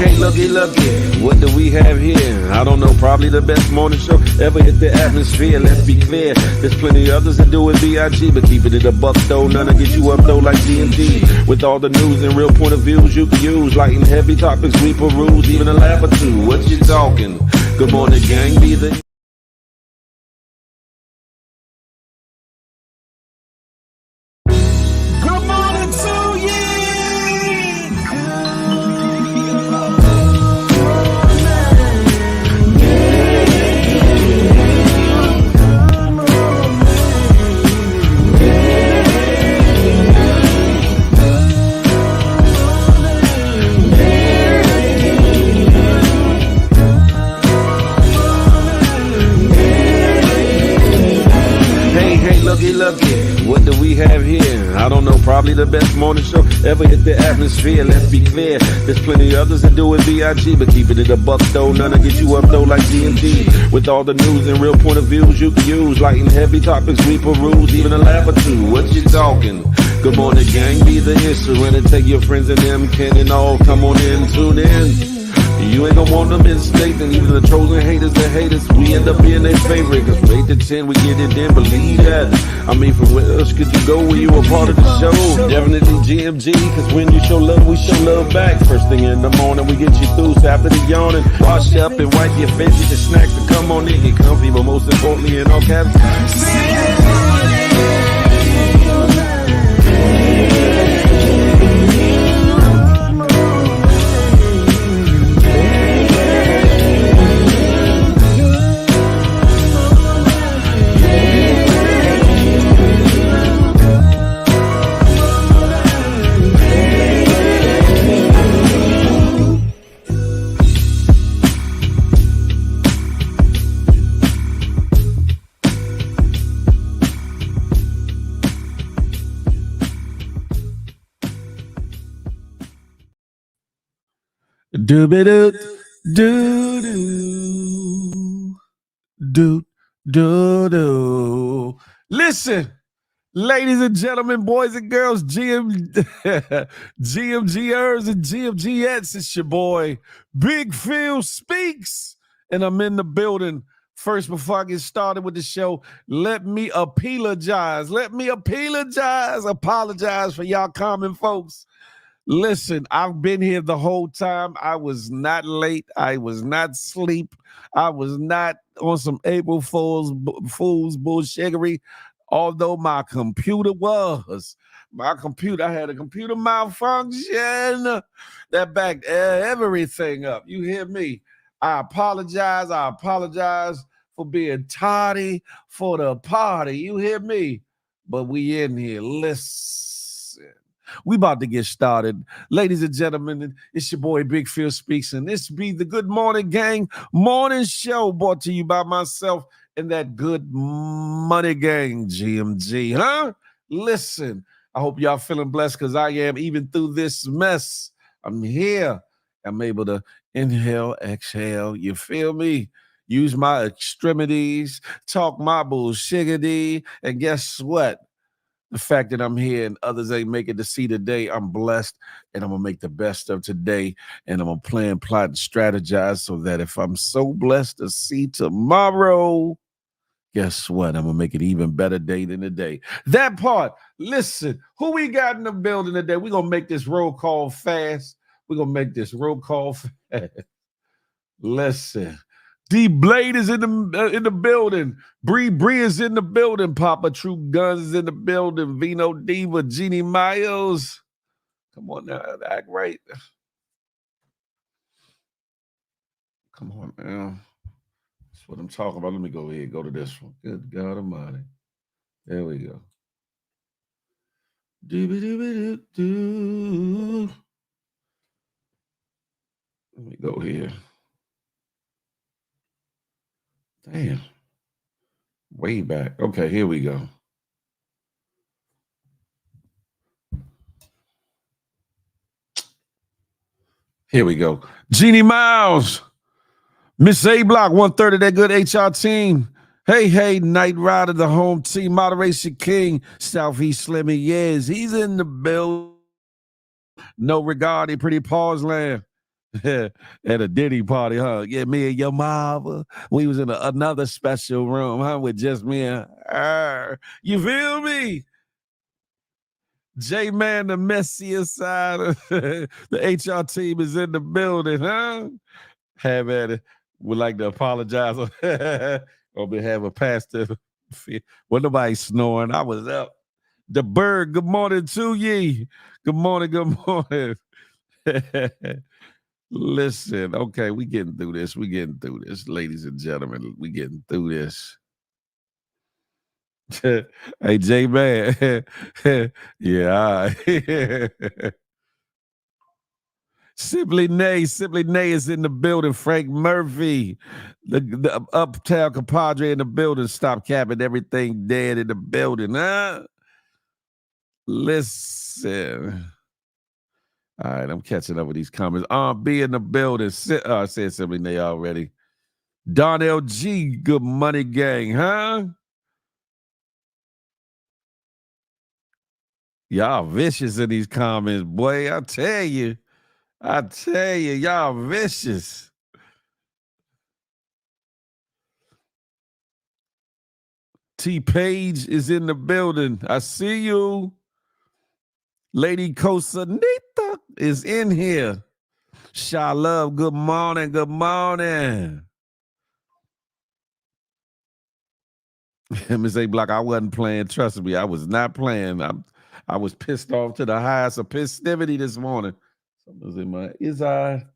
hey, looky, what do we have here? I don't know, probably the best morning show ever hit the atmosphere. Let's be clear, there's plenty others that do it B.I.G., but keeping it a buck though, none to get you up though like GMG. With all the news and real point of views you can use, light and heavy topics we peruse, even a laugh or two. What you talking? Good morning, gang, be the... Looky, what do we have here? I don't know, probably the best morning show ever hit the atmosphere. Let's be clear, there's plenty others that do it B.I.G., but keeping it a buck though, none to get you up though like GMG. With all the news and real point of views you can use, light and heavy topics we peruse, even a laugh or two. What you talking? Good morning, gang, be the instrument and take your friends and them, Ken and all, come on in, tune in. You ain't gonna want them in state, and even the trolls and haters that hate us, we end up being their favorite. Cause from 8 to 10, we get it in, believe that. I mean, from where else could you go when you a part of the show? Definitely GMG, cause when you show love, we show love back. First thing in the morning, we get you through, so after the yawning, wash up and wipe your face, get your snacks to come on in, get comfy, but most importantly, in all caps, do-be-do, do-do-do-do. Listen, ladies and gentlemen, boys and girls, GMGers and GMGettes, it's your boy, Big Phil Speaks, and I'm in the building. First, before I get started with the show, let me apologize for y'all common folks. Listen, I've been here the whole time. I was not late. I was not asleep. I was not on some April Fool's bullshittery, although my computer was. I had a computer malfunction that backed everything up. You hear me? I apologize for being tardy for the party. You hear me? But we in here. Listen. We about to get started. Ladies and gentlemen, it's your boy Big Phil Speaks, and this be the Good Morning Gang morning show brought to you by myself and that Good Money Gang, GMG, huh? Listen, I hope y'all feeling blessed because I am. Even through this mess, I'm here. I'm able to inhale, exhale, you feel me? Use my extremities, talk my bullshit, and guess what? The fact that I'm here and others ain't make it to see today, I'm blessed, and I'm going to make the best of today, and I'm going to plan, plot, and strategize so that if I'm so blessed to see tomorrow, guess what? I'm going to make it even better day than today. That part, listen, who we got in the building today? We're going to make this roll call fast. Listen. D Blade is in the building. Bree is in the building. Papa True Guns is in the building. Vino Diva, Jeannie Miles. Come on now, act right. Come on now. That's what I'm talking about. Let me go ahead. Go to this one. Good God Almighty. There we go. Let me go here. Damn. Way back. Okay, here we go. Here we go. Jeannie Miles. Miss A Block, 130, that good HR team. Hey, Night Rider, the home team, Moderation King, Southeast Slimmy, yes, he's in the build. No regard, pretty pause land. At a Diddy party, huh? Yeah, me and your mama. We was in another special room, huh? With just me and her. You feel me? J-Man, the messiest side of the HR team is in the building, huh? Have at it. Would like to apologize on behalf of Pastor. Well, nobody snoring. I was up. The bird, good morning to ye. Good morning, good morning. Listen, okay, we getting through this. We getting through this, ladies and gentlemen. We getting through this. Hey, J-Man. Yeah, all right. Simply Nay is in the building. Frank Murphy, the uptown compadre in the building. Stop capping, everything dead in the building, huh? Listen. All right, I'm catching up with these comments. B in the building. I said Simply Nay already. Don LG, good money gang, huh? Y'all vicious in these comments, boy. I tell you, y'all vicious. T Page is in the building. I see you. Lady Cosanita is in here. Sha Love, good morning, good morning. Miss A Block, I wasn't playing. Trust me, I was not playing. I was pissed off to the highest of festivity this morning. Something's in my eye.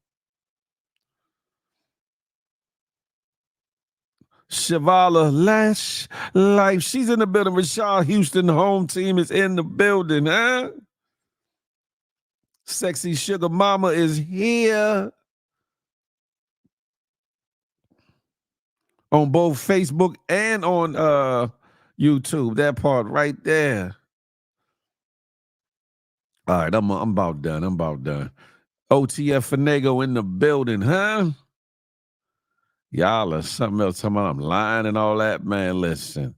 Shavala Lash Life, she's in the building. Rashad Houston, the home team, is in the building, huh? Sexy Sugar Mama is here. On both Facebook and on YouTube. That part right there. All right, I'm about done. OTF Fanego in the building, huh? Y'all are something else. I'm lying and all that, man. Listen,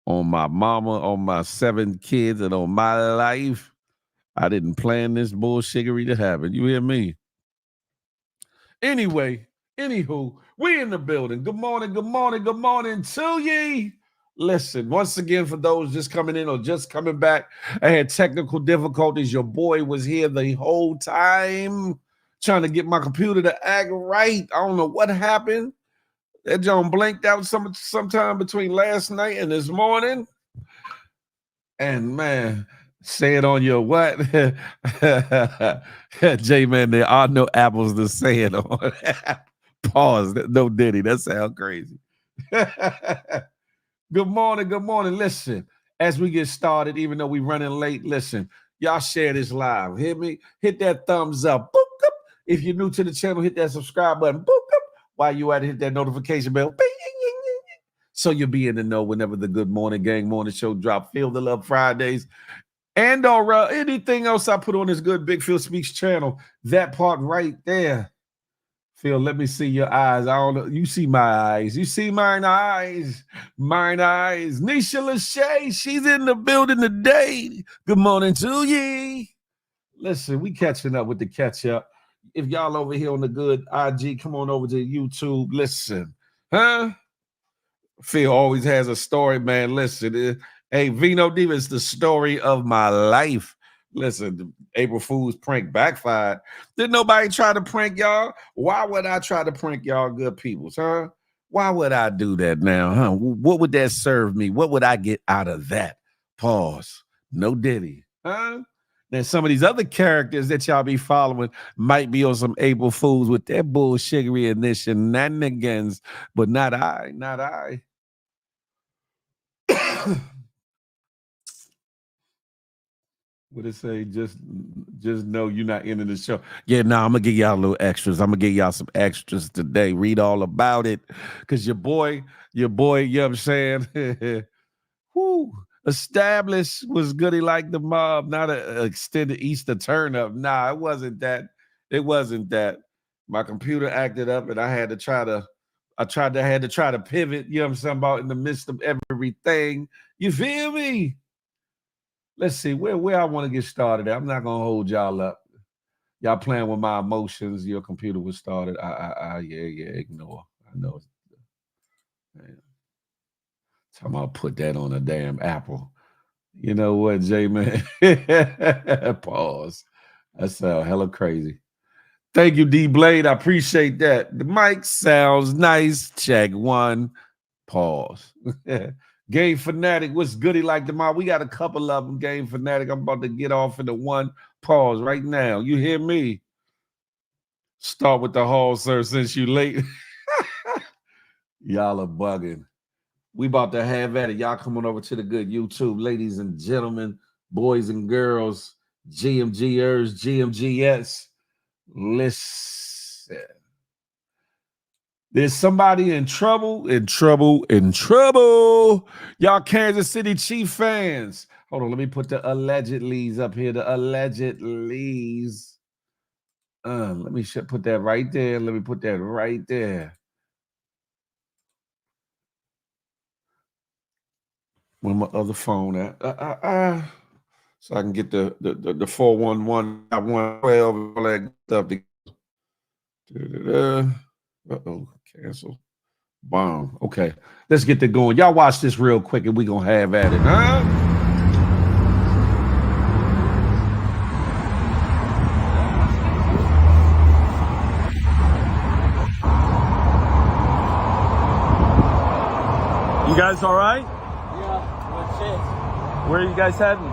on my mama, on my 7 kids, and on my life, I didn't plan this bullshittery to happen. You hear me? Anyway, anywho, we in the building. Good morning to ye. Listen, once again, for those just coming in or just coming back, I had technical difficulties. Your boy was here the whole time trying to get my computer to act right. I don't know what happened. That John blanked out sometime between last night and this morning. And man, say it on your what? J-Man, there are no apples to say it on. Pause. No Diddy. That sounds crazy. Good morning. Listen, as we get started, even though we running late, listen, y'all share this live. Hear me? Hit that thumbs up. Boop, boop. If you're new to the channel, hit that subscribe button. Boop, boop. While you at it, hit that notification bell. Bing, so you'll be in the know whenever the Good Morning Gang morning show drop. Feel the Love Fridays. And or anything else I put on this good Big Phil Speaks channel. That part right there. Phil, let me see your eyes. I don't know. You see my eyes. You see mine eyes. Mine eyes. Nisha Lachey, she's in the building today. Good morning to ye. Listen, we catching up with the catch up. If y'all over here on the good IG, come on over to YouTube. Listen, huh? Phil always has a story, man. Listen, hey, Vino Diva, it's the story of my life. Listen, the April Fool's prank backfired. Did nobody try to prank y'all? Why would I try to prank y'all good peoples, huh? Why would I do that now, huh? What would that serve me? What would I get out of that? Pause. No Diddy, huh? Then some of these other characters that y'all be following might be on some April Fools with their bullshittery and their shenanigans, but not I, not I. What it say? Just know you're not ending the show. Yeah, no, I'm gonna give y'all a little extras. I'm gonna give y'all some extras today. Read all about it. Cause your boy, you know what I'm saying? Whoo, established was goody like the mob, not an extended Easter turn up. Nah, it wasn't that. It wasn't that. My computer acted up and I had to try to pivot, you know what I'm saying, about in the midst of everything. You feel me? Let's see where I want to get started at. I'm not gonna hold y'all up. Y'all playing with my emotions. Your computer was started. Yeah, ignore. I know. Man. Time I'll put that on a damn Apple. You know what, J man? Pause. That sounds hella crazy. Thank you, D Blade. I appreciate that. The mic sounds nice. Check one. Pause. Game Fanatic, what's goody like tomorrow? We got a couple of them. Game Fanatic. I'm about to get off into one. Pause right now. You hear me? Start with the hall, sir, since you late. Y'all are bugging. We about to have at it. Y'all come on over to the good YouTube, ladies and gentlemen, boys and girls, GMGers, GMGS. Listen. There's somebody in trouble. Y'all Kansas City Chief fans. Hold on, let me put the allegedlys up here. The allegedlys. Let me put that right there. Let me put that right there. Where my other phone at? So I can get the 411, 112, all that stuff. Uh-oh, cancel. Bomb. Okay, let's get that going. Y'all watch this real quick and we gonna have at it, huh? You guys all right? Yeah, that's it. Where are you guys heading?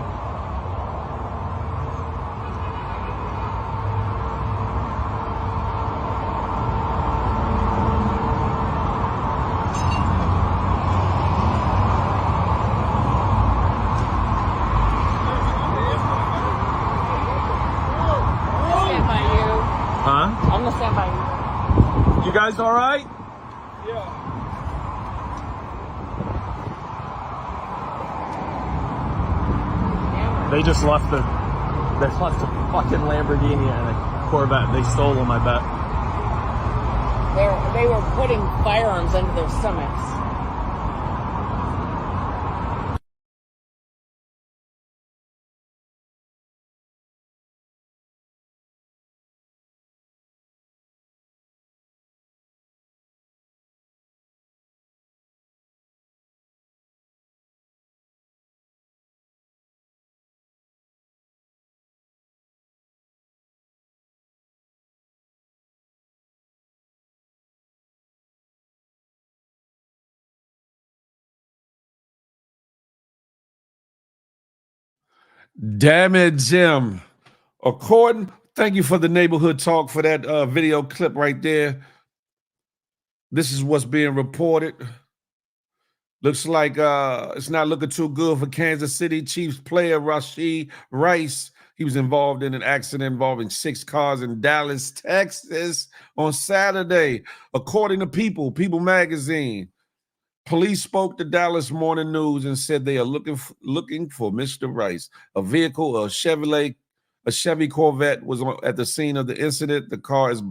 Huh? I'm gonna stand by you. You guys all right? Yeah. They just left the fucking Lamborghini and a Corvette. They stole them, I bet. They were putting firearms under their stomachs. Damn it, Jim. Thank you for the neighborhood talk for that video clip right there. This is what's being reported. Looks like it's not looking too good for Kansas City Chiefs player Rashee Rice. He was involved in an accident involving 6 cars in Dallas, Texas on Saturday. According to People Magazine, police spoke to Dallas Morning News and said they are looking for Mr. Rice. A vehicle, a Chevy Corvette, was at the scene of the incident. The car is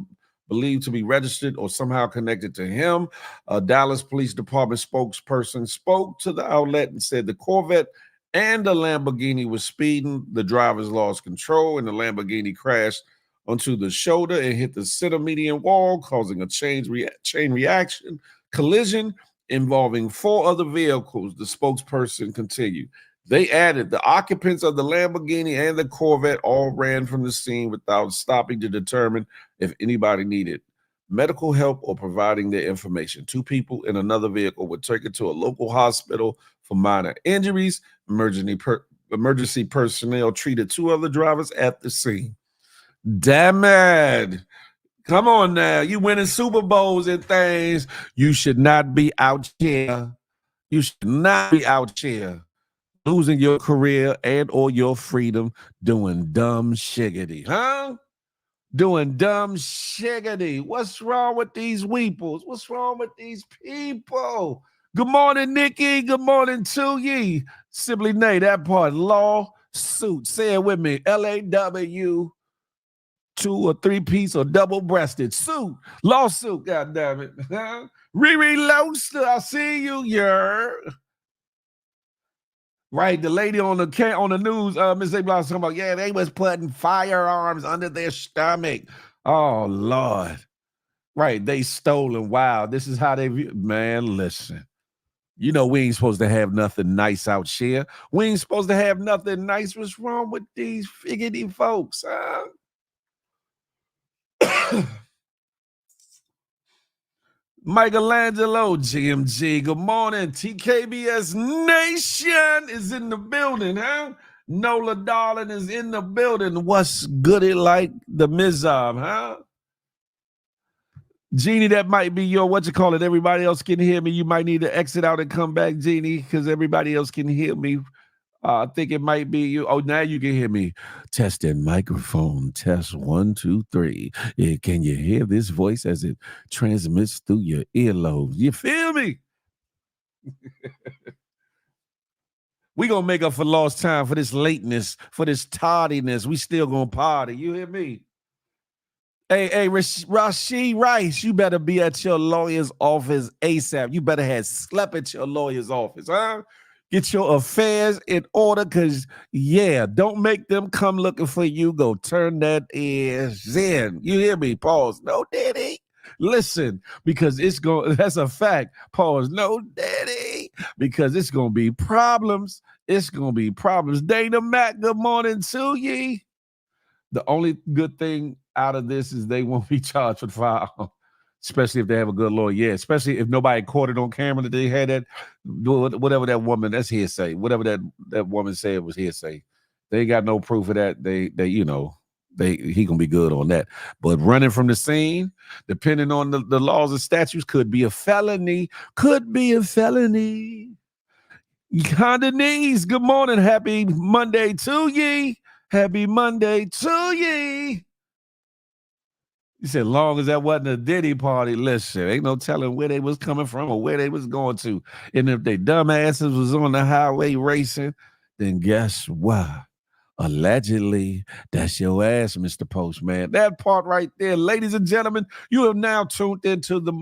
believed to be registered or somehow connected to him. A Dallas Police Department spokesperson spoke to the outlet and said the Corvette and the Lamborghini was speeding. The drivers lost control and the Lamborghini crashed onto the shoulder and hit the center median wall, causing a chain reaction collision involving 4 other vehicles, the spokesperson continued. They added the occupants of the Lamborghini and the Corvette all ran from the scene without stopping to determine if anybody needed medical help or providing their information. 2 people in another vehicle were taken to a local hospital for minor injuries. Emergency personnel treated 2 other drivers at the scene. Damn it. Come on now. You winning Super Bowls and things. You should not be out here. You should not be out here losing your career and or your freedom doing dumb shiggity, huh? Doing dumb shiggity. What's wrong with these weeples? What's wrong with these people? Good morning, Nikki. Good morning to ye. Simply Nate, that part, lawsuit. Say it with me. LAW. 2 or 3 piece or double-breasted suit. Lawsuit, God damn it. Riri Loaster, I see you, Right, the lady on the news, Miss A. Block, talking about, yeah, they was putting firearms under their stomach. Oh Lord, right? They stolen. Wow, this is how they view. Man, listen. You know we ain't supposed to have nothing nice out here. We ain't supposed to have nothing nice. What's wrong with these figgity folks? Michelangelo, GMG. Good morning. TKBS Nation is in the building, huh? Nola Darling is in the building. What's goody like the Mizab, huh? Jeannie, that might be your what you call it. Everybody else can hear me. You might need to exit out and come back, Jeannie, because everybody else can hear me. I think it might be you. Oh, now you can hear me. Testing microphone. Test 1, 2, 3. Can you hear this voice as it transmits through your earlobes? You feel me? We gonna make up for lost time, for this lateness, for this tardiness. We still gonna party. You hear me? Hey, Rashid Rice, you better be at your lawyer's office ASAP. You better have slept at your lawyer's office, huh? Get your affairs in order, because, yeah, don't make them come looking for you. Go turn that ears in. You hear me? Pause. No, Daddy. Listen, because it's going, that's a fact. Pause. No, Daddy. Because it's going to be problems. It's going to be problems. Dana Mac, good morning to ye. The only good thing out of this is they won't be charged for the firearm, especially if they have a good lawyer. Yeah, especially if nobody caught it on camera that they had that, whatever that woman, that's hearsay. Whatever that woman said was hearsay. They ain't got no proof of that. He gonna be good on that. But running from the scene, depending on the laws and statutes, could be a felony. Could be a felony. Honda Knees, good morning. Happy Monday to ye. Happy Monday to ye. You said, long as that wasn't a Diddy party, listen, ain't no telling where they was coming from or where they was going to. And if they dumbasses was on the highway racing, then guess what? Allegedly, that's your ass, Mr. Postman. That part right there, ladies and gentlemen, you have now tuned into the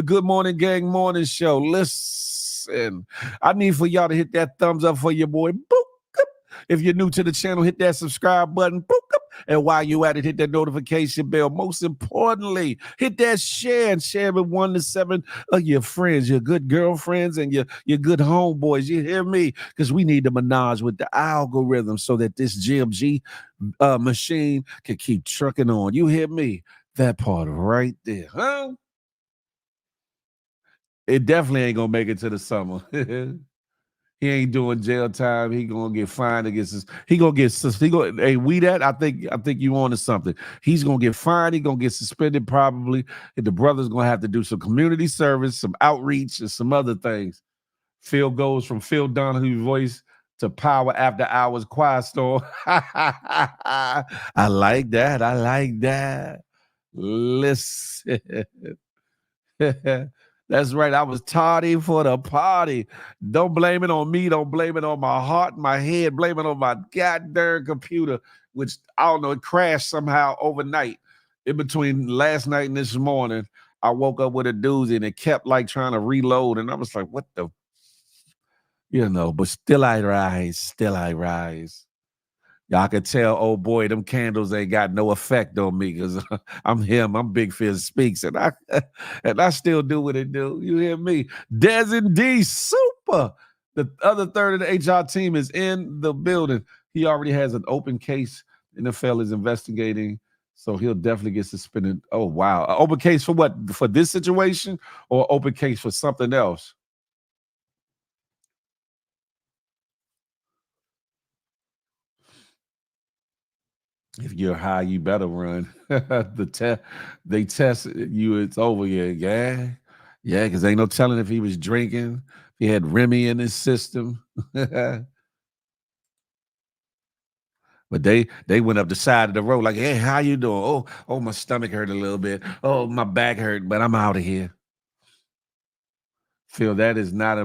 Good Morning Gang Morning Show. Listen, I need for y'all to hit that thumbs up for your boy. Boop. If you're new to the channel, hit that subscribe button. Boop. And while you at it, hit that notification bell. Most importantly, hit that share and share with 1 to 7 of your friends, your good girlfriends and your good homeboys. You hear me? Because we need to menage with the algorithm so that this GMG machine can keep trucking on. You hear me? That part right there, huh? It definitely ain't gonna make it to the summer. He ain't doing jail time. He gonna get fined against his. Hey, I think you on to something. He's gonna get fined. He gonna get suspended probably. And the brother's gonna have to do some community service, some outreach, and some other things. Phil goes from Phil Donahue's voice to Power After Hours Quiet Storm. I like that. I like that. Listen. That's right. I was tardy for the party. Don't blame it on me. Don't blame it on my heart, my head. Blame it on my goddamn computer, which I don't know, it crashed somehow overnight. In between last night and this morning, I woke up with a doozy and it kept like trying to reload. And I was like, what the, but still I rise. Still I rise. Y'all can tell, oh boy, them candles ain't got no effect on me because I'm him. I'm Big Fizz Speaks, and I still do what it do. You hear me? Des and D Super. The other third of the HR team is in the building. He already has an open case. The NFL is investigating, so he'll definitely get suspended. Oh wow, an open case for what? For this situation, or open case for something else? If you're high, you better run. They test you, it's over. Yeah. Because ain't no telling if he was drinking, if he had Remy in his system. But they went up the side of the road like, hey, how you doing? Oh, my stomach hurt a little bit. Oh, my back hurt, but I'm out of here. Phil, that is not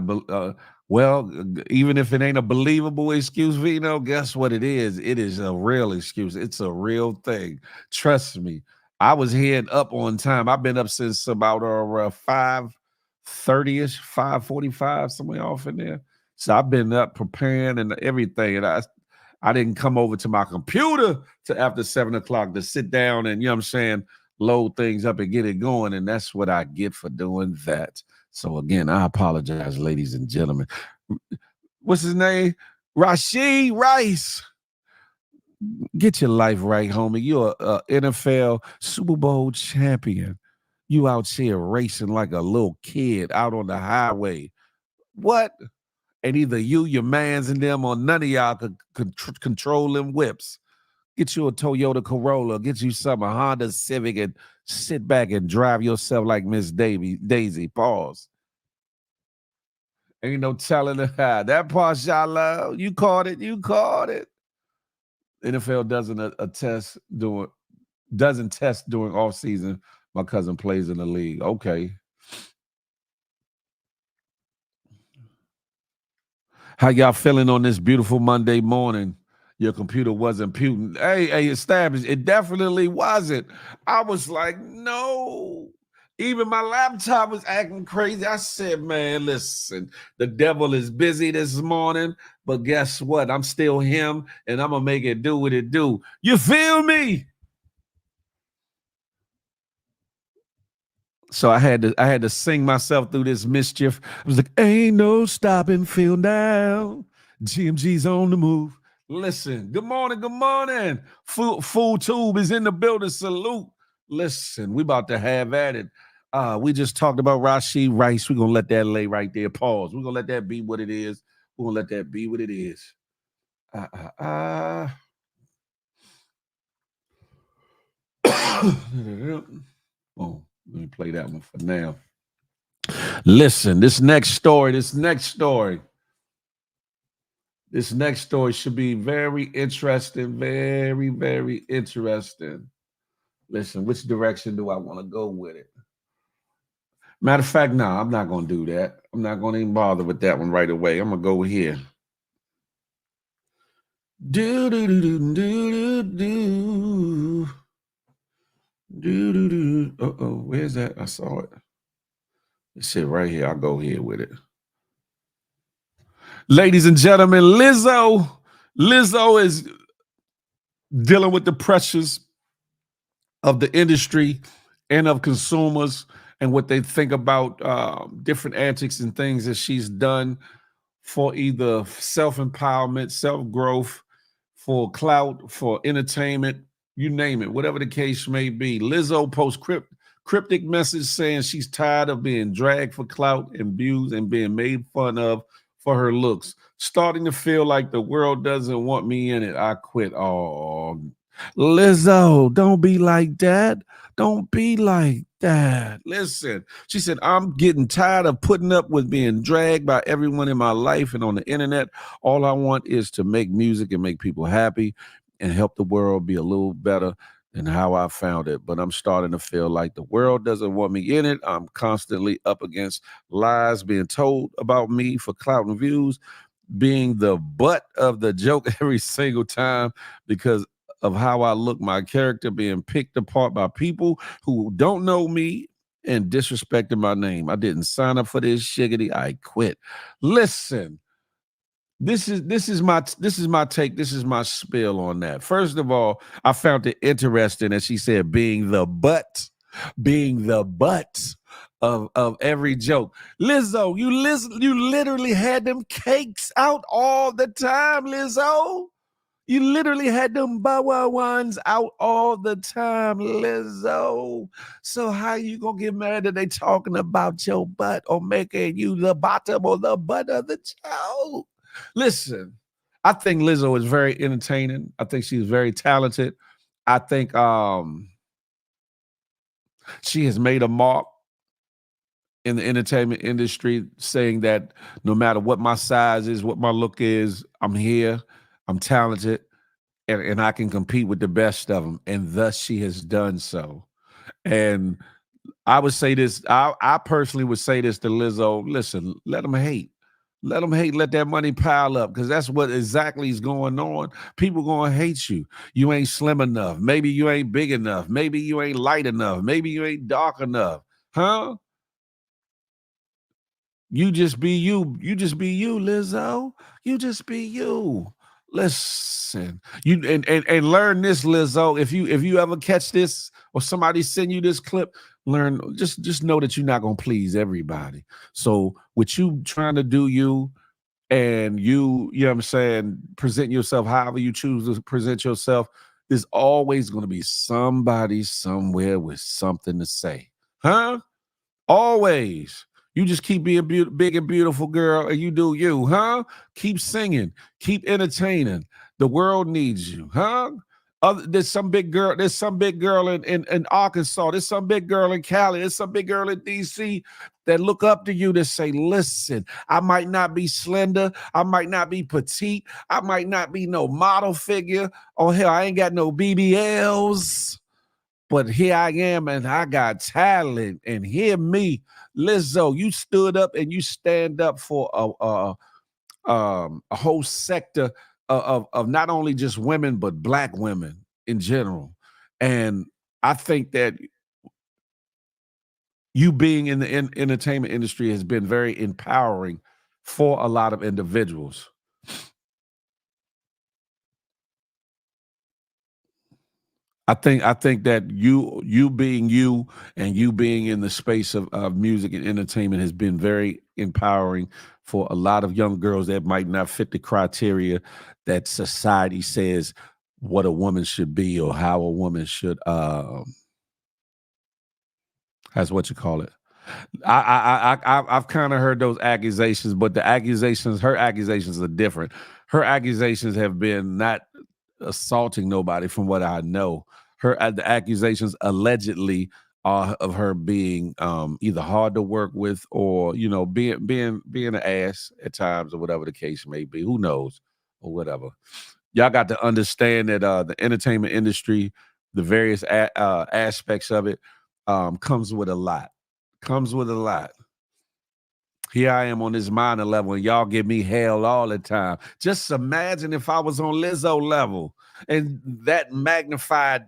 even if it ain't a believable excuse, Vino, guess what it is? It is a real excuse. It's a real thing. Trust me. I was heading up on time. I've been up since about 5:30ish, 5:45, somewhere off in there. So I've been up preparing and everything, and I didn't come over to my computer to after 7 o'clock to sit down and, you know what I'm saying, load things up and get it going. And that's what I get for doing that. So again, I apologize, ladies and gentlemen. What's his name? Rashid Rice. Get your life right, homie. You're a NFL Super Bowl champion. You out here racing like a little kid out on the highway. What? And either you, your mans, and them, or none of y'all could control them whips. Get you a Toyota Corolla, get you some a Honda Civic, and sit back and drive yourself like Miss Daisy. Pause. Ain't no telling that part, y'all love. You caught it. You caught it. NFL doesn't test during off season. My cousin plays in the league. Okay. How y'all feeling on this beautiful Monday morning? Your computer wasn't puting. Hey, established. It definitely wasn't. I was like, no. Even my laptop was acting crazy. I said, man, listen, the devil is busy this morning, but guess what? I'm still him, and I'm going to make it do what it do. You feel me? So I had to sing myself through this mischief. I was like, ain't no stopping, feel now. GMG's on the move. Listen, good morning, good morning. Full Tube is in the building. Salute. Listen, we about to have at it. We just talked about Rashid Rice. We're going to let that lay right there. Pause. We're going to let that be what it is. We're going to let that be what it is. Oh, let me play that one for now. Listen, this next story should be very interesting, very, very interesting. Listen, which direction do I want to go with it? Matter of fact, no, I'm not going to do that. I'm not going to even bother with that one right away. I'm going to go here. Do do do do do do do do do. Uh-oh, where's that? I saw it. This shit right here. I'll go here with it. Ladies and gentlemen, Lizzo is dealing with the pressures of the industry and of consumers and what they think about different antics and things that she's done for either self-empowerment, self-growth, for clout, for entertainment, you name it, whatever the case may be. Lizzo posts cryptic message saying she's tired of being dragged for clout and views and being made fun of for her looks. Starting to feel like the world doesn't want me in it. I quit. Oh, Lizzo, don't be like that. Don't be like that. Listen, she said, I'm getting tired of putting up with being dragged by everyone in my life and on the internet. All I want is to make music and make people happy and help the world be a little better than how I found it. But I'm starting to feel like the world doesn't want me in it. I'm constantly up against lies being told about me for clout and views, being the butt of the joke every single time because of how I look, my character being picked apart by people who don't know me and disrespecting my name. I didn't sign up for this shiggity. I quit. Listen, this is my take. This is my spill on that. First of all, I found it interesting that she said being the butt of every joke. Lizzo, you literally had them cakes out all the time, Lizzo. You literally had them bow wow ones out all the time, Lizzo. So how you gonna get mad that they talking about your butt or making you the bottom or the butt of the joke? Listen, I think Lizzo is very entertaining. I think she's very talented. I think she has made a mark in the entertainment industry, saying that no matter what my size is, what my look is, I'm here, I'm talented, and I can compete with the best of them. And thus she has done so. And I would say this, I personally would say this to Lizzo, listen, let them hate. Let them hate, let that money pile up, because that's what exactly is going on. People going to hate you. You ain't slim enough. Maybe you ain't big enough. Maybe you ain't light enough. Maybe you ain't dark enough. Huh? You just be you. You just be you, Lizzo. You just be you. Listen, you and learn this, Lizzo. If you ever catch this or somebody send you this clip, learn just know that you're not gonna please everybody. So with you trying to do you and you know what I'm saying, present yourself however you choose to present yourself, there's always gonna be somebody somewhere with something to say. Huh? Always. You just keep being big and beautiful, girl, and you do you, huh? Keep singing, keep entertaining. The world needs you, huh? There's some big girl. There's some big girl in Arkansas. There's some big girl in Cali. There's some big girl in DC that look up to you that say, "Listen, I might not be slender. I might not be petite. I might not be no model figure. Oh hell, I ain't got no BBLs." But here I am, and I got talent. And hear me, Lizzo, you stood up and you stand up for a whole sector of not only just women but Black women in general. And I think that you being in the entertainment industry has been very empowering for a lot of individuals. I think that you being you and you being in the space of music and entertainment has been very empowering for a lot of young girls that might not fit the criteria that society says what a woman should be or how a woman should that's what you call it. I've kind of heard those accusations, but her accusations are different. Her accusations have been not assaulting nobody, from what I know. The accusations allegedly are of her being either hard to work with or being an ass at times or whatever the case may be. Who knows or whatever. Y'all got to understand that the entertainment industry, the various aspects of it, comes with a lot. Comes with a lot. Here I am on this minor level, and y'all give me hell all the time. Just imagine if I was on Lizzo level and that magnified,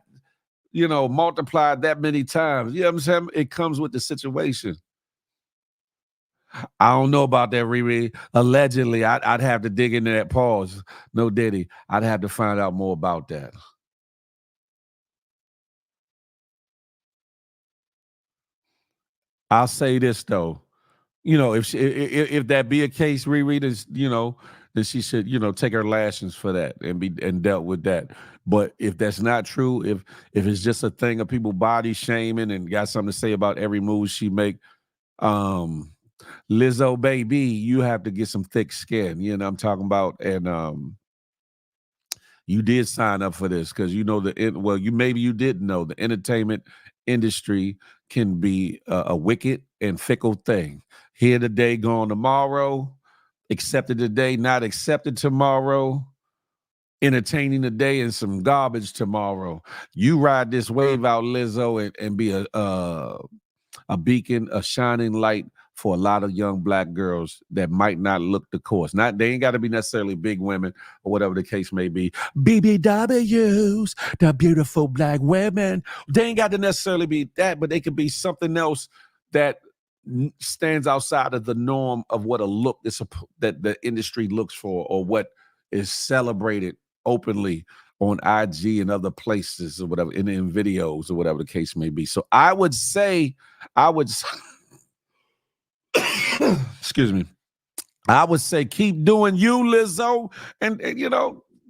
multiplied that many times. You know what I'm saying? It comes with the situation. I don't know about that, Riri. Allegedly, I'd have to dig into that pause. No Diddy. I'd have to find out more about that. I'll say this though. If that be a case, Riri, then she should, take her lashings for that and dealt with that. But if that's not true, if it's just a thing of people body shaming and got something to say about every move she make, um, Lizzo, baby, you have to get some thick skin. You know what I'm talking about? And you did sign up for this because you didn't know the entertainment industry can be a wicked and fickle thing. Here today, gone tomorrow, accepted today, not accepted tomorrow, entertaining today and some garbage tomorrow. You ride this wave out, Lizzo, and be a beacon, a shining light for a lot of young Black girls that might not look the course. They ain't got to be necessarily big women or whatever the case may be. BBWs, the beautiful Black women. They ain't got to necessarily be that, but they could be something else that stands outside of the norm of what a look that the industry looks for or what is celebrated openly on IG and other places or whatever, in videos or whatever the case may be. So I would excuse me. I would say keep doing you, Lizzo, and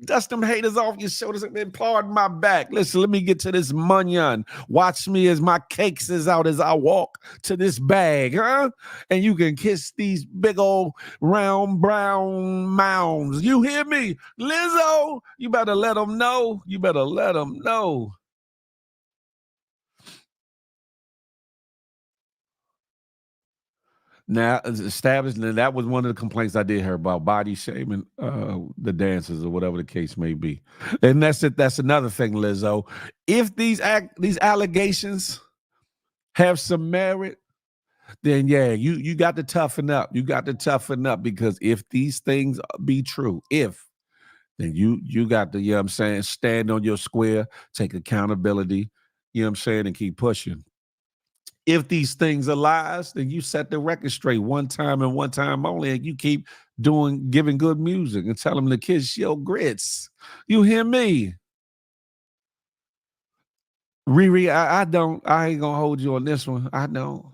dust them haters off your shoulders and pardon my back. Listen, let me get to this munyon. Watch me as my cakes is out as I walk to this bag, huh? And you can kiss these big old round brown mounds. You hear me? Lizzo, you better let them know. You better let them know. Now, established, and that was one of the complaints I did hear about body shaming the dancers or whatever the case may be. And that's it. That's another thing, Lizzo. If these allegations have some merit, then yeah, you got to toughen up. You got to toughen up because if these things be true, then you got to, you know what I'm saying, stand on your square, take accountability, you know what I'm saying, and keep pushing. If these things are lies, then you set the record straight one time and one time only, and you keep giving good music and telling the kids your grits. You hear me? Riri, I ain't gonna hold you on this one. I don't.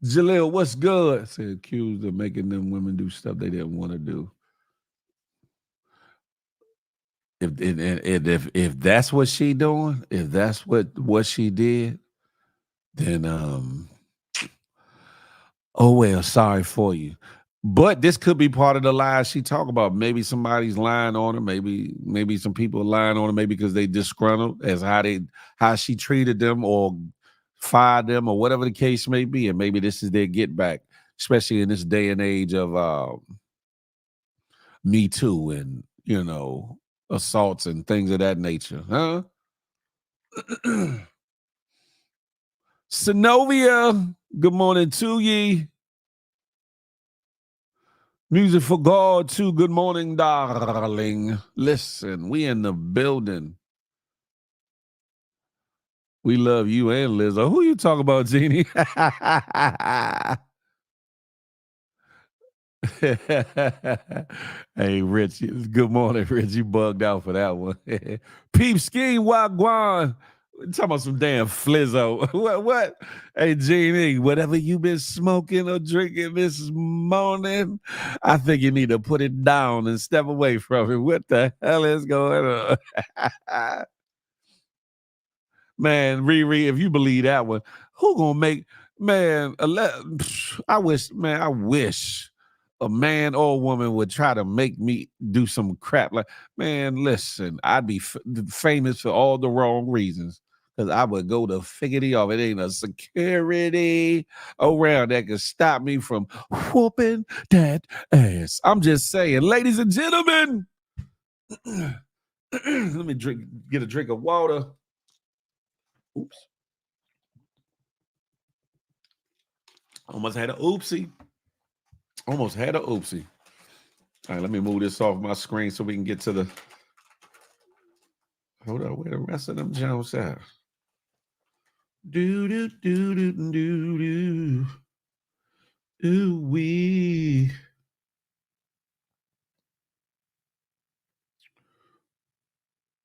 Jaleel, what's good? Said accused of making them women do stuff they didn't want to do. If that's what she doing, if that's what she did, then oh well, sorry for you. But this could be part of the lies she talk about. Maybe somebody's lying on her. Maybe some people are lying on her. Maybe because they disgruntled as how she treated them or fired them or whatever the case may be. And maybe this is their get back, especially in this day and age of Me Too and assaults and things of that nature, huh? Synovia, good morning to ye. Music for God too. Good morning, darling. Listen, we in the building. We love you and Lizzo. Who you talking about, Jeannie? Hey, Rich. Good morning, Rich. You bugged out for that one. Peep scheme, wagwan. Talking about some damn flizzo. What? Hey, Jeannie, whatever you been smoking or drinking this morning, I think you need to put it down and step away from it. What the hell is going on? Man, Riri, if you believe that one, who gonna make, man, I wish a man or a woman would try to make me do some crap. Like, man, listen, I'd be famous for all the wrong reasons. Because I would go to figure off. It ain't a security around that can stop me from whooping that ass. I'm just saying, ladies and gentlemen, let me get a drink of water. Oops. Almost had an oopsie. Almost had an oopsie. All right, let me move this off my screen so we can get to the. Hold on, where the rest of them Jones at? Do do do do do do. Ooh wee.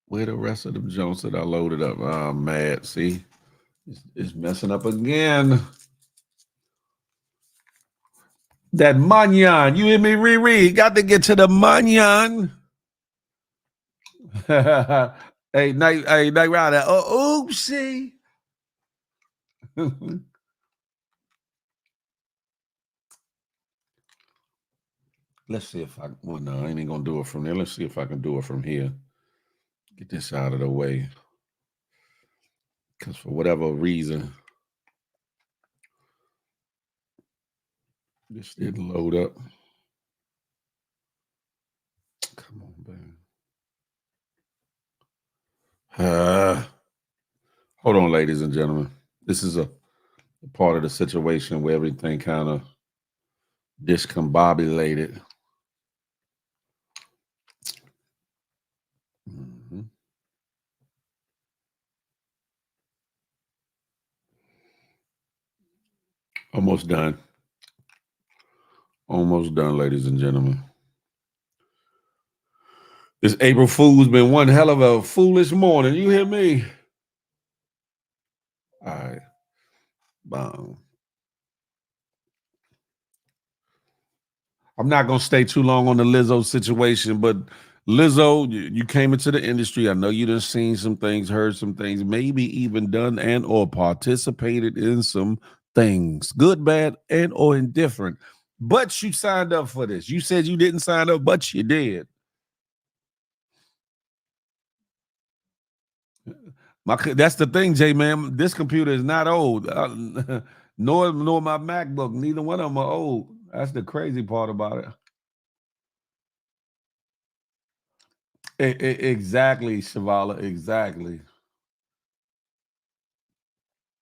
Where the rest of them Jones that I loaded up? I'm mad. See, it's messing up again. That manyan, you hear me, Riri? Got to get to the manyan. Hey, night rider. Oh, oopsie. Let's see if well, no, I ain't gonna do it from there. Let's see if I can do it from here. Get this out of the way. Because for whatever reason, this didn't load up. Come on, man. Hold on, ladies and gentlemen. This is a part of the situation where everything kind of discombobulated. Mm-hmm. Almost done. Almost done, ladies and gentlemen. This April Fool's been one hell of a foolish morning. You hear me? All right. Boom. I'm not going to stay too long on the Lizzo situation, but Lizzo, you came into the industry. I know you done seen some things, heard some things, maybe even done and or participated in some things, good, bad, and or indifferent. But you signed up for this. You said you didn't sign up, but you did. That's the thing, Jay, man. This computer is not old. Nor my MacBook. Neither one of them are old. That's the crazy part about it. Exactly, Shavala. Exactly.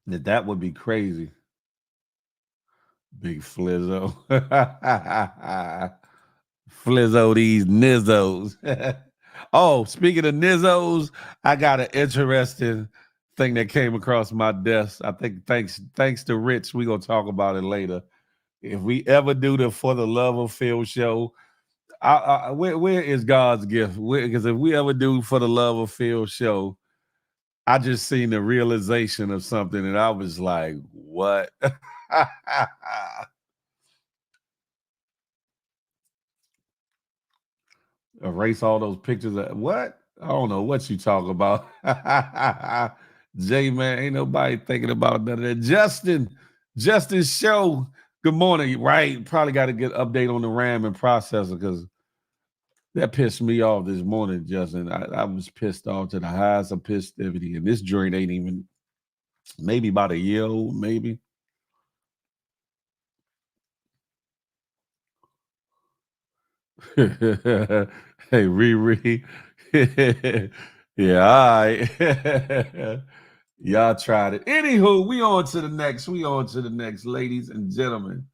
That would be crazy. Big Flizzo. Flizzo these nizzos. Oh, speaking of Nizzos, I got an interesting thing that came across my desk. I think thanks to Rich, we're gonna talk about it later. If we ever do the For the Love of Phil show, where is God's gift? Because if we ever do For the Love of Phil show, I just seen the realization of something, and I was like, "What?" Erase all those pictures. What? I don't know what you talk about. Jay, man, ain't nobody thinking about none of that. Justin Show. Good morning. Right. Probably got to get update on the RAM and processor because that pissed me off this morning, Justin. I was pissed off to the highest of festivity. And this joint ain't even maybe about a year old, maybe. Hey, Riri. Yeah, all right. Y'all tried it. Anywho, we on to the next. We on to the next, ladies and gentlemen.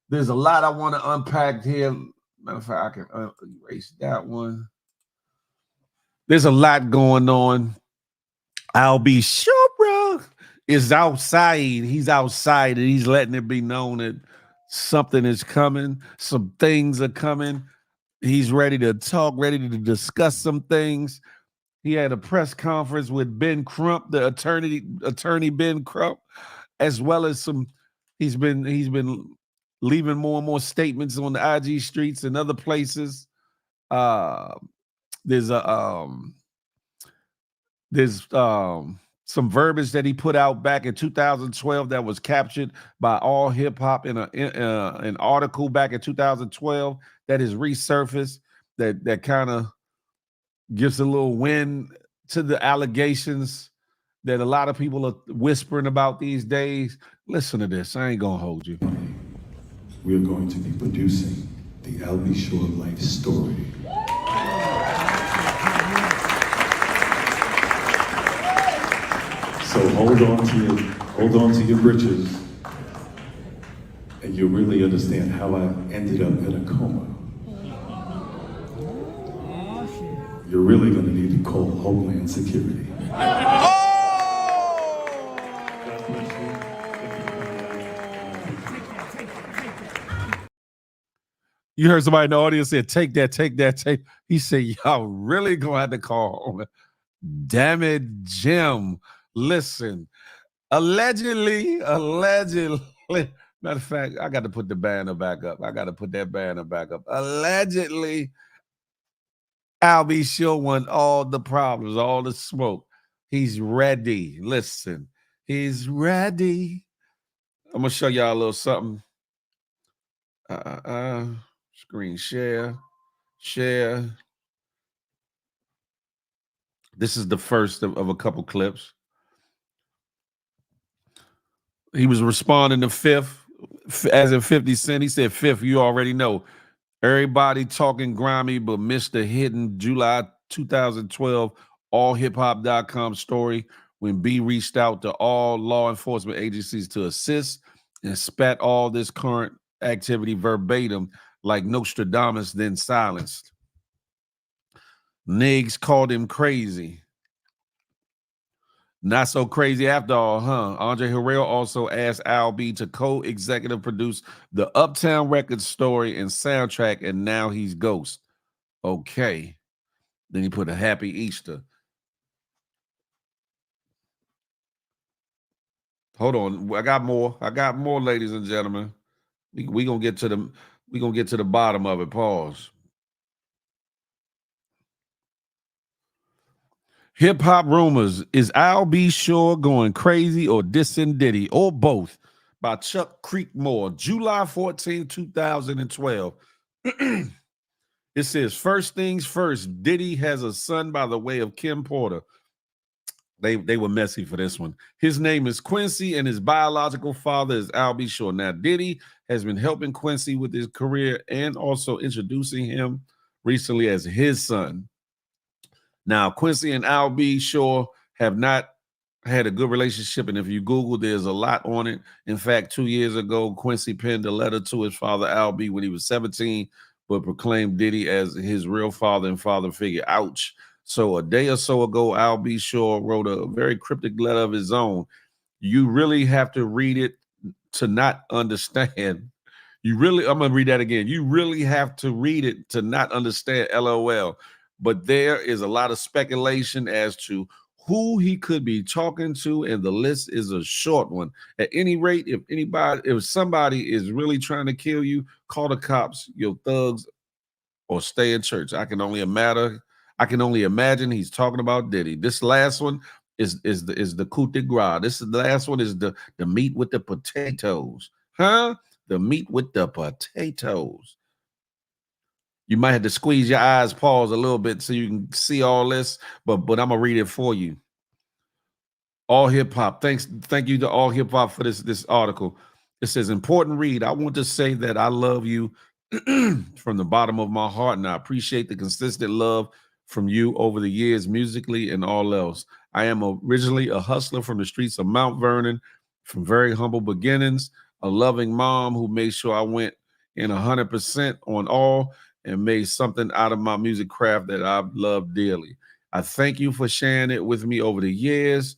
There's a lot I want to unpack here. Matter of fact, I can erase that one. There's a lot going on. I'll be sure, bro. Is outside. He's outside, and he's letting it be known that something is coming. Some things are coming. He's ready to talk, ready to discuss some things. He had a press conference with Ben Crump, the attorney Ben Crump, as well as some. He's been leaving more and more statements on the IG streets and other places. There's some verbiage that he put out back in 2012 that was captured by All Hip Hop in an article back in 2012 that is resurfaced that kind of gives a little wind to the allegations that a lot of people are whispering about these days. Listen to this. I ain't gonna hold you. We're going to be producing the Albie Shore life story. So hold on to your britches, and you'll really understand how I ended up in a coma. You're really going to need to call Homeland Security. You heard somebody in the audience say, take that. He said, y'all really gonna have to call. Damn it, Jim. Listen, allegedly. Matter of fact, I got to put the banner back up. Allegedly, Albie sure want all the problems, all the smoke. He's ready. Listen, he's ready. I'm gonna show y'all a little something. Screen share. This is the first of a couple clips. He was responding to Fifth, as in 50 Cent. He said, Fifth, you already know. Everybody talking grimy, but missed the hidden July 2012 allhiphop.com story when B reached out to all law enforcement agencies to assist and spat all this current activity verbatim like Nostradamus, then silenced. Niggs called him crazy. Not so crazy after all, huh? Andre Harrell also asked Al B to co-executive produce the Uptown Records story and soundtrack, and now he's Ghost. Okay. Then he put a happy Easter. Hold on. I got more, ladies and gentlemen. We gonna get to the bottom of it. Pause. Hip hop rumors. Is Al B Shore going crazy or dissing Diddy or both? By Chuck Creekmore, July 14, 2012. It says, first things first, Diddy has a son by the way of Kim Porter. They were messy for this one. His name is Quincy, and his biological father is Al B Shore. Now, Diddy has been helping Quincy with his career and also introducing him recently as his son. Now, Quincy and Al B Shore have not had a good relationship, and if you Google, there's a lot on it. In fact, 2 years ago, Quincy penned a letter to his father, Al B, when he was 17, but proclaimed Diddy as his real father and father figure. Ouch. So a day or so ago, Al B. Shore wrote a very cryptic letter of his own. You really have to read it to not understand. I'm going to read that again. You really have to read it to not understand, LOL. But there is a lot of speculation as to who he could be talking to, and the list is a short one. At any rate, if somebody is really trying to kill you, call the cops, your thugs, or stay in church. I can only imagine he's talking about Diddy. This last one is the coup de grace. The last one is the meat with the potatoes. Huh? The meat with the potatoes. You might have to squeeze your eyes, pause a little bit so you can see all this, but I'm gonna read it for you. All Hip Hop. Thank you to All Hip Hop for this article. It says, important read. I want to say that I love you from the bottom of my heart, and I appreciate the consistent love from you over the years, musically and all else. I am originally a hustler from the streets of Mount Vernon, from very humble beginnings, a loving mom who made sure I went in 100% on all and made something out of my music craft that I've loved dearly. I thank you for sharing it with me over the years.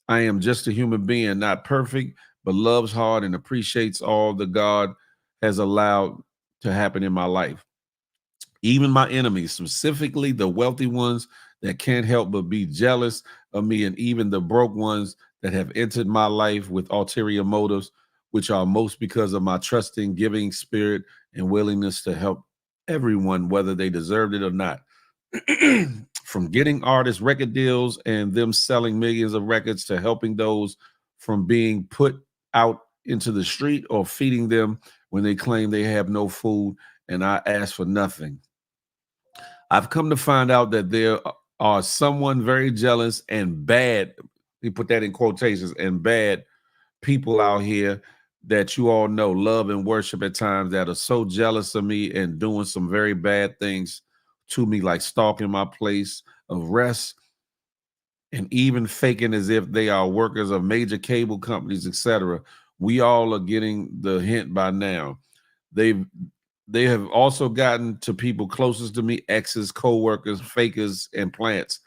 I am just a human being, not perfect, but loves hard and appreciates all that God has allowed to happen in my life. Even my enemies, specifically the wealthy ones that can't help but be jealous of me, and even the broke ones that have entered my life with ulterior motives, which are most because of my trusting, giving spirit and willingness to help everyone, whether they deserved it or not. From getting artists record deals and them selling millions of records to helping those from being put out into the street or feeding them when they claim they have no food and I ask for nothing. I've come to find out that there are someone very jealous and bad, he put that in quotations, and bad people out here that you all know, love and worship at times, that are so jealous of me and doing some very bad things to me, like stalking my place of rest and even faking as if they are workers of major cable companies, etc. We all are getting the hint by now. They have also gotten to people closest to me, exes, co-workers, fakers, and plants,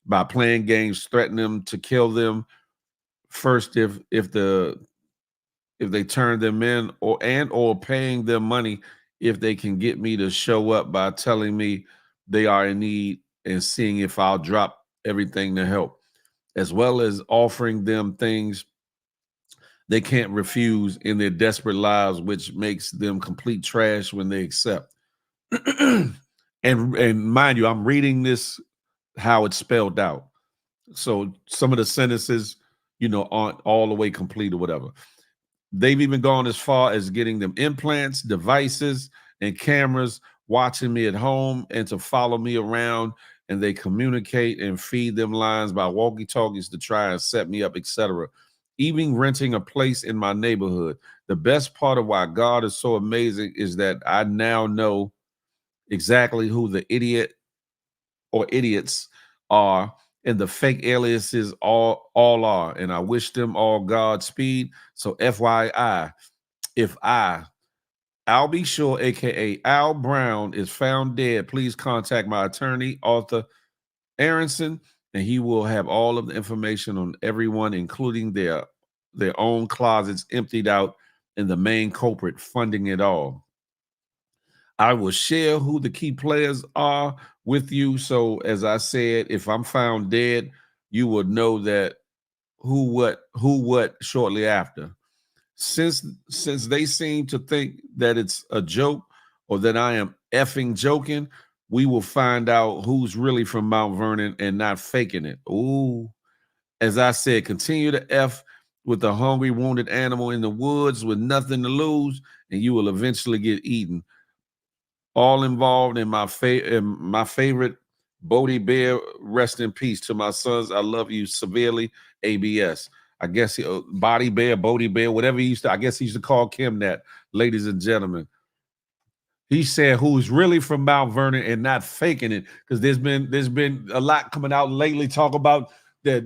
by playing games, threatening them to kill them first if they turn them in, or paying them money if they can get me to show up by telling me they are in need and seeing if I'll drop everything to help, as well as offering them things they can't refuse in their desperate lives, which makes them complete trash when they accept. and mind you, I'm reading this how it's spelled out. So some of the sentences, aren't all the way complete or whatever. They've even gone as far as getting them implants, devices, and cameras watching me at home and to follow me around, and they communicate and feed them lines by walkie-talkies to try and set me up, etc. Even renting a place in my neighborhood. The best part of why God is so amazing is that I now know exactly who the idiot or idiots are, and the fake aliases all are, and I wish them all Godspeed. So FYI, if I'll be sure, aka Al Brown, is found dead, please contact my attorney, Arthur Aronson, and he will have all of the information on everyone, including their own closets emptied out and the main culprit funding it all. I will share who the key players are with you. So as I said, if I'm found dead, you will know that who what shortly after. Since they seem to think that it's a joke or that I am effing joking, we will find out who's really from Mount Vernon and not faking it. Ooh. As I said, continue to F with a hungry, wounded animal in the woods with nothing to lose, and you will eventually get eaten. All involved in my favorite Bodie Bear, rest in peace to my sons. I love you severely, ABS. I guess Body Bear, Bodie Bear, whatever he used to, I guess he used to call Kim that, ladies and gentlemen. He said who's really from Mount Vernon and not faking it, because there's been a lot coming out lately talk about that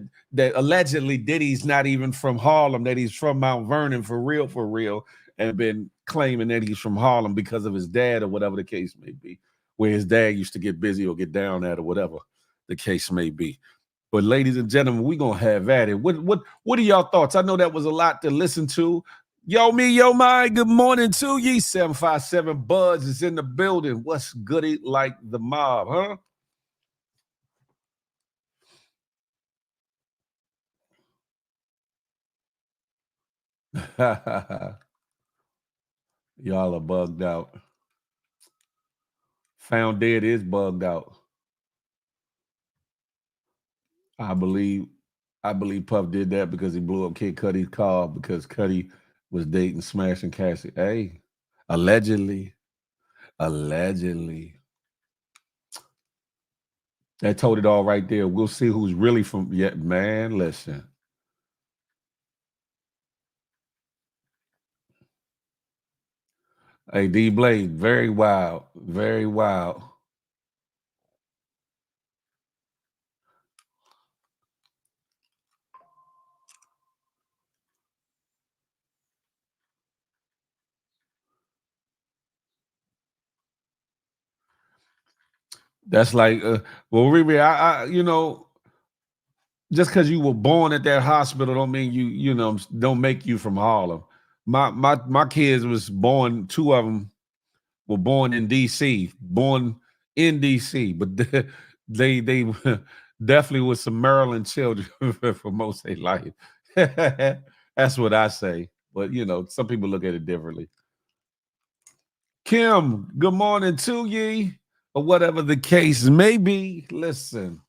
allegedly Diddy's not even from Harlem, that he's from Mount Vernon for real. and been claiming that he's from Harlem because of his dad or whatever the case may be, where his dad used to get busy or get down at or whatever the case may be. But ladies and gentlemen, we're gonna have at it. What are y'all thoughts? I know that was a lot to listen to. Yo, me, yo, my, good morning to ye. 757 Buds is in the building. What's goody like the mob, huh? Y'all are bugged out. Found dead is bugged out. I believe Puff did that because he blew up Kid Cudi's car because Cudi was dating Smashing Cassie. Hey, allegedly. Allegedly. That told it all right there. We'll see who's really from. Yeah, man, listen. Hey, D Blade, very wild. Very wild. That's like, well, Riri, I just because you were born at that hospital don't mean don't make you from Harlem. My kids was born, two of them were born in DC, born in DC, but they definitely was some Maryland children for most of their life. That's what I say. But some people look at it differently. Kim, good morning to ye, or whatever the case may be. Listen.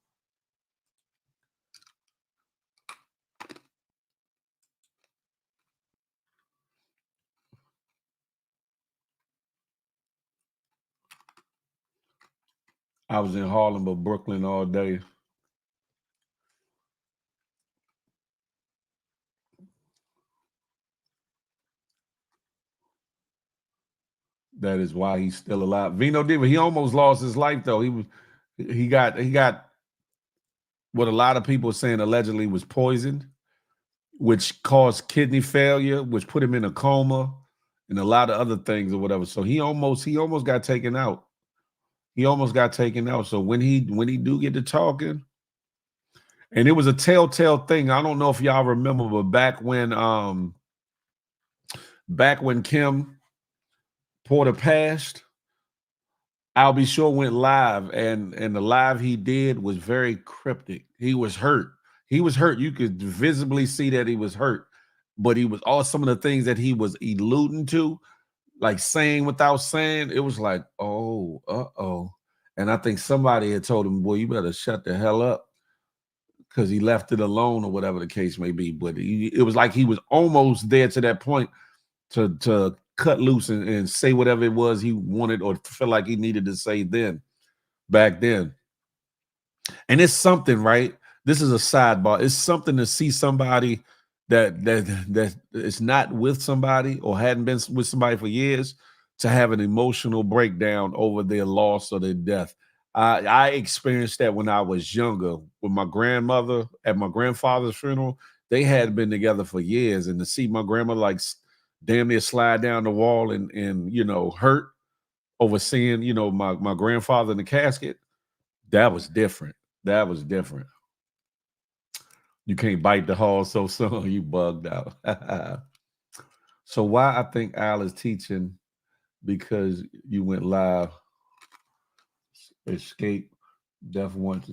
I was in Harlem or Brooklyn all day. That is why he's still alive. Vino Diva, he almost lost his life though. He got what a lot of people are saying allegedly was poisoned, which caused kidney failure, which put him in a coma, and a lot of other things or whatever. So he almost got taken out. He almost got taken out. So when he do get to talking, and it was a telltale thing. I don't know if y'all remember, but back when Kim Porter passed, I'll Be Sure went live, and the live he did was very cryptic. He was hurt. He was hurt. You could visibly see that he was hurt, but he was all some of the things that he was alluding to, like saying without saying. It was like, oh, uh-oh. And I think somebody had told him, boy, you better shut the hell up, because he left it alone or whatever the case may be. But it was like he was almost there to that point to cut loose and say whatever it was he wanted or feel like he needed to say back then. And it's something, right? This is a sidebar. It's something to see somebody that is not with somebody or hadn't been with somebody for years to have an emotional breakdown over their loss or their death. I experienced that when I was younger with my grandmother at my grandfather's funeral. They had been together for years, and to see my grandma like damn near slide down the wall and hurt over seeing my grandfather in the casket, that was different. That was different. You can't bite the horse so soon. You bugged out. So why I think Al is teaching, because you went live. Escape. Still want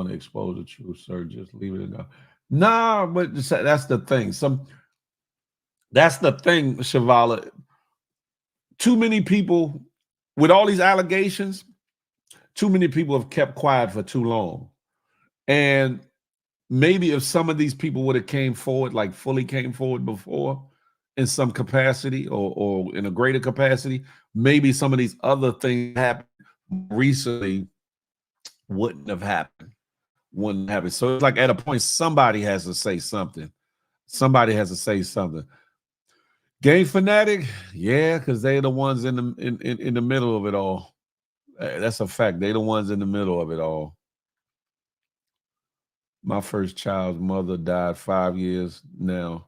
to expose the truth, sir. Just leave it enough. Nah, but that's the thing. That's the thing, Shavala. Too many people, with all these allegations, too many people have kept quiet for too long. And maybe if some of these people would have came forward, like fully came forward before in some capacity or in a greater capacity, maybe some of these other things happened recently wouldn't have happened. So it's like at a point, somebody has to say something. Somebody has to say something. Game fanatic, yeah, because they're the ones in the middle of it all. That's a fact. They're the ones in the middle of it all. My first child's mother died 5 years now.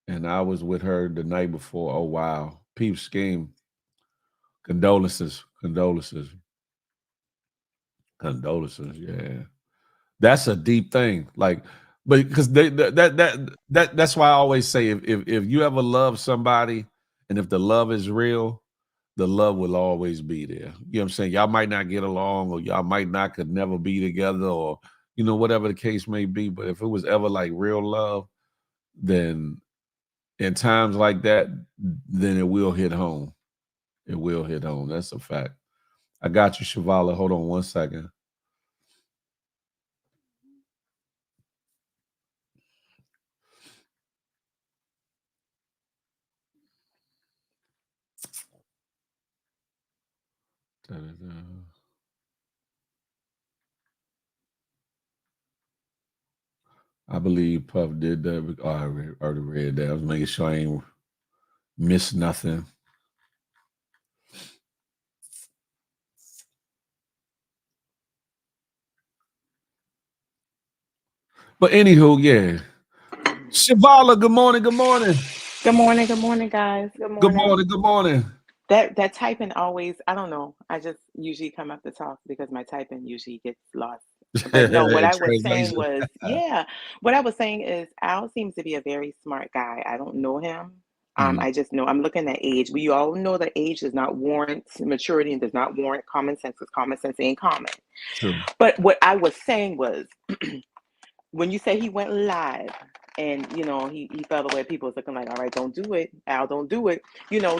and I was with her the night before. Oh wow, peep scheme. Condolences, condolences, condolences. Yeah, that's a deep thing. Like, but because that's why I always say if you ever love somebody, and if the love is real, the love will always be there. You know what I'm saying? Y'all might not get along, or y'all might not could never be together, or whatever the case may be. But if it was ever like real love, then in times like that, then it will hit home. It will hit home. That's a fact. I got you, Shavala. Hold on one second. Da-da-da. I believe Puff did that. Oh, I already read that. I was making sure I ain't missed nothing. But anywho, yeah. Shavala, good morning, good morning. Good morning, guys. Good Good morning. morning, good morning. That typing always, I don't know. I just usually come up to talk because my typing usually gets lost. But no, what I was saying Translation. was, yeah, what I was saying is Al seems to be a very smart guy. I don't know him. Mhm, I just know I'm looking at age. We all know that age does not warrant maturity and does not warrant common sense because common sense ain't common. true. But what I was saying was when you say he went live and he felt the way people was looking like, all right, don't do it, Al, don't do it.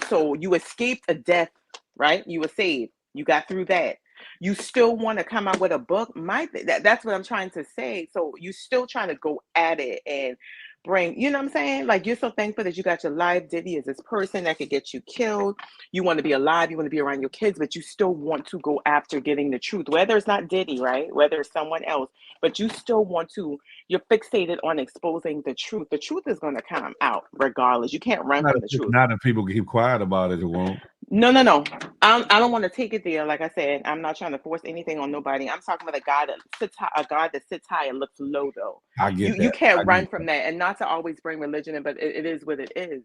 So you escaped a death, right? You were saved, you got through that. You still want to come out with a book. That's what I'm trying to say. So you still trying to go at it and bring, you know what I'm saying? Like, you're so thankful that you got your live. Diddy is this person that could get you killed. You want to be alive, you want to be around your kids, but you still want to go after getting the truth, whether it's not Diddy, right, whether it's someone else, but you still want to. You're fixated on exposing the truth. The truth is going to come out regardless. You can't run Not from if, the it's truth. not if people keep quiet about it, it won't. No, no, no. I don't want to take it there. Like I said, I'm not trying to force anything on nobody. I'm talking about a God that sits high, a God that sits high and looks low, though. I You get you that. I can't run get from that. that, and not to always bring religion in, but it is what it is.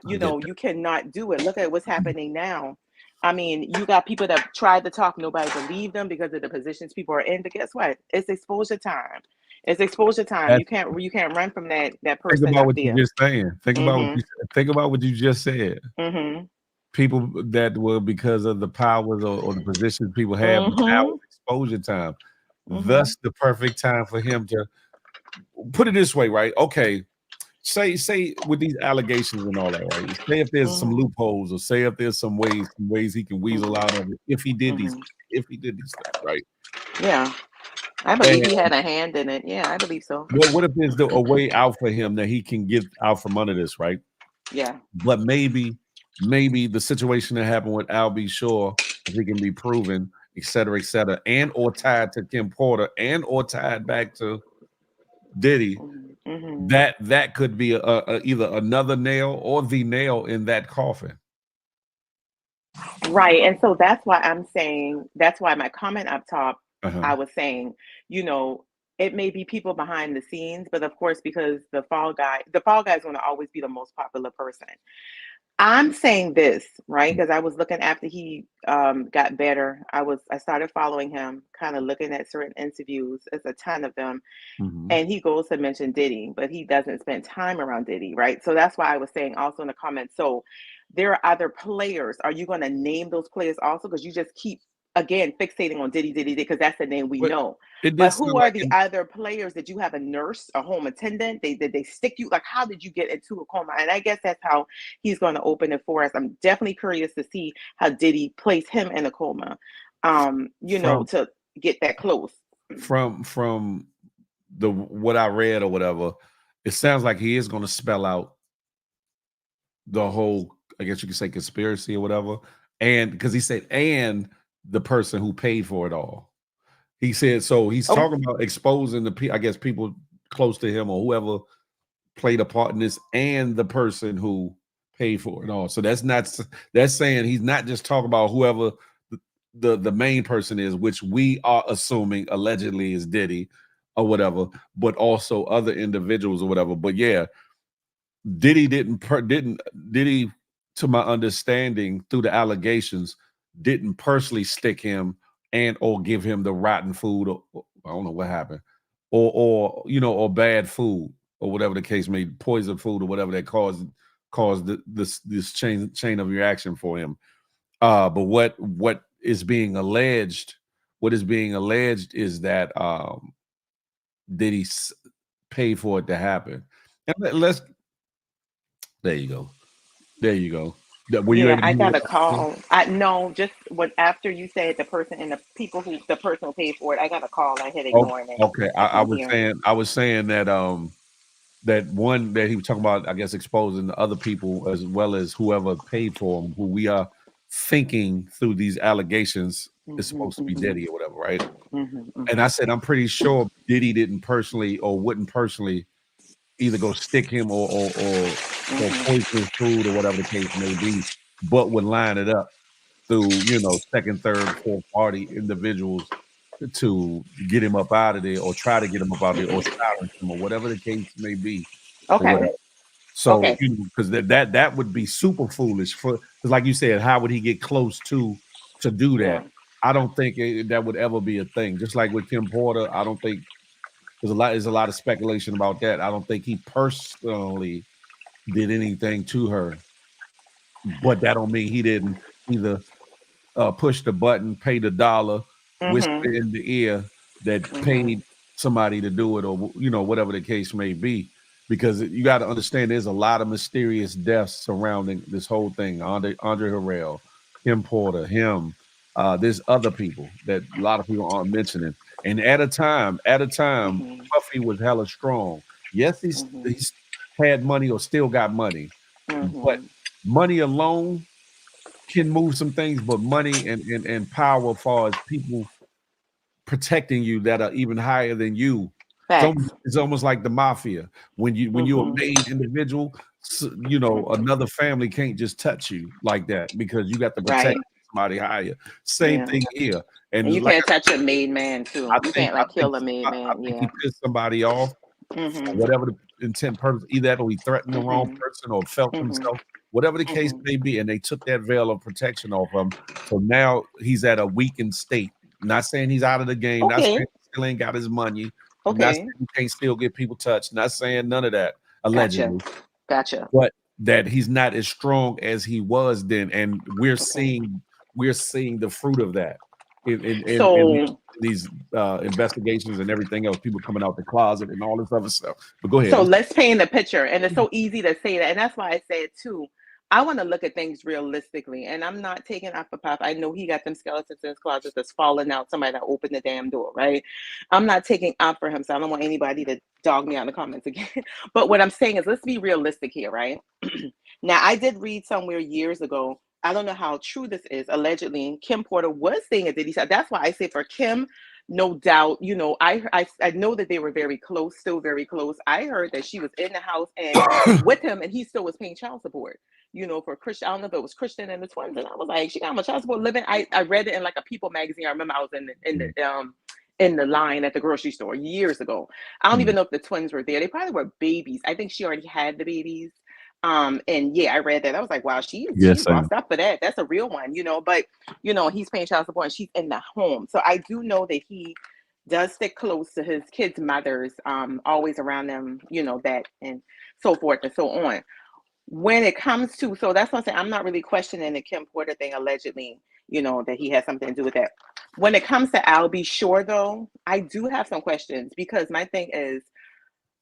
I get that. You cannot do it. Look at what's happening now. I mean, you got people that tried to talk, nobody believed them because of the positions people are in. But guess what? It's exposure time. It's exposure time. That's, You can't run from that think person about up what you're there. just saying. Mm-hmm. Think about what you just said. Mm-hmm. People that were because of the powers or the positions people have, but now Mm-hmm. it's exposure time. Mm-hmm. Thus, the perfect time for him to put it this way, right? Okay, say with these allegations and all that, right? Say if there's some Mm-hmm. loopholes, or say if there's some ways he can weasel out of it if he did these Mm-hmm. things, right? Yeah, I believe And he had a hand in it. Yeah, I believe so. what if there's a way out for him that he can get out from under this, right? Yeah. But maybe the situation that happened with Al B. Shore, if it can be proven, et cetera, and or tied to Kim Porter, and or tied back to Diddy, Mm-hmm. that could be either another nail or the nail in that coffin. Right. And so that's why I'm saying, that's why my comment up top, Uh-huh. I was saying, you know, it may be people behind the scenes, but of course, because the fall guy is going to always be the most popular person. I'm saying this, right? Because I was looking after he got better. I started following him, kind of looking at certain interviews. It's a ton of them. Mhm. And he goes to mention Diddy, but he doesn't spend time around Diddy, right? So that's why I was saying also in the comments. So there are other players. Are you going to name those players also? Because you just keep again fixating on Diddy, Diddy, because that's the name we But know. it did But who sound are like the other players? Did you have a nurse, a home attendant? They stick you, like, how did you get into a coma? And I guess that's how he's going to open it for us. I'm definitely curious to see how Diddy placed him in a coma. from To get that close. from the what I read or whatever, it sounds like he is going to spell out the whole, I guess you could say, conspiracy or whatever, and because he said and the person who paid for it all. He said so. He's Oh, talking about exposing I guess people close to him or whoever played a part in this, and the person who paid for it all. So that's saying he's not just talking about whoever the main person is, which we are assuming allegedly is Diddy or whatever, but also other individuals or whatever. But yeah, Diddy Diddy, to my understanding, through the allegations, didn't personally stick him and or give him the rotten food. Or I don't know what happened, or or bad food or whatever the case may be, poison food or whatever that caused this chain of reaction for him. But what is being alleged? What is being alleged is that Diddy paid for it to happen. And let's there you go. There you go. Were you Yeah, able to I hear got a what call. I no, just what after you said the person and the person who paid for it. I got a call. I had oh, ignoring it. okay. I I couldn't was hear him. saying that that one that he was talking about, I guess, exposing the other people as well as whoever paid for him, who we are thinking through these allegations is Hmm. supposed to be Hmm. Diddy or whatever, right? And Hmm. I said I'm pretty sure Diddy didn't personally or wouldn't personally either go stick him or Hmm. poison his food or whatever the case may be, but would line it up through second, third, fourth party individuals to get him up out of there or try to get him up out of there or silence him or whatever the case may be or Okay. whatever. So Okay. because that would be super foolish for because like you said, how would he get close to do Yeah. that? I don't think that would ever be a thing. Just like with Kim Porter, I don't think there's a lot of speculation about that. I don't think he personally did anything to her, but that don't mean he didn't either push the button, pay the dollar, whisper Hmm. in the ear that Hmm. paid somebody to do it, or whatever the case may be. Because you got to understand, there's a lot of mysterious deaths surrounding this whole thing. Andre Harrell, Kim Porter, him. There's other people that a lot of people aren't mentioning. And at a time, Hmm. Puffy was hella strong. Yes, Hmm. he's had money or still got money, but Hmm. money alone can move some things, but money and power, as far as people protecting you that are even higher than you, Facts. it's almost like the mafia. When you're a Hmm. made individual, another family can't just touch you like that because you got to protect Right. somebody higher. Same Yeah. thing here. And And you like can't touch a made man too. I You think can't I like think kill a made I man. think he Yeah. pissed somebody off for Hmm. whatever the intent purpose, either that or he threatened the wrong Hmm. person or felt Hmm. himself, whatever the case Hmm. may be, and they took that veil of protection off him. So now he's at a weakened state. Not saying he's out of the game, not saying Okay. he still ain't got his money, not Okay. saying he can't still get people touched, not saying none of that, Gotcha. allegedly, Gotcha. but that he's not as strong as he was then. And we're Okay. seeing the fruit of that in So these investigations and everything else, people coming out the closet and all this other stuff. But go ahead. So let's paint a picture. And it's so easy to say that. And that's why I said too, I want to look at things realistically. And I'm not taking off for Pop. I know he got them skeletons in his closet that's falling out. Somebody that opened the damn door, right? I'm not taking off for him. So I don't want anybody to dog me out in the comments again. But what I'm saying is let's be realistic here, right? Now I did read somewhere years ago. I don't know how true this is. Allegedly, Kim Porter was saying it. Did he say? That's why I say for Kim, no doubt, I know that they were very close, still very close. I heard that she was in the house and with him, and he still was paying child support. For Christian. I don't know if it was Christian and the twins, and I was like, she got my child support living. I read it in like a People magazine. I remember I was in the line at the grocery store years ago. I don't even know if the twins were there. They probably were babies. I think she already had the babies. And yeah, I read that. I was like, wow, she's Yes, bossed up for that. That's a real one. But he's paying child support and she's in the home. So I do know that he does stick close to his kids' mothers, always around them, that and so forth and so on. When it comes to, so that's what I'm saying. I'm not really questioning the Kim Porter thing allegedly, that he has something to do with that. When it comes to Al B. Sure, though, I do have some questions because my thing is,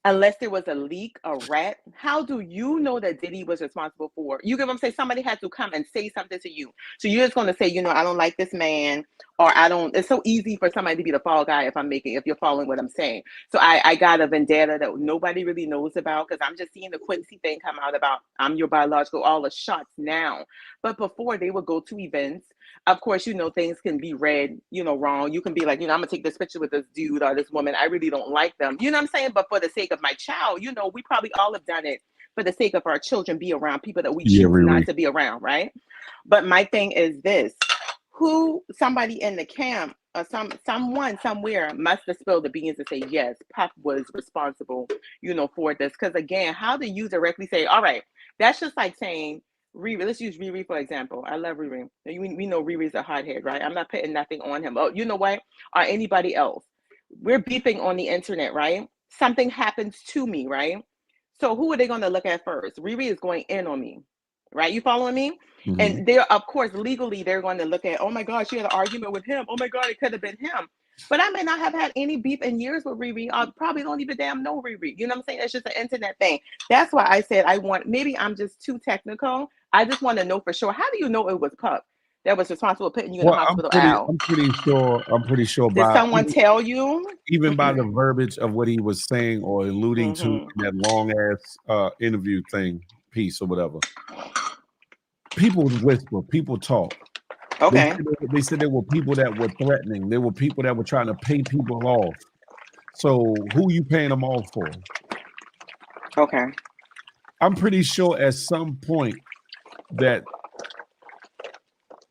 unless there was a leak, a rat, how do you know that Diddy was responsible for? You get what I'm saying? Somebody had to come and say something to you. So you're just going to say, I don't like this man, or I don't. It's so easy for somebody to be the fall guy if you're following what I'm saying. So I got a vendetta that nobody really knows about because I'm just seeing the Quincy thing come out about I'm your biological, all the shots now. But before they would go to events, of course, things can be read, wrong. You can be like, I'm gonna take this picture with this dude or this woman. I really don't like them. You know what I'm saying? But for the sake of my child, we probably all have done it for the sake of our children, be around people that we yeah, choose not Riri. to be around, right? But my thing is this: somebody in the camp someone somewhere must have spilled the beans and say yes, Puff was responsible, for this. Because again, how do you directly say, all right, that's just like saying Riri. Let's use Riri for example. I love Riri. We know Riri's a hothead, right? I'm not putting nothing on him. Oh, you know what? Or anybody else. We're beefing on the internet, right? Something happens to me, right? So who are they going to look at first? Riri is going in on me, right? You following me? Mhm. And they're, of course, legally, they're going to look at, oh my God, she had an argument with him. Oh my God, it could have been him. But I may not have had any beef in years with Riri. I probably don't even damn know Riri. You know what I'm saying? It's just an internet thing. That's why I said maybe I'm just too technical. I just want to know for sure. How do you know it was Pup that was responsible for putting you in the Well, hospital, Al? I'm pretty sure Did by someone tell you? even by the verbiage of what he was saying or alluding to in that long ass interview thing piece or whatever. People whisper, people talk. Okay. They said there were people that were threatening. There were people that were trying to pay people off. So who you paying them off for? Okay. I'm pretty sure at some point that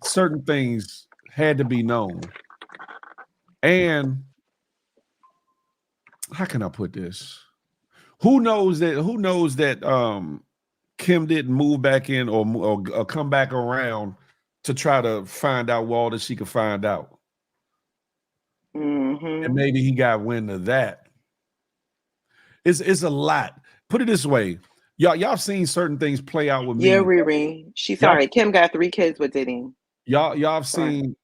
certain things had to be known. And how can I put this? Who knows that Kim didn't move back in or come back around to try to find out all that she could find out. And maybe he got wind of that. It's a lot. Put it this way. Y'all seen certain things play out with me. Yeah, Riri. She's sorry. Kim got 3 kids with Diddy. Y'all have seen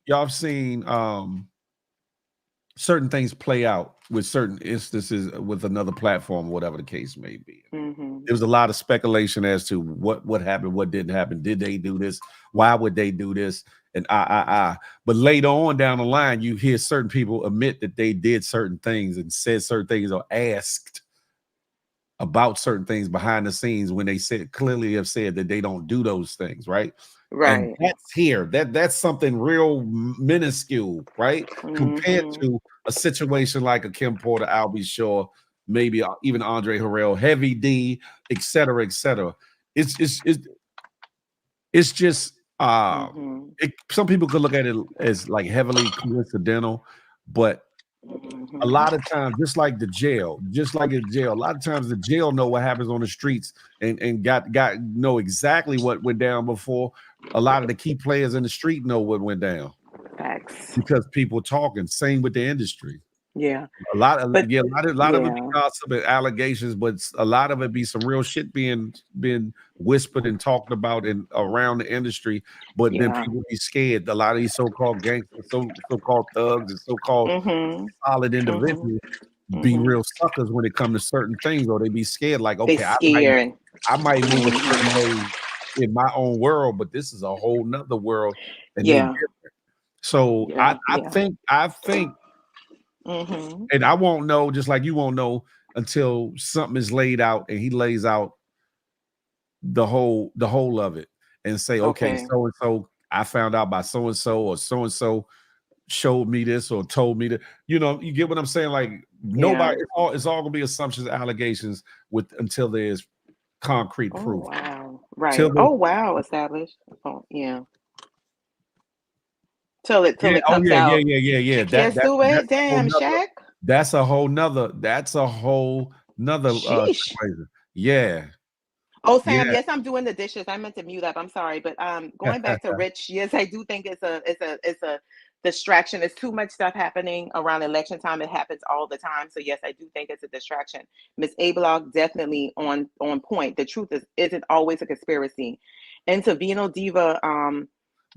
certain things play out with certain instances with another platform, whatever the case may be. There was a lot of speculation as to what happened, what didn't happen. Did they do this? Why would they do this? And But later on down the line, you hear certain people admit that they did certain things and said certain things or asked about certain things behind the scenes when they clearly have said that they don't do those things, right? Right. And that's here. That's something real minuscule, right? Compared to a situation like a Kim Porter, Albie Shaw, maybe even Andre Harrell, Heavy D, et cetera, et cetera. It's just some people could look at it as like heavily coincidental, but a lot of times, just like in jail, a lot of times the jail know what happens on the streets and know exactly what went down before a lot of the key players in the street know what went down. Facts. Because people talking. Same with the industry. Yeah. A lot of it be gossip and allegations, but a lot of it be some real shit being whispered and talked about and around the industry. But then people be scared. A lot of these so-called gangsters, so-called thugs, and so-called solid individuals be real suckers when it comes to certain things, or they be scared. Like, okay, I might move a certain way in my own world, but this is a whole nother world, and they different. So I think. And I won't know, just like you won't know until something is laid out and he lays out the whole of it and say, okay, so and so, I found out by so and so, or so and so showed me this or told me that. You know, you get what I'm saying? Like nobody, it's all gonna be assumptions, allegations until there's concrete proof. Wow, right? Established. Oh, yeah. Till it comes out. Yeah. Can't do it. Damn, Shaq. That's a whole nother situation. Yeah. Oh, Sam, yes, I'm doing the dishes. I meant to mute up. I'm sorry, but going back to Rich, yes, I do think it's a distraction. There's too much stuff happening around election time. It happens all the time. So yes, I do think it's a distraction. Miss A-Block definitely on point. The truth isn't always a conspiracy. And to Vino Diva,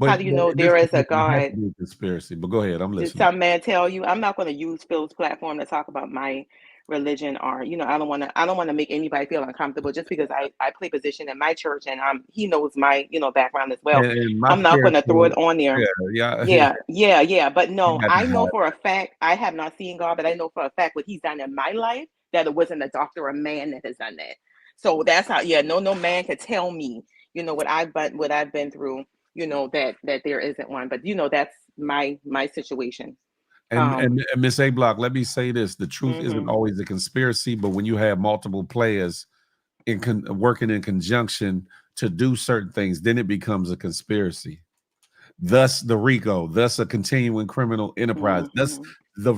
how do you know there is a God? Conspiracy, but go ahead. I'm listening. Did some man tell you? I'm not going to use Phil's platform to talk about my religion, or I don't want to make anybody feel uncomfortable just because I play position in my church and he knows my background as well. I'm not going to throw it on there. Yeah. But no, I know for a fact I have not seen God, but I know for a fact what He's done in my life that it wasn't a doctor or a man that has done that. So that's how. Yeah, no man could tell me what I've been through. That there isn't one, but that's my situation. And Miss A-Block, let me say this: the truth isn't always a conspiracy, but when you have multiple players working in conjunction to do certain things, then it becomes a conspiracy. thus the RICO, thus a continuing criminal enterprise. That's the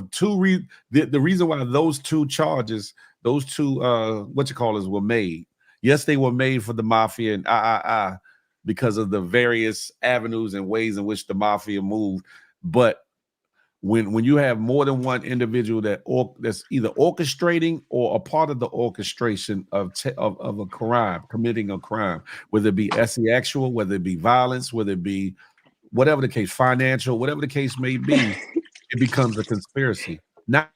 the reason why those two charges, those two were made. Yes, they were made for the mafia and because of the various avenues and ways in which the mafia moved. But when you have more than one individual that's either orchestrating or a part of the orchestration of a crime, committing a crime, whether it be actual, whether it be violence, whether it be whatever the case, financial, whatever the case may be, it becomes a conspiracy. Not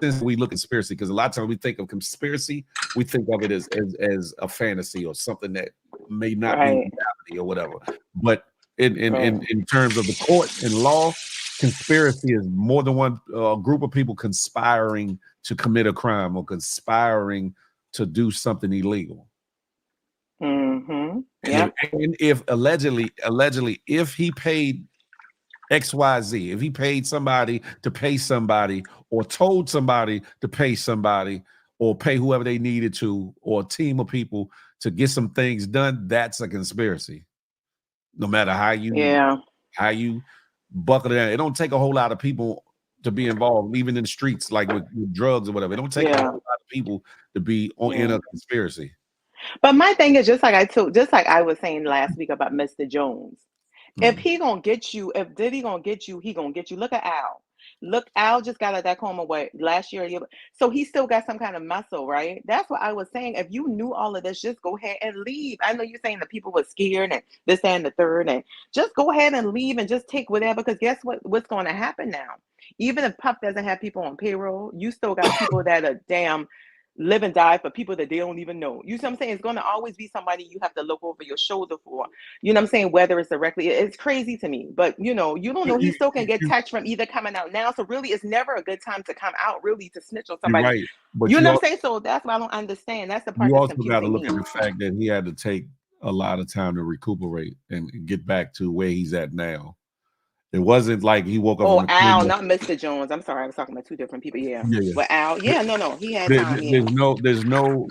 since we look at conspiracy, because a lot of times we think of conspiracy, we think of it as a fantasy or something that may not be reality or whatever. But in terms of the court and law, conspiracy is more than one group of people conspiring to commit a crime or conspiring to do something illegal. Yeah. And if allegedly, if he paid XYZ, if he paid somebody to pay somebody or told somebody to pay somebody or pay whoever they needed to, or a team of people to get some things done, that's a conspiracy. No matter how you buckle it down. It don't take a whole lot of people to be involved, even in the streets, like with drugs or whatever. It don't take a whole lot of people to be in a conspiracy. But my thing is just like I was saying last week about Mr. Jones. If he gonna get you, if Diddy gonna get you, he gonna get you. Look at Al. Look, Al just got out of that coma last year. So he still got some kind of muscle, right? That's what I was saying. If you knew all of this, just go ahead and leave. I know you're saying that people were scared and this and the third, and just go ahead and leave and just take whatever. Because guess what's going to happen now? Even if Puff doesn't have people on payroll, you still got people that are damn live and die for people that they don't even know. You see what I'm saying? It's going to always be somebody you have to look over your shoulder for. You know what I'm saying? Whether it's directly, it's crazy to me. But you don't know. He still can get touched from either coming out now. So really, it's never a good time to come out really to snitch on somebody. Right. But you know what I'm saying? So that's why I don't understand. That's the part that's confusing me. You also got to look at the fact that he had to take a lot of time to recuperate and get back to where he's at now. It wasn't like he woke up. Oh, Al, not Mr. Jones. I'm sorry, I was talking about two different people. Yeah. But Al, no, he had time. There's no,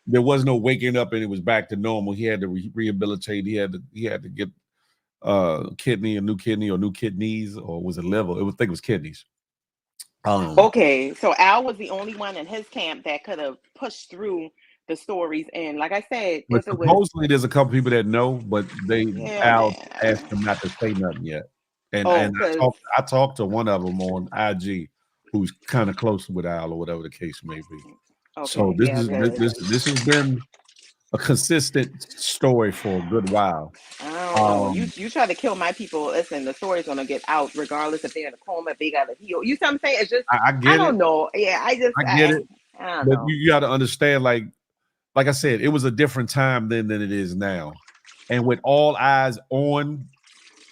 there was no waking up and it was back to normal. He had to rehabilitate. He had to get a new kidney or new kidneys, or was it liver? I think it was kidneys. Okay, so Al was the only one in his camp that could have pushed through the stories, and like I said, but supposedly there's a couple people that know, but Al asked them not to say nothing yet. And I talked to one of them on IG, who's kind of close with Al or whatever the case may be. Okay, so this has been a consistent story for a good while. I don't know. You try to kill my people. Listen, the story's gonna get out regardless if they're in a coma, if they gotta heal. You see what I'm saying? It's just I don't know. Yeah, I get it. I don't know. You got to understand, like I said, it was a different time then than it is now, and with all eyes on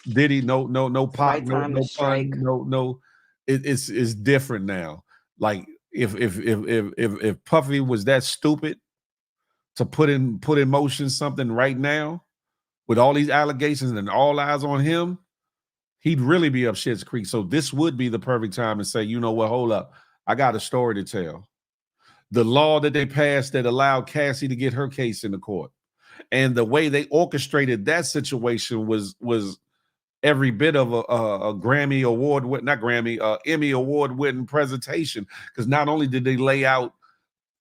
Diddy, no pop, no fun, no. It's different now. Like if Puffy was that stupid to put in motion something right now with all these allegations and all eyes on him, he'd really be up shit's creek. So this would be the perfect time to say, you know what, hold up, I got a story to tell. The law that they passed that allowed Cassie to get her case in the court, and the way they orchestrated that situation was every bit of a Emmy award winning presentation. Because not only did they lay out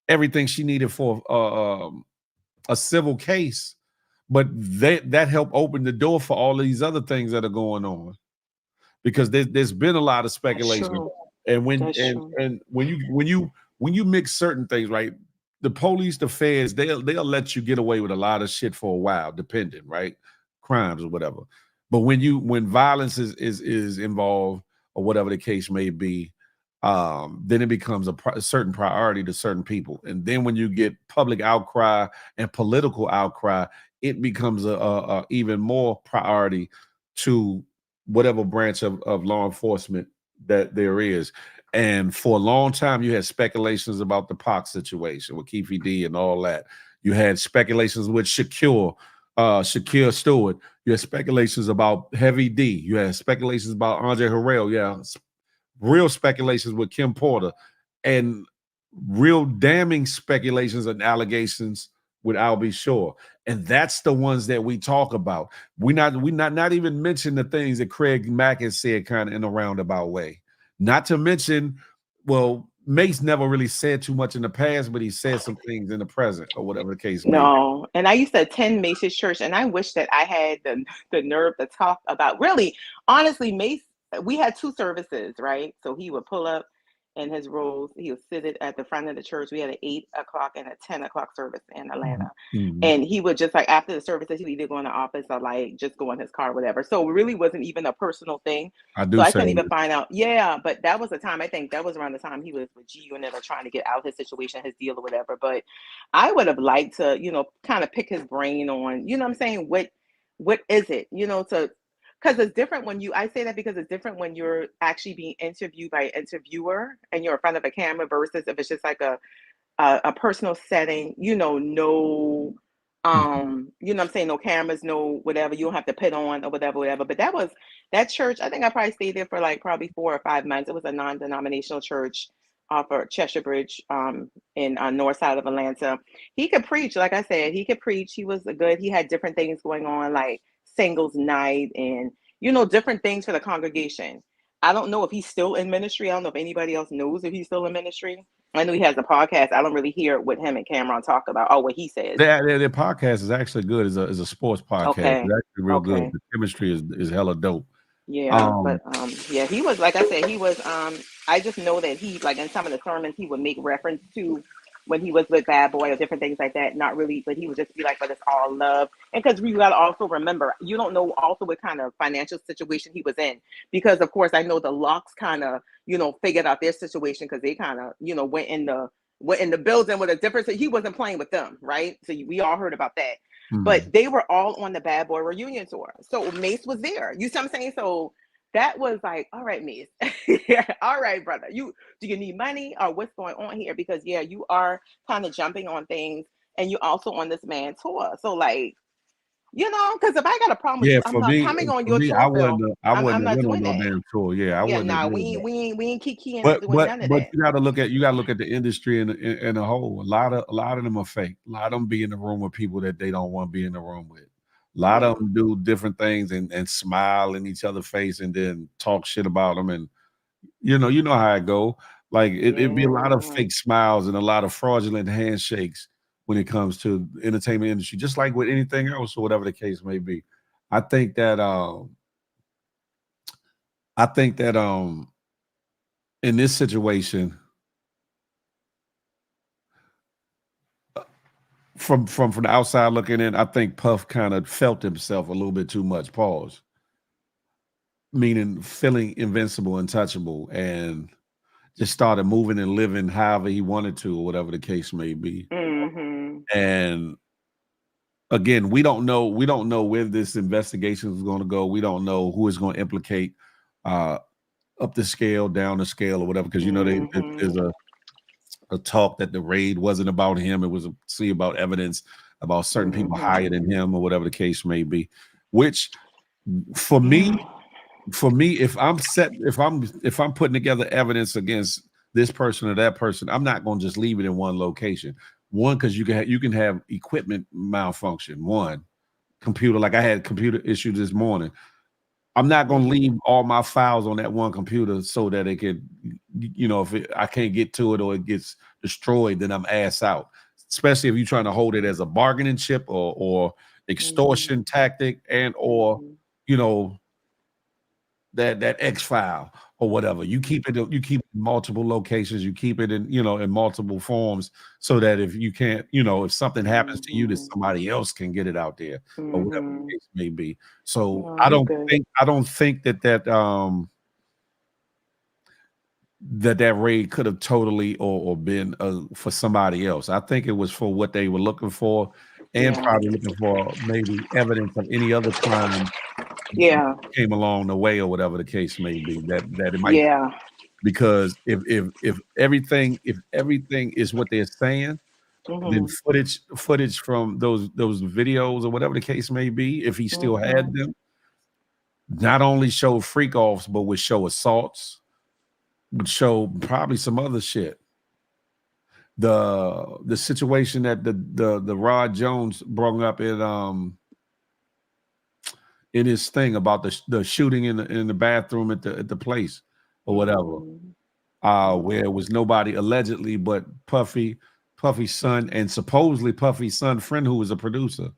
everything she needed for a civil case, but that helped open the door for all of these other things that are going on. Because there's been a lot of speculation, and when you mix certain things, right? The police, the feds, they'll let you get away with a lot of shit for a while, depending, right? Crimes or whatever. But when violence is involved or whatever the case may be, then it becomes a certain priority to certain people. And then when you get public outcry and political outcry, it becomes a even more priority to whatever branch of law enforcement that there is. And for a long time, you had speculations about the Pac situation with Keefe D and all that. You had speculations with Shakur Stewart. You had speculations about Heavy D. You had speculations about Andre Harrell. Yeah, real speculations with Kim Porter, and real damning speculations and allegations with I'll Be Sure. And that's the ones that we talk about. We not even mention the things that Craig Mack has said kind of in a roundabout way. Not to mention, well, Mace never really said too much in the past, but he said some things in the present or whatever the case may be. No, and I used to attend Mace's church, and I wish that I had the nerve to talk about. Really, honestly, Mace. We had 2 services, right? So he would pull up in his robes. He would sit at the front of the church. We had an 8 o'clock and a 10 o'clock service in Atlanta, Mhm. and he would just like after the services, he would either go in the office or like just go in his car, whatever. So it really wasn't even a personal thing. I So do I say couldn't even that. find out. Yeah, but that was the time. I think that was around the time he was with G Unit or trying to get out his situation, his deal or whatever. But I would have liked to, kind of pick his brain on, what I'm saying? What is it, to, because it's different when I say that because it's different when you're actually being interviewed by an interviewer and you're in front of a camera versus if it's just like a personal setting, no, what I'm saying, no cameras, no whatever, you don't have to put on or whatever. But that church, I think I probably stayed there for like probably 4 or 5 months. It was a non-denominational church off of Cheshire Bridge, in north side of Atlanta. He could preach, like I said, he could preach. He was good. He had different things going on, like singles night and different things for the congregation. I don't know if he's still in ministry. I don't know if anybody else knows if he's still in ministry. I know he has a podcast. I don't really hear what him and Cameron talk about. Oh, what he says. Their podcast is actually good. Is a sports podcast. Okay. It's actually real good. Okay. The chemistry is hella dope. Yeah, but yeah, he was, like I said, he was I just know that he, like, in some of the sermons he would make reference to when he was with Bad Boy or different things like that. Not really, but he would just be like, but it's all love. And because we gotta also remember, you don't know also what kind of financial situation he was in. Because of course I know the Locks kind of, figured out their situation because they kind of, went in the building with a different, so he wasn't playing with them, right? So we all heard about that. But they were all on the Bad Boy reunion tour. So Mace was there. You see what I'm saying? So that was like, all right, Mace. All right, brother. Do you need money or what's going on here? Because yeah, you are kind of jumping on things and you also on this man tour. So like, because if I got a problem with Yeah, you, I'm not coming on your I tour, wouldn't Bill. I I'm wouldn't have not went on doing no that. damn tour. Yeah, I Yeah, wouldn't have nah, did we that. ain't kikiing or doing none of that. You gotta look at the industry in a whole. A lot of them are fake. A lot of them be in the room with people that they don't want to be in the room with. A lot of them do different things and smile in each other's face and then talk shit about them. And you know how it go. Like it'd be a lot of fake smiles and a lot of fraudulent handshakes when it comes to the entertainment industry, just like with anything else or whatever the case may be. I think that in this situation, from the outside looking in, I think Puff kind of felt himself a little bit too much. Pause. Meaning feeling invincible, untouchable, and just started moving and living however he wanted to, or whatever the case may be. And again, we don't know where this investigation is going to go. We don't know who is going to implicate up the scale, down the scale, or whatever. Because there's a talk that the raid wasn't about him. It was about evidence about certain people higher than him, or whatever the case may be. Which, for me, if I'm putting together evidence against this person or that person, I'm not going to just leave it in one location. One, because you can have equipment malfunction. One, computer, like I had computer issues this morning. I'm not going to leave all my files on that one computer so that it could, if I can't get to it or it gets destroyed, then I'm ass out. Especially if you're trying to hold it as a bargaining chip or extortion tactic or that X file or whatever. You keep it in multiple locations, you keep it in multiple forms so that if you can't, if something happens to you, that somebody else can get it out there or whatever the case may be. So I don't think that raid could have totally or been for somebody else. I think it was for what they were looking for and probably looking for maybe evidence of any other crime came along the way or whatever the case may be, that it might because if everything is what they're saying, then footage from those videos or whatever the case may be, if he still had them, not only show freak offs but would show assaults, would show probably some other shit. the situation that the Rod Jones brought up in his thing about the shooting in the bathroom at the place or whatever, where it was nobody allegedly but Puffy's son and supposedly Puffy's son friend who was a producer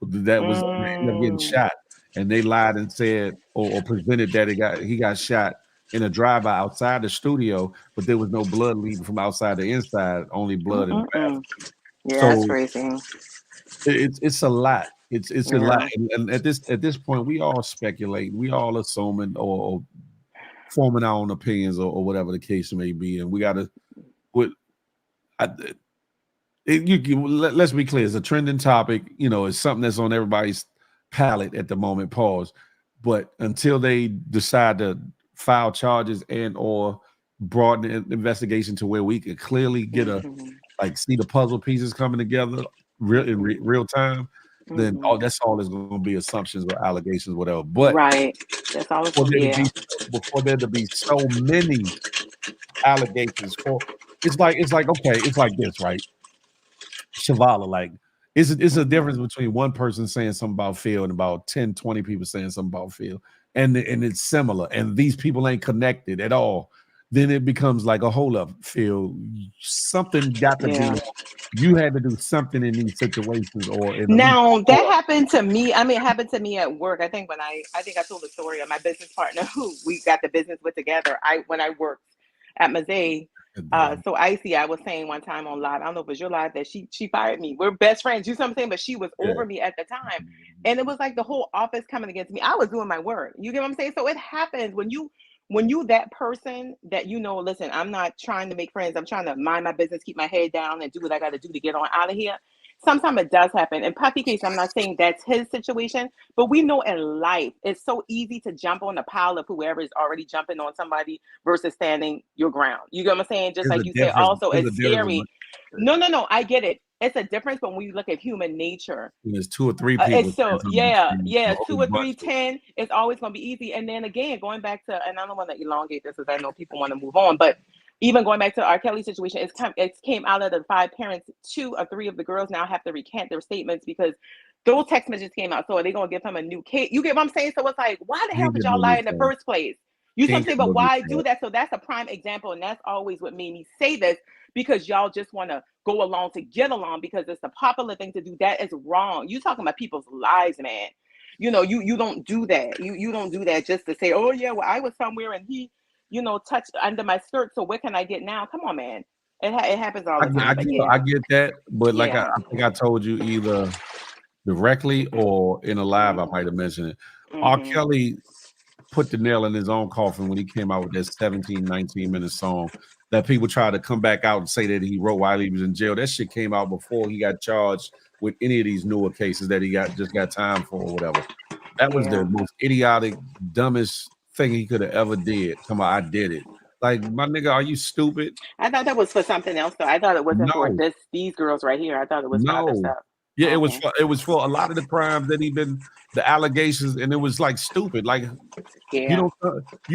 that was ended up getting shot, and they lied and said or presented that he got shot in a drive-by outside the studio, but there was no blood leading from outside to inside, only blood in the bathroom. Yeah, that's So crazy. it's a lot. It's a lot, Yeah. and at this point, we all speculate, we all assuming or forming our own opinions or whatever the case may be, and we got to. Let's be clear. It's a trending topic. You know, it's something that's on everybody's palate at the moment. Pause. But until they decide to file charges and or broaden the investigation to where we could clearly get see the puzzle pieces coming together real time, then that's all is going to be assumptions or allegations, whatever. But right, that's all it's gonna be. before there to be so many allegations it's like okay, it's like this, right? Shavala, like it's a difference between one person saying something about Phil and about 10, 20 people saying something about Phil, and it's similar, and these people ain't connected at all. Then it becomes like a hold up, Phil. Something got to be. You had to do something in these situations, or in Now that happened to me. I mean, it happened to me at work. I think I think I told the story of my business partner who we got the business with together. When I worked at Mazay. So Icy, I was saying one time on live, I don't know if it was your live, that she fired me. We're best friends, you know what I'm saying? But she was over me at the time. And it was like the whole office coming against me. I was doing my work. You get what I'm saying? So it happens when you that person that listen, I'm not trying to make friends. I'm trying to mind my business, keep my head down, and do what I got to do to get on out of here. Sometimes it does happen. In Puffy case, I'm not saying that's his situation, but we know in life, it's so easy to jump on the pile of whoever is already jumping on somebody versus standing your ground. You get what I'm saying? Just like you say, also it's scary. No, I get it. It's a difference, but when you look at human nature, there's 2 or 3 people. It's so 2 or 3, 10. It's always going to be easy. And then again, going back to, and I don't want to elongate this because I know people want to move on, but even going back to R. Kelly situation, it came out of the 5 parents. 2 or 3 of the girls now have to recant their statements because those text messages came out. So are they going to give him a new case? You get what I'm saying? So it's like, why the hell did y'all lie in the first place? You know what I'm saying? But why do that? So that's a prime example. And that's always what made me say this, because y'all just want to go along to get along because it's the popular thing to do. That is wrong. You talking about people's lives, man. You don't do that. You don't do that just to say, oh yeah, well I was somewhere and he, touched under my skirt. So what can I get now? Come on, man. It happens all the time. I get that, but like I think I told you either directly or in a live, I might have mentioned it. R. Kelly put the nail in his own coffin when he came out with that 17, 19-minute song that people try to come back out and say that he wrote while he was in jail. That shit came out before he got charged with any of these newer cases that he just got time for or whatever. That was the most idiotic, dumbest thing he could have ever did. Come on, I did it. Like, my nigga, are you stupid? I thought that was for something else, though. I thought it wasn't for these girls right here. I thought it was for other stuff. Yeah, it was for a lot of the crimes that the allegations, and it was like stupid. Like, you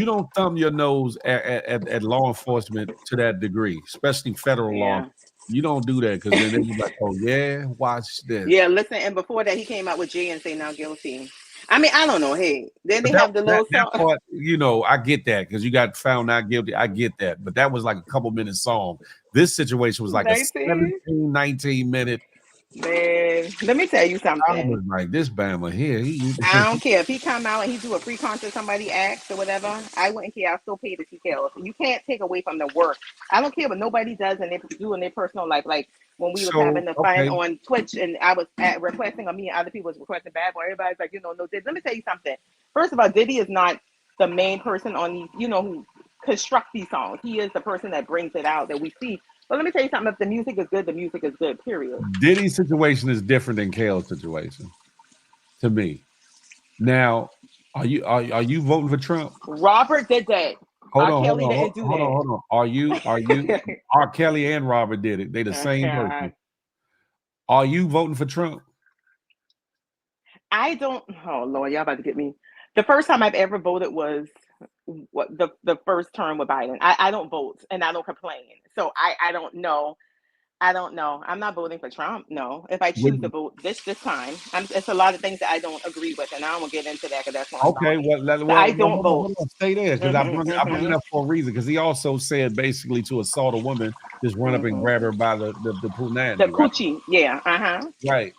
don't thumb your nose at law enforcement to that degree, especially federal law. You don't do that because then they're like, oh yeah, watch this. Yeah, listen, and before that, he came out with Jay and say now guilty. I mean, I don't know. Hey, then they have the little song. That part, I get that because you got found not guilty. I get that, but that was like a couple-minute song. This situation was like 17, 19-minute. Man, let me tell you something. I was like, this Bama here. I don't care if he come out and he do a free concert, somebody asks or whatever. I wouldn't care. I'll still pay the TKO. You can't take away from the work. I don't care what nobody does and they do in their personal life. Like when we was having the fun on Twitch and I was requesting, or me and other people was requesting Bad Boy. Everybody's like, no Diddy. Let me tell you something. First of all, Diddy is not the main person on these, who construct these songs. He is the person that brings it out that we see. But let me tell you something. If the music is good, the music is good, period. Diddy's situation is different than Kale's situation, to me. Now, are you voting for Trump? Robert did that. Hold on. Are you R. Kelly and Robert did it. They the same person. Are you voting for Trump? I don't. Oh Lord, y'all about to get me. The first time I've ever voted was the first term with Biden. I don't vote and I don't complain. So I don't know. I don't know. I'm not voting for Trump. No. If I choose to Would- vote this time, it's a lot of things that I don't agree with, and I won't get into that because that's more Okay, felony. well, So I well, don't vote. hold on, stay there because I bring it Mm-hmm, up for a reason. Because he also said basically to assault a woman, just run up and mm-hmm. grab her by the The punani, right? coochie, yeah, Right,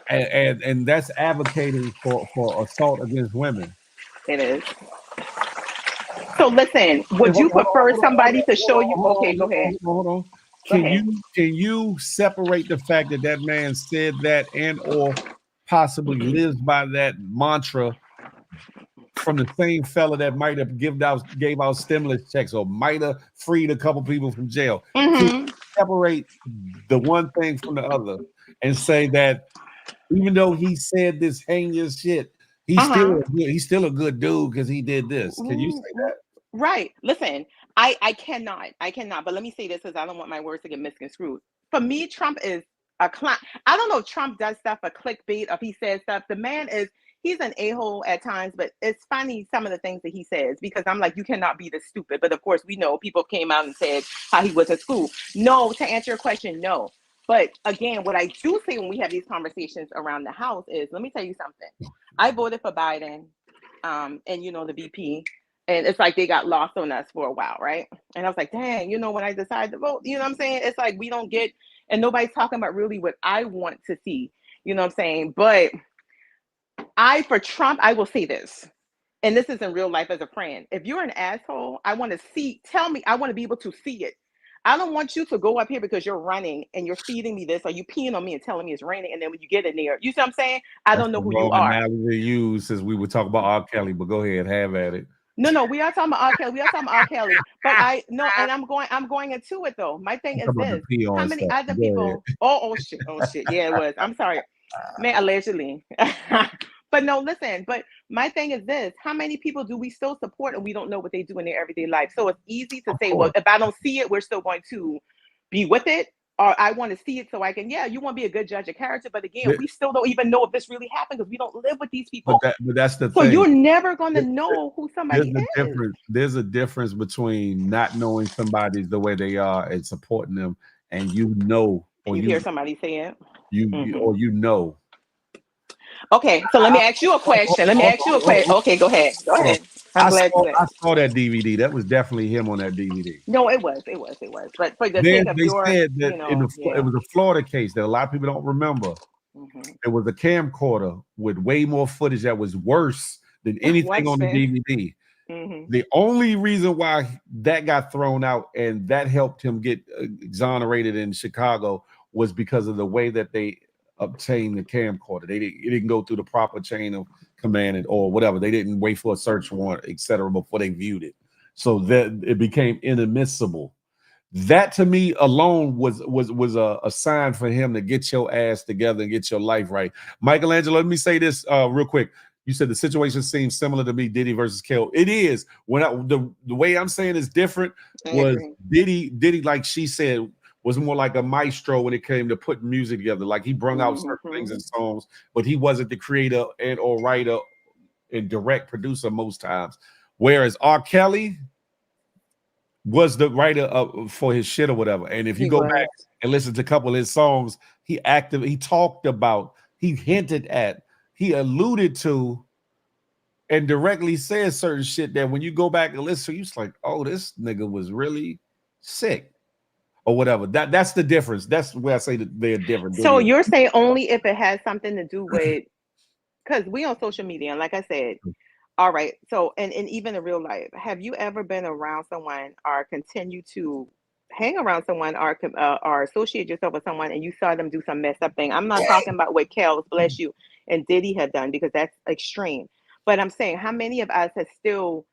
and that's advocating for assault against women. it is. So listen, Wait, would you prefer somebody to show you? Okay, go ahead. hold on. Go ahead. Can you separate the fact that that man said that and or possibly lives by that mantra from the same fella that might have gave out stimulus checks or might have freed a couple people from jail? Can you Mm-hmm. separate the one thing from the other and say that even though he said this heinous shit, Uh-huh. he's still a good dude because he did this? Can you say that? Right. Listen, I cannot. But let me say this because I don't want my words to get misconstrued. For me, Trump is a clown. I don't know if Trump does stuff for clickbait, or if he says stuff. The man is. He's an a-hole at times, but it's funny some of the things that he says because I'm like, you cannot be this stupid. But of course, we know people came out and said how he was at school. No, to answer your question, no. But again, what I do say when we have these conversations around the house is, let me tell you something. I voted for Biden, and the VP, and it's like they got lost on us for a while, right? And I was like, dang, when I decided to vote, you know what I'm saying? It's like we don't get, and nobody's talking about really what I want to see, you know what I'm saying? But for Trump, I will say this, and this is in real life as a friend. If you're an asshole, I want to tell me, I want to be able to see it. I don't want you to go up here because you're running and you're feeding me this, or you peeing on me and telling me it's raining, and then when you get in there, you see what I'm saying? I That's don't know the who you wrong are. analogy to use since we were talking about R. Kelly, but go ahead, have at it. No, we are talking about R. Kelly. We are talking about R. Kelly. But I no, and I'm going into it though. My thing I'm is talking about the this: pee how on many stuff. other Go ahead. people? Oh shit, yeah, it was. I'm sorry, man, allegedly. But no, listen. But my thing is this: how many people do we still support and we don't know what they do in their everyday life? So it's easy to Of say, well, course. if I don't see it, we're still going to be with it. Or I want to see it so I can, yeah, you want to be a good judge of character. But again, we still don't even know if this really happened because we don't live with these people. But that's the So thing. you're never going to know who somebody is. There's a difference between not knowing somebody the way they are and supporting them, and or You hear somebody say it. Hmm. you know. Okay, so let me ask you a question. Let me ask you a question. Okay, go ahead. Go Hold on. ahead. I'm glad you I asked. saw that DVD. That was definitely him on that DVD. No, it was. But for the Then sake of they your, said that it yeah. was a Florida case that a lot of people don't remember. Hmm. It was a camcorder with way more footage that was worse than anything Watch on the this. DVD. Hmm. The only reason why that got thrown out and that helped him get exonerated in Chicago was because of the way that they obtained the camcorder. It didn't go through the proper chain of command or whatever. They didn't wait for a search warrant, etc., before they viewed it. So that it became inadmissible. That to me alone was a sign for him to get your ass together and get your life right. Michelangelo, let me say this real quick. You said the situation seems similar to me, Diddy versus Kel. It is. When the way I'm saying is different I was agree. Diddy, like she said, was more like a maestro when it came to putting music together. Like he brung out certain things Hmm. in songs, but he wasn't the creator and or writer and direct producer most times. Whereas R. Kelly was the writer for his shit or whatever. And if you He go back was. and listen to a couple of his songs, he talked about, he hinted at, he alluded to, and directly said certain shit that when you go back and listen, you're just like, oh, this nigga was really sick or whatever. That's the difference. That's where I say that they're different. So you're saying only if it has something to do with, because we on social media, and like I said, all right. So, and even in real life, have you ever been around someone or continue to hang around someone or associate yourself with someone and you saw them do some messed up thing? I'm not talking about what Kels, bless you, and Diddy have done because that's extreme. But I'm saying how many of us have still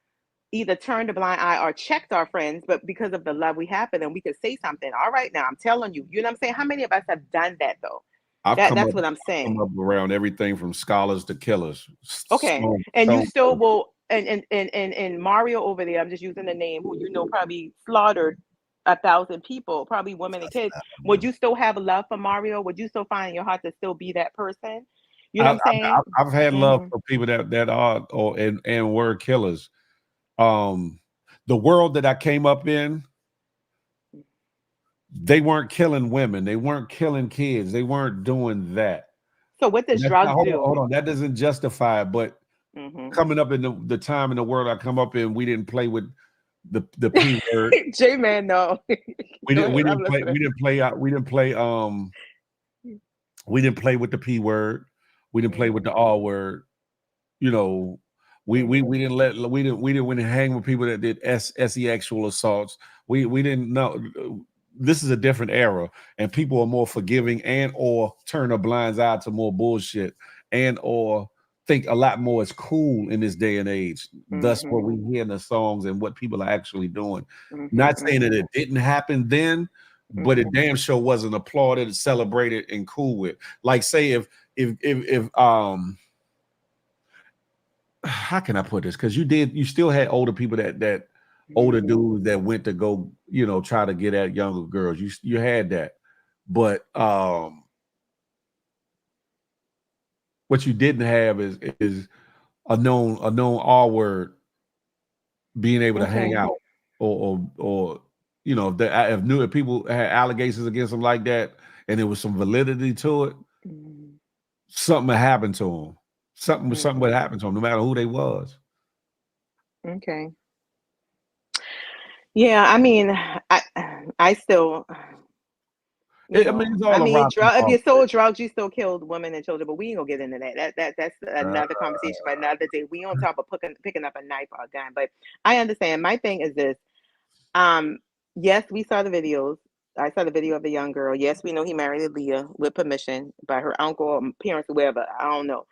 either turned a blind eye or checked our friends, but because of the love we have for them, we could say something. All right, now I'm telling you, you know what I'm saying? How many of us have done that though? That's what I'm Come saying. up around everything from scholars to killers. Okay. And you still will, and Mario over there, I'm just using the name, who probably slaughtered 1,000 people, probably women and kids. Would you still have love for Mario? Would you still find in your heart to still be that person? You know what I'm saying? I've had love Hmm. for people that are and were killers. The world that I came up in, they weren't killing women, they weren't killing kids, they weren't doing that. So what does That's drugs not, hold on, do? hold on. That doesn't justify it. But coming up in the time in the world I come up in, we didn't play with the P word. J-Man, no. We Go didn't we ahead, I'm didn't play listening. we didn't play out we didn't play we didn't play with the P word. We didn't play with the R word. You know, we didn't let we didn't hang with people that did sexual assaults. We didn't know. This is a different era, and people are more forgiving and or turn a blind eye to more bullshit and or think a lot more is cool in this day and age. Thus, what we hear in the songs and what people are actually doing. Not saying that it didn't happen then, but it damn sure wasn't applauded, celebrated, and cool with. Like, say if how can I put this? Because you still had older people that older dudes that went to go, try to get at younger girls. You had that, but what you didn't have is a known R word being able to hang out, or if people had allegations against them like that, and there was some validity to it, something would happen to them. Something would happen to them, no matter who they was. Okay. Yeah, I mean, I still, I mean, it's all around. if you sold drugs, you still killed women and children. But we ain't gonna get into that. That's another conversation for another day. We on top of picking up a knife or a gun. But I understand. My thing is this. Yes, we saw the videos. I saw the video of the young girl. Yes, we know he married Aaliyah with permission by her uncle or parents or whoever. I don't know.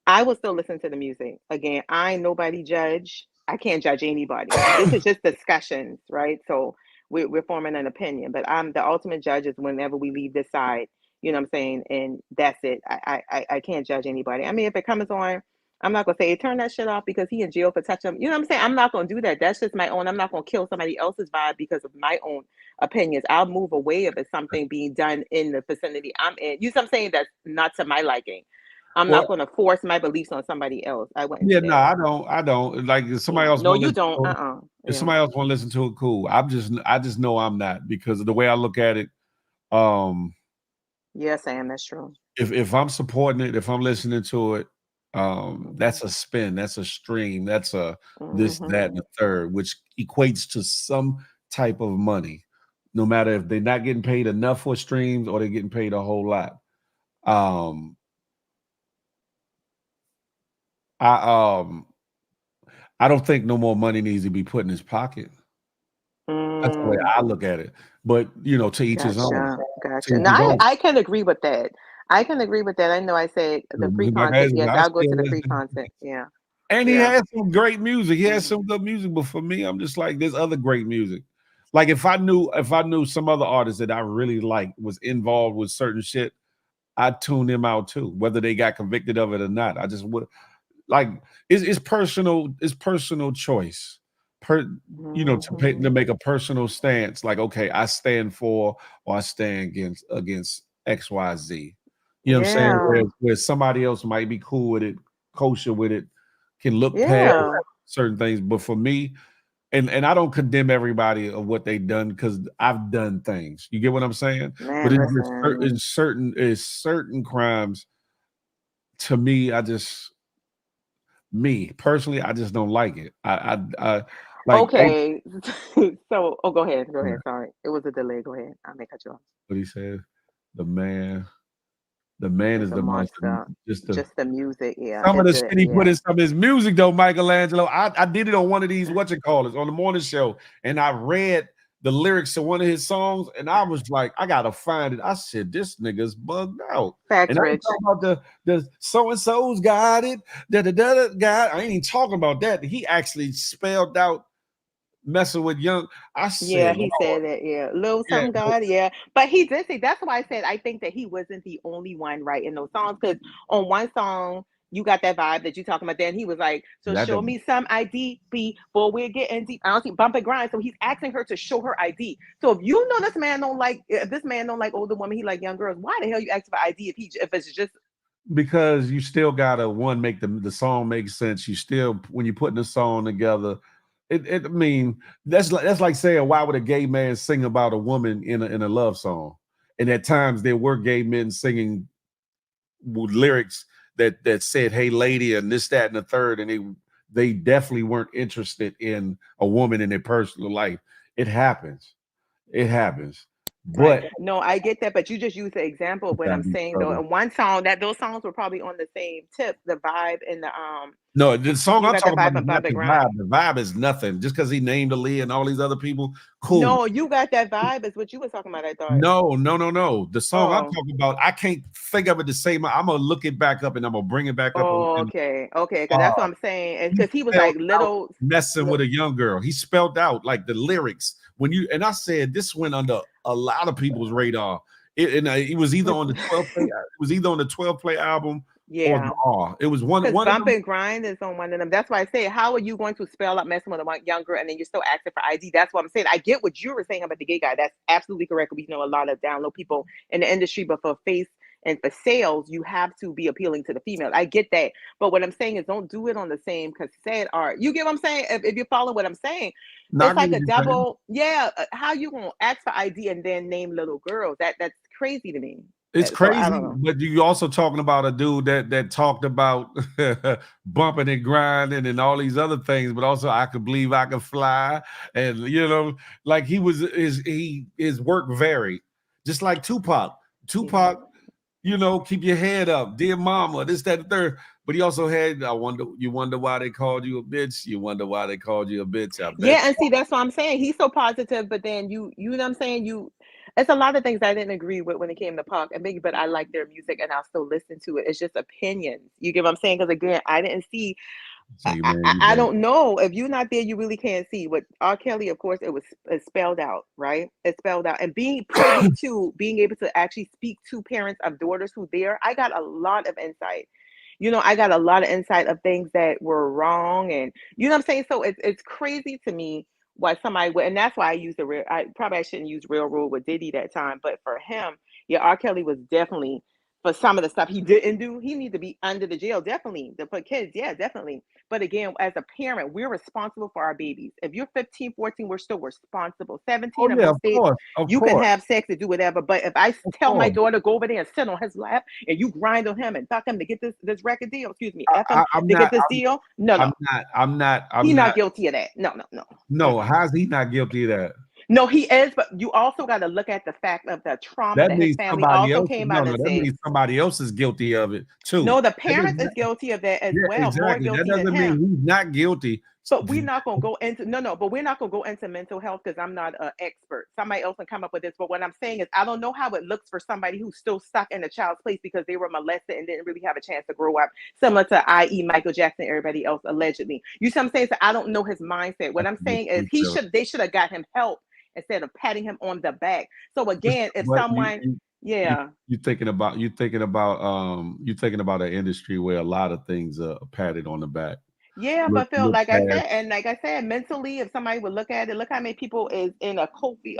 I will still listen to the music. Again, I ain't nobody judge. I can't judge anybody. This is just discussions, right? So we're forming an opinion, but I'm the ultimate judge is whenever we leave this side, you know what I'm saying? And that's it. I can't judge anybody. I mean, if it comes on, I'm not gonna say turn that shit off because he in jail for touching him. You know what I'm saying? I'm not gonna do that. That's just my own. I'm not gonna kill somebody else's vibe because of my own opinions. I'll move away if it's something being done in the vicinity I'm in. You know what I'm saying? That's not to my liking. I'm not going to force my beliefs on somebody else. I wouldn't do Yeah, that. no, I don't. Like if somebody else No, want to you listen don't. to it, if somebody else want to listen to it, cool. I just know I'm not, because of the way I look at it. Yeah, Sam, that's true. If I'm supporting it, if I'm listening to it, that's a spin, that's a stream, that's a this, that, and the third, which equates to some type of money, no matter if they're not getting paid enough for streams or they're getting paid a whole lot. I don't think no more money needs to be put in his pocket. That's the way I look at it. But to each his own. Gotcha. Now I can agree with that. I can agree with that. I know I said the free content. Yes, I'll go to the free content. Yeah. And he has some great music. He has some good music, but for me, I'm just like, there's other great music. Like if I knew some other artist that I really liked was involved with certain shit, I'd tune them out too, whether they got convicted of it or not. I just would like it's personal choice. To make a personal stance, like, okay, I stand for or I stand against XYZ. You know what I'm saying? Where somebody else might be cool with it, kosher with it, can look past certain things. But for me, and I don't condemn everybody of what they've done, because I've done things. You get what I'm saying? Man, but it's certain crimes. To me, me personally, I just don't like it. I like. Okay. So, go ahead. Sorry, it was a delay. Go ahead. I may cut you off. What he said, the man is the monster. Just the music, yeah. Some of the shit he put in some of his music, though, Michelangelo. I did it on one of these on the morning show, and I read the lyrics to one of his songs, and I was like, I gotta find it. I said, this nigga's bugged out. Facts, and I Rich. talking about the so and so's got it. I ain't even talking about that. He actually spelled out messing with young. I said, he said that, little something God, but he did say, that's why I said I think that he wasn't the only one writing those songs, because on one song you got that vibe that you talking about. Then he was like, so show me some ID before we're getting deep. I don't see bump and grind. So he's asking her to show her ID. So if this man don't like older women, he like young girls, why the hell you asking for ID if it's just, because you still gotta make the song make sense. You still, when you're putting the song together, I mean, that's like saying, why would a gay man sing about a woman in a love song? And at times there were gay men singing with lyrics that said, "Hey, lady," and this, that, and the third, and they definitely weren't interested in a woman in their personal life. It happens. It happens. Right. But No, I get that, but you just use the example of what I'm saying though. And one song that those songs were probably on the same tip, the vibe and the no, the song you I'm got the talking about vibe is and not bump the the grind. vibe. The vibe is nothing. Just because he named Aaliyah and all these other people, cool. No, you got that vibe is what you were talking about, I thought. No. The song I'm Oh. talking about, I can't think of it the same. I'm gonna look it back up and I'm gonna bring it back up. Oh, And, okay. Okay, because that's what I'm saying. And because he was like out little messing with a young girl. He spelled out like the lyrics when you and I said this went under a lot of people's radar. It was either on the 12 play. It was either on the 12 play album or the yeah. R. It was one Because of bump them. and grind is on one of them. That's why I say, how are you going to spell out messing with a young girl and then you're still asking for ID? That's what I'm saying. I get what you were saying about the gay guy. That's absolutely correct. We know a lot of download people in the industry, but for face and for sales, you have to be appealing to the female. I get that. But what I'm saying is don't do it on the same cassette art. You get what I'm saying? If you follow what I'm saying, Not it's like what a you're saying. double, yeah. How you gonna ask for ID and then name little girls? That's crazy to me. It's So I crazy, don't know. but you also talking about a dude that talked about bumping and grinding and all these other things, but also I could believe I could fly, and like his work varied, just like Tupac. Tupac, keep your head up, dear mama, this, that, the third. But he also had, you wonder why they called you a bitch. You wonder why they called you a bitch. I bet. Yeah, and see, that's what I'm saying. He's so positive, but then you know what I'm saying? It's a lot of things I didn't agree with when it came to Punk and Biggie, but I like their music and I'll still listen to it. It's just opinions. You get what I'm saying? Because again, I didn't see. So you man, you I bad. don't know if you're not there, you really can't see. With R. Kelly, of course, it's spelled out, right? It's spelled out, and being privy to being able to actually speak to parents of daughters who there, I got a lot of insight. I got a lot of insight of things that were wrong, and you know what I'm saying. So it's crazy to me why somebody would, and that's why I use the real. I shouldn't use railroad with Diddy that time, but for him, yeah, R. Kelly was definitely for some of the stuff he didn't do. He needs to be under the jail, definitely. For kids, yeah, definitely. But again, as a parent, we're responsible for our babies. If you're 15, 14, we're still responsible. Oh 17 in yeah, most states, of you can course, have sex and do whatever. But if I of tell my course. daughter go over there and sit on his lap and you grind on him and fuck him to get this record deal, excuse me, F him I'm to get not. this deal, no, I'm no, not. I'm not. he's I'm not not. guilty of that. No, no, no. No, Mm-mm. how's he not guilty of that? No, he is, but you also got to look at the fact of the trauma That that his means family somebody also else. came No, out no, and that said. means somebody else is guilty of it too. No, the That does parents not, is guilty of that as yeah, well, more exactly. That guilty than doesn't mean him. he's not guilty. But we're not gonna go into but we're not gonna go into mental health because I'm not an expert. Somebody else can come up with this. But what I'm saying is I don't know how it looks for somebody who's still stuck in a child's place because they were molested and didn't really have a chance to grow up, similar to i.e. Michael Jackson, everybody else allegedly. You see what I'm saying? So I don't know his mindset. What I'm saying is they should have got him help instead of patting him on the back. So again, if But someone yeah. you thinking about an industry where a lot of things are patted on the back. Yeah, Look, but Phil, look past. like I said, mentally, if somebody would look at it, look how many people is in a cozy,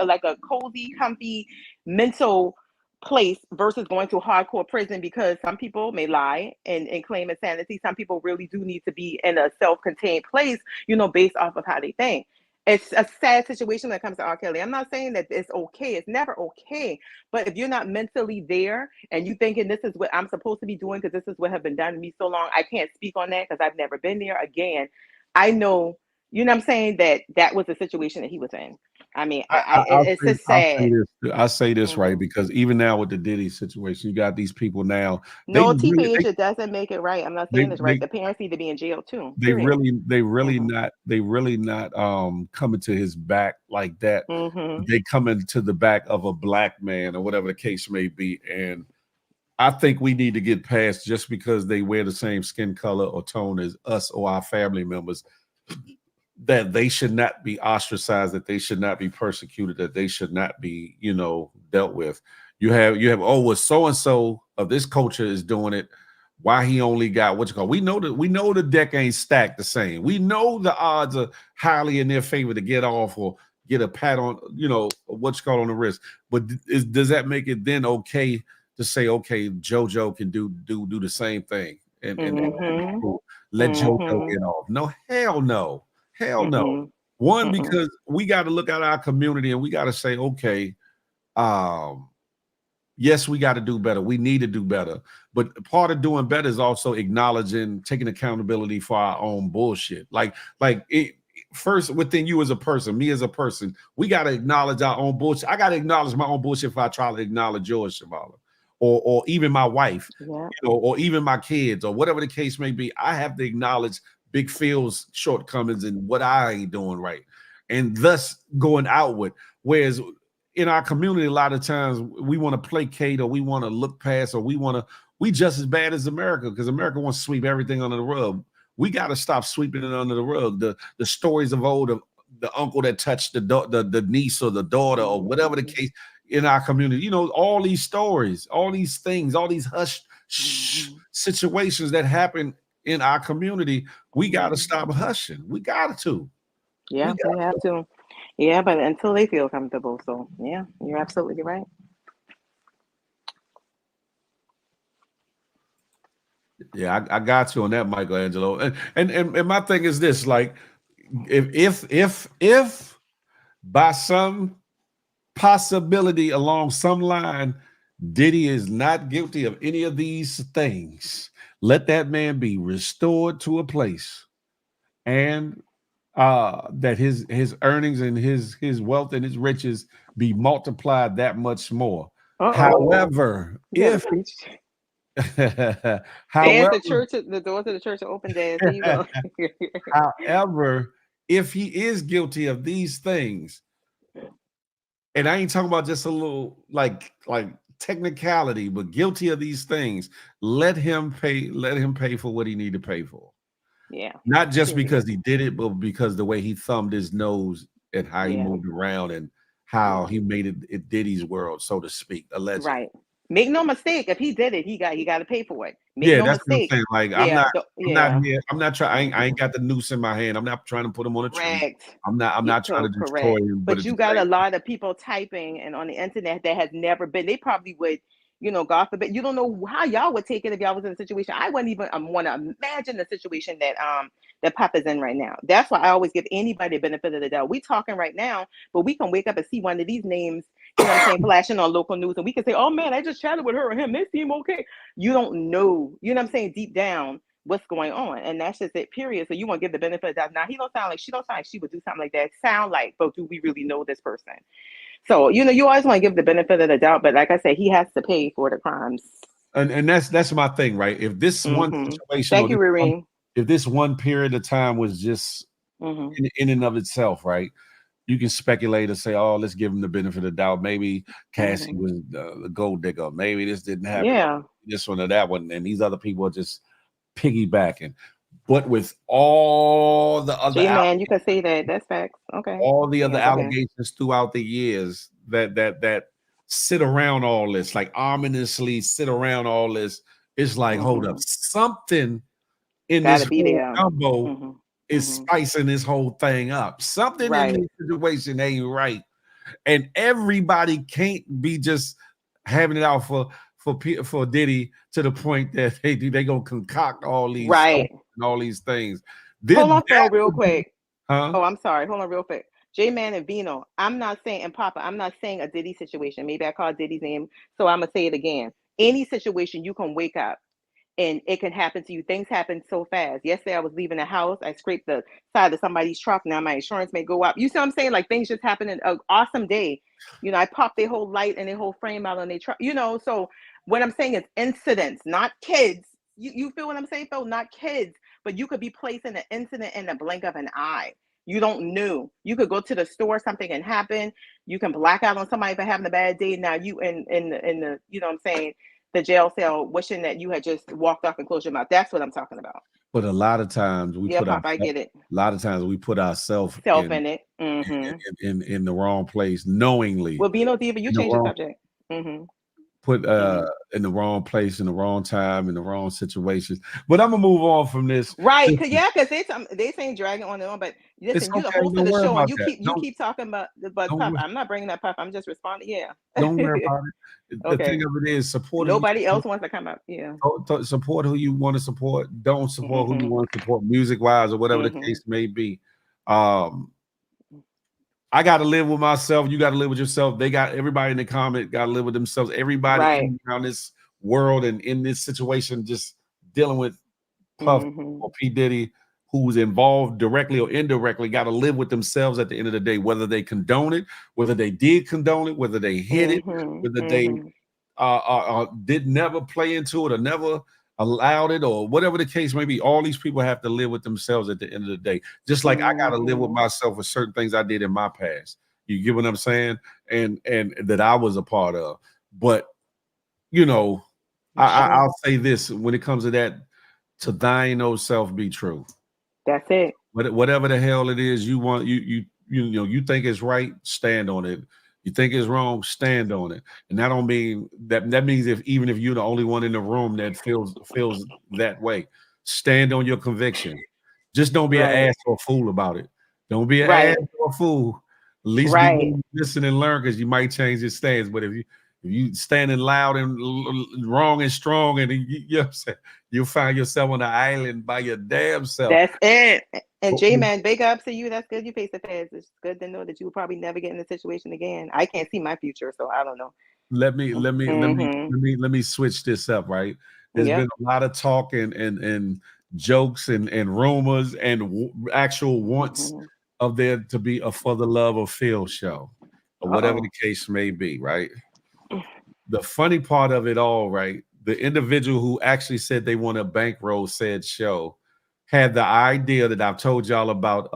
comfy mental place versus going to a hardcore prison because some people may lie and claim insanity. Some people really do need to be in a self-contained place, based off of how they think. It's a sad situation when it comes to R. Kelly. I'm not saying that it's okay. It's never okay. But if you're not mentally there and you thinking this is what I'm supposed to be doing because this is what have been done to me so long, I can't speak on that because I've never been there. Again, I know, what I'm saying, that was the situation that he was in. I mean, it's just sad. I'll say this right, Mhm. because even now with the Diddy situation, you got these people now. They No, really, TPH, it doesn't make it right. I'm not saying it's right. The parents need to be in jail too. Period. they really Mhm. not coming to his back like that. Mhm. They coming to the back of a black man or whatever the case may be. And I think we need to get past just because they wear the same skin color or tone as us or our family members, that they should not be ostracized, that they should not be persecuted, that they should not be, dealt with. You have, oh, well, so and so of this culture is doing it. Why he only got what you call? We know the deck ain't stacked the same. We know the odds are highly in their favor to get off or get a pat on, what you call on the wrist. But does that make it then okay to say, okay, JoJo can do the same thing and Mhm. let JoJo Mhm. get off? No, hell no. Hell no. Mm-mm. One, because we got to look at our community and we got to say, okay, yes, we got to do better. We need to do better. But part of doing better is also acknowledging, taking accountability for our own bullshit. First within you as a person, me as a person, we got to acknowledge our own bullshit. I got to acknowledge my own bullshit if I try to acknowledge yours, Shavala, or even my wife, or even my kids, or whatever the case may be. I have to acknowledge Big Phil's shortcomings and what I ain't doing right, and thus going outward. Whereas in our community, a lot of times we want to placate, or we want to look past, or we just as bad as America, because America wants to sweep everything under the rug. We got to stop sweeping it under the rug. The stories of old, the uncle that touched the niece or the daughter or whatever the case in our community. You know, all these stories, all these things, all these hush situations that happen in our community. We got to stop hushing. We got to. Yeah, we have to. Yeah, but until they feel comfortable. So yeah, you're absolutely right. Yeah, I got you on that, Michelangelo. And my thing is this: like, if by some possibility along some line, Diddy is not guilty of any of these things, let that man be restored to a place, and that his earnings and his wealth and his riches be multiplied that much more. However, if However, the doors of the church are open, Dad. There you go. However, if he is guilty of these things, and I ain't talking about just a little like technicality, but guilty of these things, let him pay for what he need to pay for. Yeah. Not just because he did it, but because the way he thumbed his nose and how he moved around and how he made it Diddy's world, so to speak, allegedly. Right. Make no mistake, if he did it, he got to pay for it. Make no that's mistake. what I'm saying. Like, I'm not here. I'm not trying. I ain't got the noose in my hand. I'm not trying to put him on a tree. I'm not trying to destroy him. But you got a lot of people typing and on the internet that has never been. They probably would, God forbid. You don't know how y'all would take it if y'all was in a situation. I wouldn't even want to imagine the situation that Papa's in right now. That's why I always give anybody the benefit of the doubt. We talking right now, but we can wake up and see one of these names, flashing on local news, and we can say, "Oh man, I just chatted with her or him. They seem okay." You don't know, deep down what's going on, and that's just it. Period. So you want to give the benefit of the doubt. Now she don't sound like she would do something like that. But do we really know this person? So you always want to give the benefit of the doubt, but like I said, he has to pay for the crimes. And that's my thing, right? If this one situation, thank you, Riri. If this one period of time was just in and of itself, right? You can speculate and say, "Oh, let's give him the benefit of the doubt. Maybe Cassie was the gold digger. Maybe this didn't happen. Yeah, this one or that one, and these other people are just piggybacking." But with all the other, man, you can say that. That's facts. Okay. All the other allegations throughout the years that sit around all this, like ominously sit around all this. It's like, hold up, something in this gumbo is spicing this whole thing up. Something in this situation ain't right, and everybody can't be just having it out for Diddy to the point that they gonna concoct all these and all these things. Hold on, Phil, real quick. Huh? Oh, I'm sorry. Hold on, real quick. J-Man and Vino. I'm not saying, and Papa, I'm not saying a Diddy situation. Maybe I called Diddy's name, so I'm gonna say it again. Any situation you can wake up and it can happen to you. Things happen so fast. Yesterday, I was leaving the house. I scraped the side of somebody's truck. Now my insurance may go up. You see what I'm saying? Like things just happen in an awesome day. I popped their whole light and their whole frame out on their truck. So what I'm saying is incidents, not kids. You feel what I'm saying, Phil? Not kids, but you could be placed in an incident in the blink of an eye. You don't know. You could go to the store, something can happen. You can black out on somebody for having a bad day. Now you in the you know what I'm saying, the jail cell, wishing that you had just walked off and closed your mouth. That's what I'm talking about. But a lot of times we I get it. A lot of times we put ourselves in it in the wrong place knowingly. Well, Bino Diva, you change the subject. Put in the wrong place, in the wrong time, in the wrong situations. But I'm gonna move on from this. Right? Because they saying dragging on and on. But listen, you're the host of the show, and you keep talking about Puff. I'm not bringing that Puff. I'm just responding. Yeah. Don't worry about it. The thing of it is, support. Nobody else wants to come up. Yeah. Support who you want to support. Don't support who you want to support, music wise or whatever the case may be. I got to live with myself. You got to live with yourself. They got everybody in the comment got to live with themselves. Everybody Right. around this world and in this situation, just dealing with Puff Mm-hmm. or P. Diddy, who's involved directly or indirectly, got to live with themselves at the end of the day, whether they condone it, whether they did condone it, whether they hid it, Mm-hmm. whether they Mm-hmm. did never play into it or never allowed it or whatever the case may be. All these people have to live with themselves at the end of the day. Just like I got to live with myself with certain things I did in my past. You get what I'm saying? And that I was a part of. But you know, I'll say this when it comes to that: to thine own self be true. That's it. Whatever the hell it is you want, you know, you think it's right, stand on it. You think it's wrong, stand on it. And that don't mean that means if even if you're the only one in the room that feels that way, stand on your conviction. Just don't be an Right. ass or a fool about it. Don't be an Right. ass or a fool. At least be Right. willing to listen and learn, because you might change your stance. But if you standing loud and wrong and strong, and you know what I'm saying, you'll find yourself on an island by your damn self. That's it. And J-Man, big ups to you. That's good. You face the feds. It's good to know that you will probably never get in this situation again. I can't see my future, so I don't know. Let me switch this up, right? There's Yep. been a lot of talk and jokes and rumors and actual wants of there to be a For the Love of Phil show, or whatever the case may be, right? The funny part of it all, right? The individual who actually said they want to bankroll said show had the idea that I've told y'all about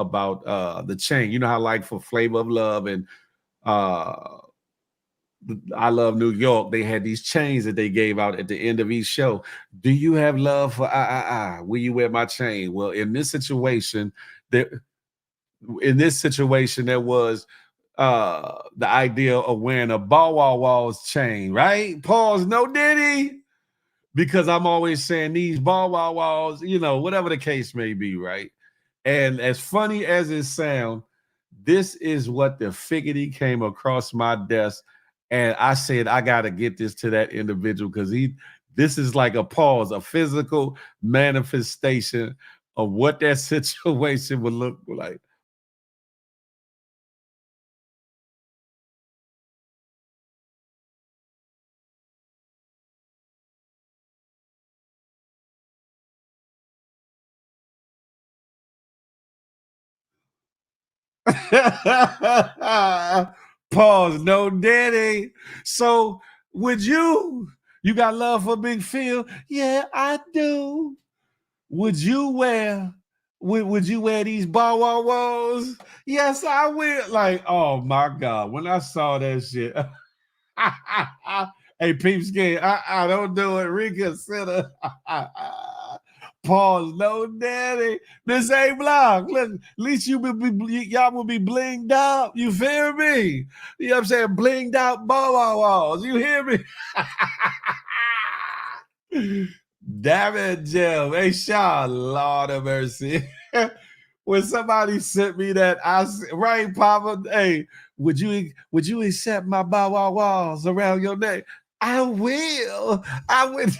the chain. You know how, like, for Flavor of Love and I Love New York, they had these chains that they gave out at the end of each show. Do you have love for Will you wear my chain? Well, in this situation, there was the idea of wearing a Bow Wow Wall's chain, right? Pause, no Diddy. Because I'm always saying these Bow Wow Walls, you know, whatever the case may be, right? And as funny as it sounds, this is what the figgity came across my desk. And I said, I got to get this to that individual, because this is like a pause, a physical manifestation of what that situation would look like. Pause, no Daddy. So would you got love for Big Phil? Yeah, I do. Would you wear would you wear these Bow Wow Walls? Yes, I will. Like, oh my God, when I saw that shit. Hey, peeps game, I don't do it. Reconsider. Pause. No, Daddy. This ain't block. Look, at least y'all will be blinged out. You feel me? You know what I'm saying? Blinged out Bow Wow Walls. You hear me? Damn it, Jim. Hey, Sean, Lord of mercy. When somebody sent me that, right, Papa? Hey, would you accept my Bow Wow Walls around your neck? I will. I would.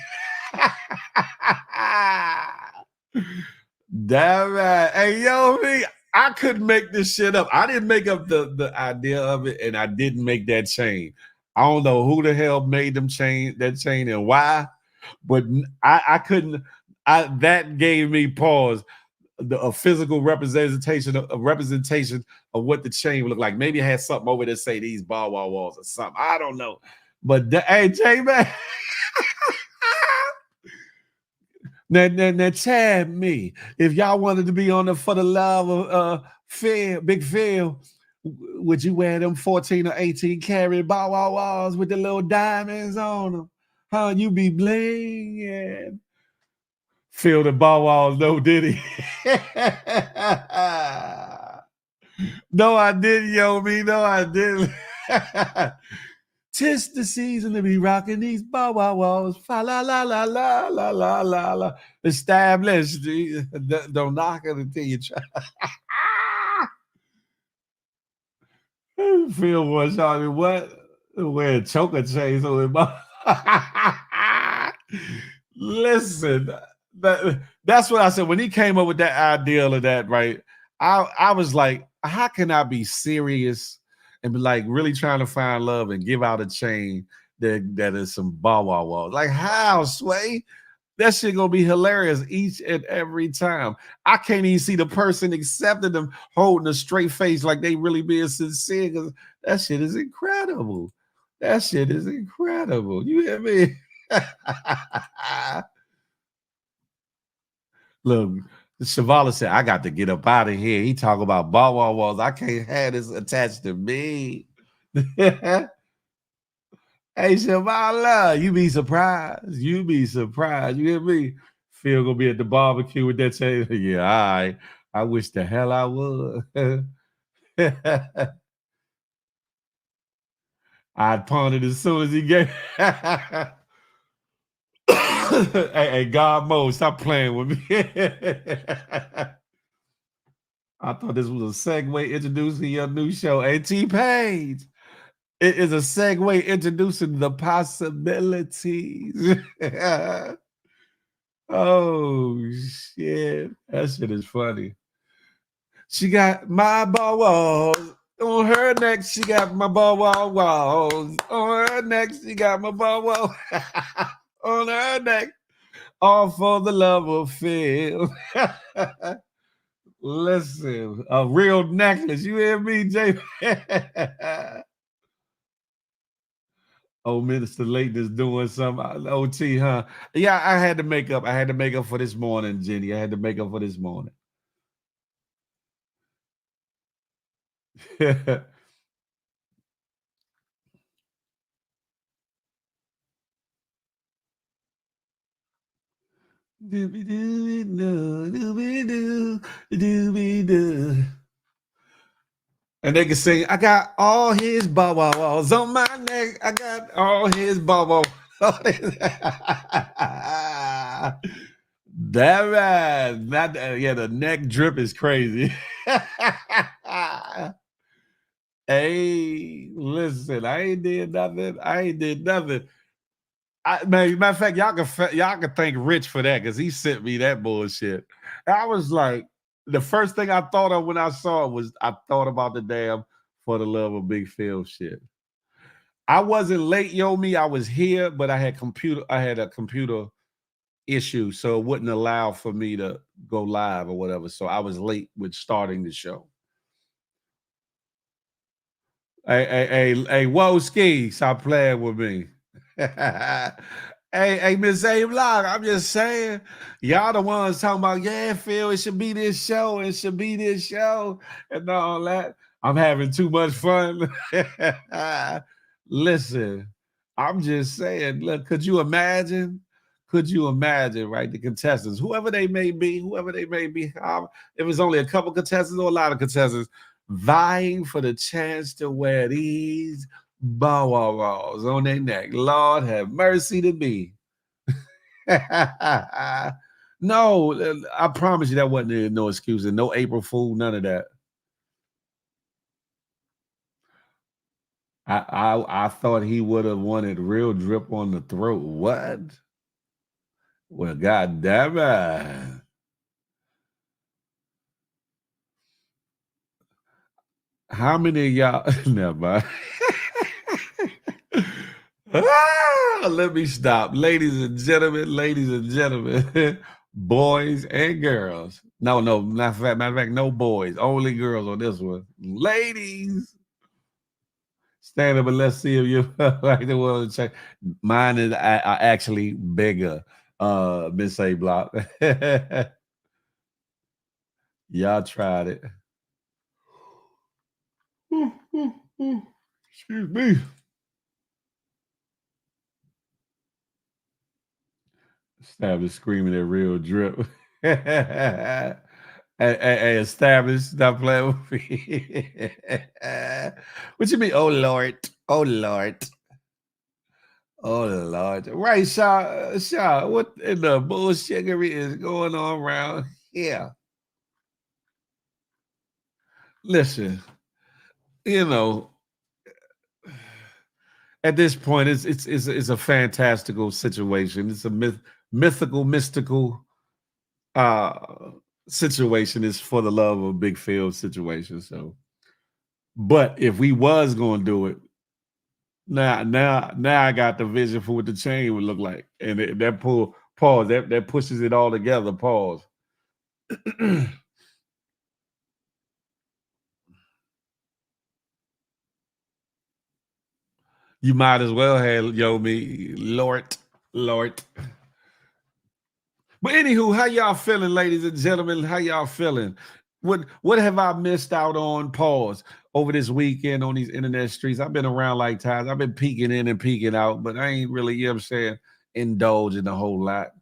Damn it. Hey, yo, me, I couldn't make this shit up. I didn't make up the idea of it, and I didn't make that chain. I don't know who the hell made that chain and why, but I couldn't. That gave me pause. A physical representation of what the chain would look like. Maybe it had something over there say these Bow Wow Walls or something. I don't know. But hey, J-Man. Now, tag me if y'all wanted to be on the For the Love of Phil, Big Phil. Would you wear them 14 or 18 karat Bow Wow Walls with the little diamonds on them? Huh? You be blinging. Phil the Bow Wow, no Diddy. No, I didn't, yo, me. No, I didn't. Tis the season to be rocking these Bow Wow Walls. Fa la la la la la la la la. Established. Don't knock it until you try. Phil was talking what? Wearing choker chains on him. Listen, that's what I said when he came up with that idea of that, right? I was like, how can I be serious and be like really trying to find love and give out a chain that is some bawa walls? Like how, Sway? That shit gonna be hilarious each and every time. I can't even see the person accepting them holding a straight face like they really being sincere because that shit is incredible. That shit is incredible. You hear me? Look, Shavala said, I got to get up out of here. He talk about bawa walls. I can't have this attached to me. Hey, Shavala, you be surprised. You be surprised. You hear me? Phil gonna be at the barbecue with that chain. Yeah, I wish the hell I would. I'd pawn it as soon as he gave. Hey, God mode, stop playing with me. I thought this was a segue introducing your new show, T-Page. It is a segue introducing the possibilities. Oh shit, that shit is funny. She got my ball walls on her neck. She got my ball walls on her neck. She got my ball wall on her neck. All for the love of Phil. Listen, a real necklace. You hear me, Jay? Oh, Minister Layton is doing some OT, huh? Yeah, I had to make up. I had to make up for this morning, Jenny. I had to make up for this morning. And they can sing, I got all his balls on my neck. I got all his balls. That right. Not yeah, the neck drip is crazy. Hey, listen, I ain't did nothing. Matter of fact, y'all can thank Rich for that because he sent me that bullshit. I was like, the first thing I thought of when I saw it was I thought about the damn For the Love of Big Phil shit. I wasn't late, yo me. I was here, but I had a computer issue, so it wouldn't allow for me to go live or whatever. So I was late with starting the show. Hey, whoa, ski, stop playing with me. Hey, Miss A Block, I'm just saying, y'all the ones talking about, yeah, Phil, it should be this show, and all that. I'm having too much fun. Listen, I'm just saying, look, could you imagine? Right? The contestants, whoever they may be, if it's only a couple contestants or a lot of contestants, vying for the chance to wear these balls on their neck. Lord have mercy to me. No, I promise you that wasn't no excuse and no April Fool, none of that. I thought he would have wanted real drip on the throat. What? Well, God damn it. How many of y'all? Never mind. Let me stop. Ladies and gentlemen, boys and girls. No, matter of fact, no boys, only girls on this one. Ladies, stand up and let's see if you like the one to check. Mine is actually bigger, Miss A Block. Y'all tried it. Excuse me. Established screaming at real drip. Hey, established, stop playing with me. What you mean? Oh Lord. Oh Lord. Oh Lord. Right, Shaw, what in the bullshittery is going on around here? Listen, you know, at this point, it's a fantastical situation. It's a mystical, situation is for the love of a big field situation. So, but if we was going to do it, now I got the vision for what the chain would look like, and that pause that pushes it all together. Pause. You might as well have me, Lord. But anywho, how y'all feeling, ladies and gentlemen? How y'all feeling? What have I missed out on? Pause over this weekend on these internet streets. I've been around like times. I've been peeking in and peeking out, but I ain't really, you know what I'm saying, indulging a whole lot.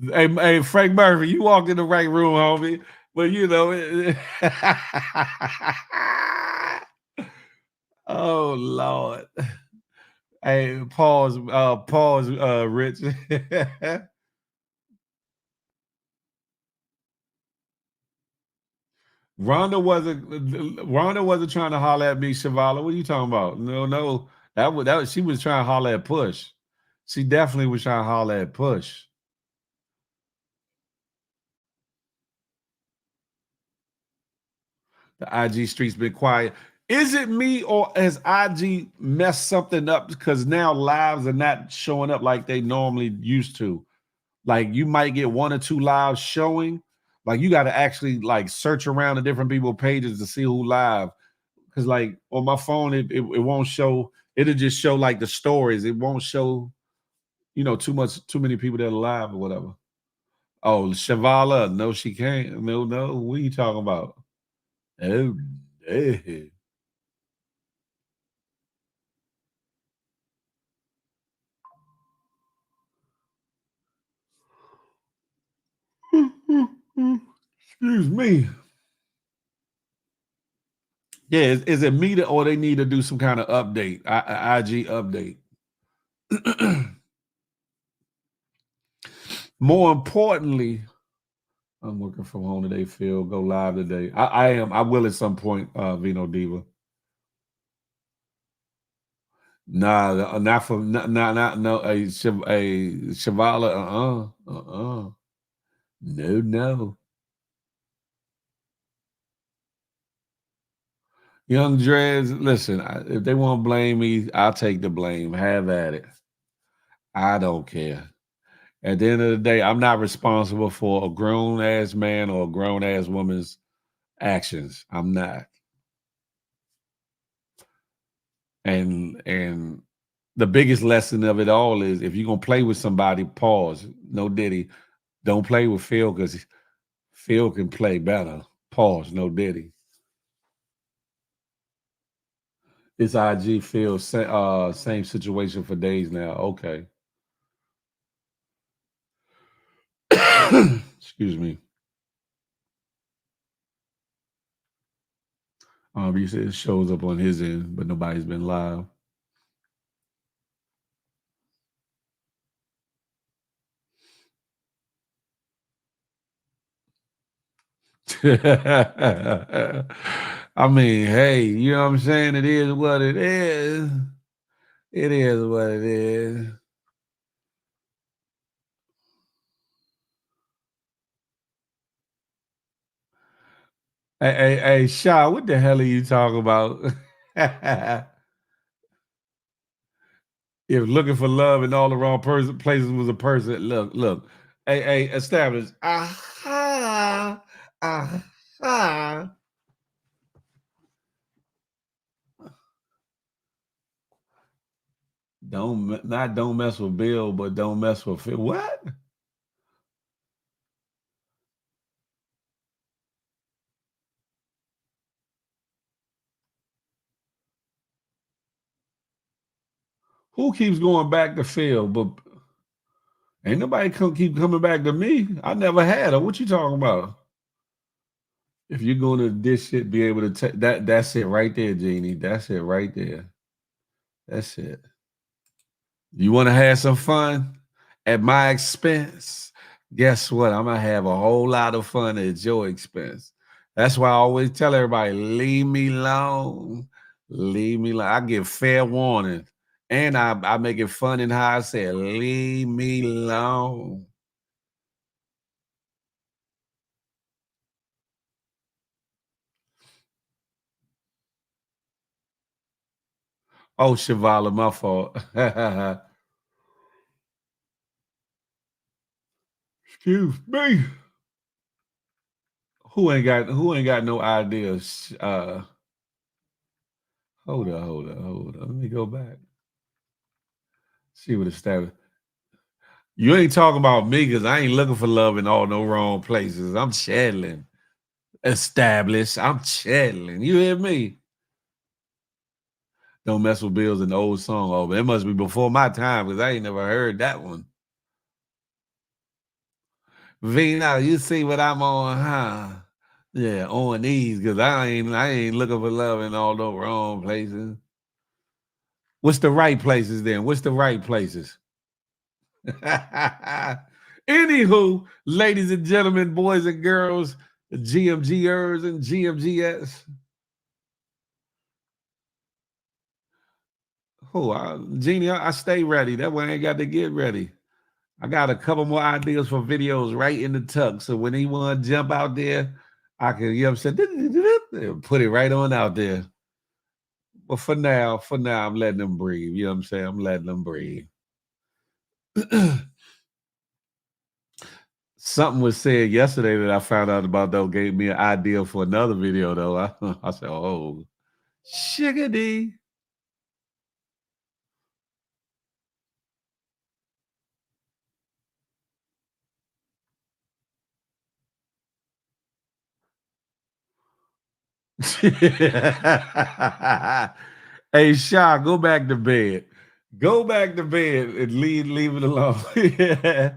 Hey, Frank Murphy, you walked in the right room, homie. But you know, oh Lord. Hey, pause, Rich. Rhonda wasn't trying to holler at me, Shavala. What are you talking about? No. That she was trying to holler at Push. She definitely was trying to holler at Push. The IG streets been quiet. Is it me or has IG messed something up because now lives are not showing up like they normally used to? Like you might get one or two lives showing. Like you got to actually like search around the different people pages to see who live. Because like on my phone, it won't show. It'll just show like the stories. It won't show, too many people that are live or whatever. Oh, Shavala, no, she can't. No. What are you talking about? Oh, hey. Excuse me. Yeah, is it me or they need to do some kind of update, IG update? More importantly, I'm working from home today, Phil. Go live today. I am. I will at some point, Vino Diva. Nah, not from not no a Shavala. No. Young Dreads, listen. If they want to blame me, I'll take the blame. Have at it. I don't care. At the end of the day, I'm not responsible for a grown ass man or a grown ass woman's actions. I'm not. And the biggest lesson of it all is if you're gonna play with somebody, pause. No Diddy. Don't play with Phil because Phil can play better. Pause. No Diddy. It's IG Phil. Same situation for days now. Okay. Excuse me. You said it shows up on his end, but nobody's been live. I mean, hey, you know what I'm saying? It is what it is. It is what it is. Hey, Sha, what the hell are you talking about? If looking for love in all the wrong places was a person, look. Hey, establish. Aha. Don't mess with Bill, but don't mess with Phil. What? Who keeps going back to Phil? But ain't nobody keep coming back to me. I never had her. What you talking about? If you're going to this shit, be able to take that's it right there, Jeannie. That's it right there. That's it. You want to have some fun at my expense? Guess what? I'm gonna have a whole lot of fun at your expense. That's why I always tell everybody, leave me alone. Leave me alone. I give fair warning. And I make it fun and how I say, leave me alone. Oh, Shavala, my fault. Excuse me. Who ain't got no ideas? Hold up. Let me go back. See what established. You ain't talking about me because I ain't looking for love in all no wrong places. I'm channeling. Established. I'm channeling. You hear me? Don't mess with bills, an old song. Oh, but it must be before my time because I ain't never heard that one. Vina, you see what I'm on, huh? Yeah, on these because I ain't looking for love in all those wrong places. What's the right places then? What's the right places? Anywho, ladies and gentlemen, boys and girls, GMGers and GMGS. Jeannie, I stay ready. That way I ain't got to get ready. I got a couple more ideas for videos right in the tuck. So when anyone jump out there, I can, you know what I'm saying, put it right on out there. But for now, I'm letting them breathe. You know what I'm saying? I'm letting them breathe. Something was said yesterday that I found out about, though, gave me an idea for another video, though. I said, oh, shiggity. Hey, Sha, go back to bed. Go back to bed and leave it alone. Yeah.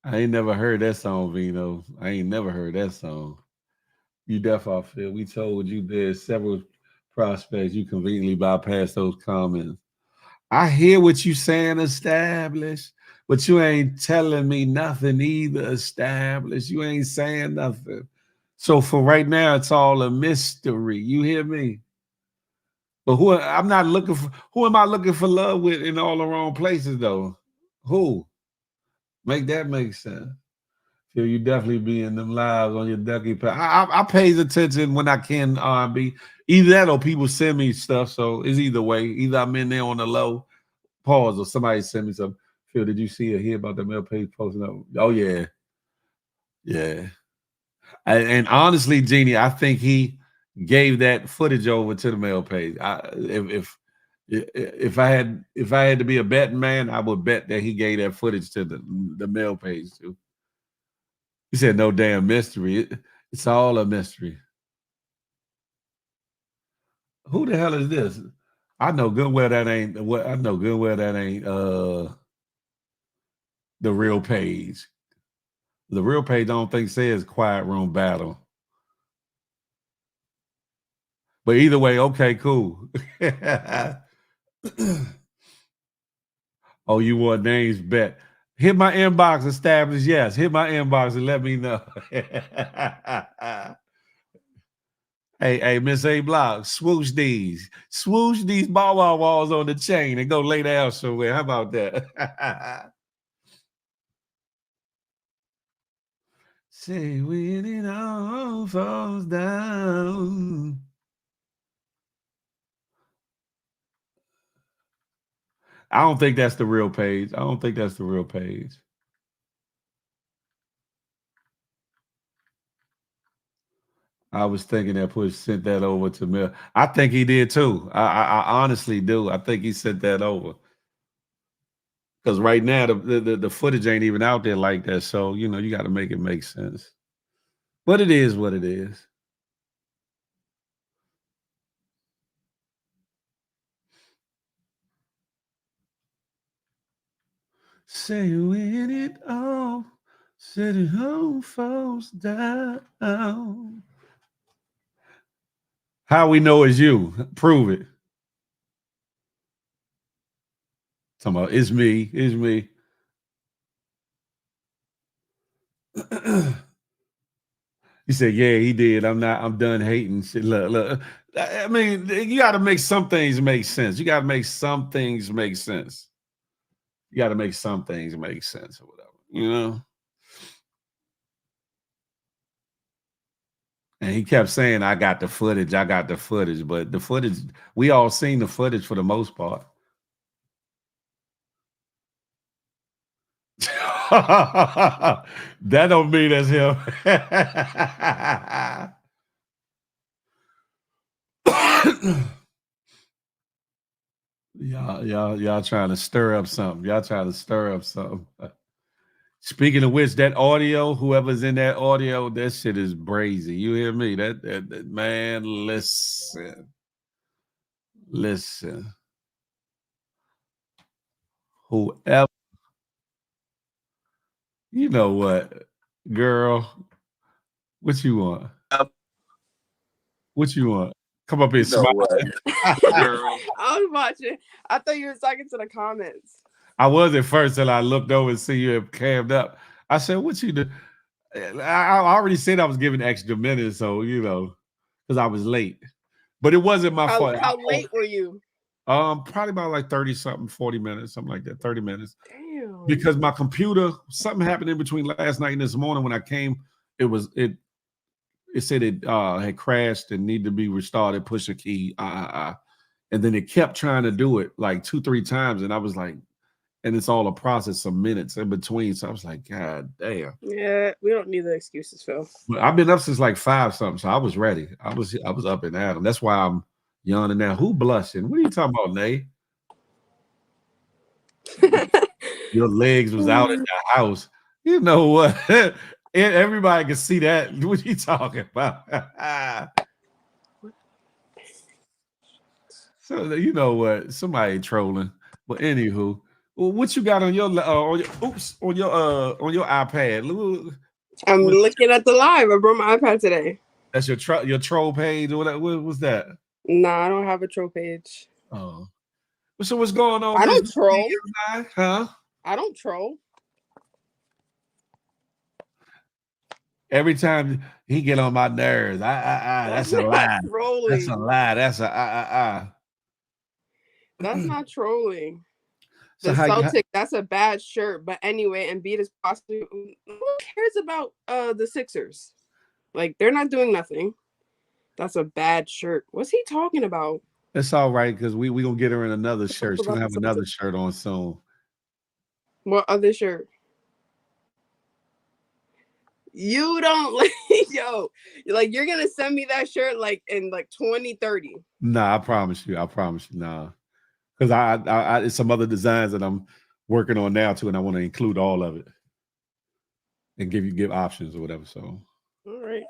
I ain't never heard that song, Vino. I ain't never heard that song. You definitely feel. We told you there's several prospects. You conveniently bypass those comments. I hear what you saying, established, but you ain't telling me nothing either, established. You ain't saying nothing. So for right now, it's all a mystery. You hear me? But who am I looking for love with in all the wrong places though? Who? Make that make sense. Feel you definitely be in them lives on your ducky path. I pays attention when I can R&B. Either that or people send me stuff. So it's either way. Either I'm in there on the low, pause, or somebody send me something. Phil, did you see or hear about the mail page posting up? Oh yeah. Yeah. And honestly, Jeannie, I think he gave that footage over to the mail page. If I had to be a betting man, I would bet that he gave that footage to the mail page too. He said, "No damn mystery. It's all a mystery." Who the hell is this? I know good well that ain't what I know good well that ain't the real page. The real page I don't think says quiet room battle. But either way, okay, cool. Oh, you want names bet. Hit my inbox, established. Yes, hit my inbox and let me know. Hey, Miss A Block, swoosh these ball walls on the chain and go lay down somewhere. How about that? Say when it all falls down. I don't think that's the real page. I was thinking that Push sent that over to me. I think he did too. I honestly do. I think he sent that over. Because right now the footage ain't even out there like that. So, you know, you got to make it make sense. But it is what it is. Say when it all said it all falls down. How we know it's you? Prove it. Talking about it's me. He said, "Yeah, he did. I'm done hating shit." Look. I mean, you got to make some things make sense. You got to make some things make sense. You got to make some things make sense or whatever, you know. And he kept saying, I got the footage, but the footage, we all seen the footage for the most part. That don't mean that's him. Y'all trying to stir up something. Y'all trying to stir up something. Speaking of which, that audio, whoever's in that audio, that shit is brazy. You hear me? That man, listen. Whoever, you know what, girl, what you want? What you want? Come up here, You know smile. what, girl? I was watching. I thought you were talking to the comments. I was at first till I looked over and see you have cammed up. I said, what you do? I already said I was giving extra minutes, so because I was late. But it wasn't my fault. How late were you? Probably about like 30 something, 40 minutes, something like that, 30 minutes. Damn. Because my computer, something happened in between last night and this morning when I came, it said it had crashed and needed to be restarted, push a key, and then it kept trying to do it like 2-3 times, and I was like, and it's all a process of minutes in between. So I was like, God damn. Yeah, we don't need the excuses, Phil. But I've been up since like 5 something, so I was ready. I was up and at 'em. That's why I'm yawning now. Who blushing? What are you talking about, Nay? Your legs was out at the house. You know what? Everybody can see that. What are you talking about? So you know what? Somebody trolling. But anywho, well, what you got on your on your iPad? I'm looking at the live. I brought my iPad today. That's your troll page or what was that? Nah, I don't have a troll page. Oh. So what's going on? I don't troll. Huh? I don't troll. Every time he get on my nerves, that's a lie. Trolling. That's a lie. That's a That's not trolling. So the Celtic, that's a bad shirt. But anyway, Embiid is possibly. Who cares about the Sixers? Like, they're not doing nothing. That's a bad shirt. What's he talking about? It's all right because we gonna get her in another shirt. She's gonna have another shirt on soon. What other shirt? You don't like, yo, like, you're gonna send me that shirt like in like 2030. Nah, I promise you. Nah. Because I it's some other designs that I'm working on now too, and I want to include all of it and give options or whatever. So all right.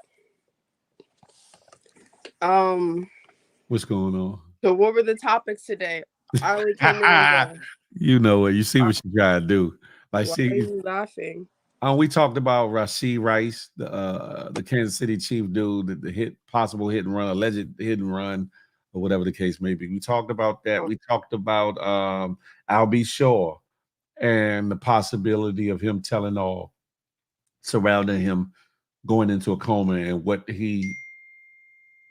What's going on? So what were the topics today? I only came in you know what? You see what you try to do. Like, why are you laughing? We talked about Rashee Rice, the Kansas City Chief dude, the possible hit and run, alleged hit and run, or whatever the case may be. We talked about that. We talked about Albie Shore and the possibility of him telling all surrounding him going into a coma and what he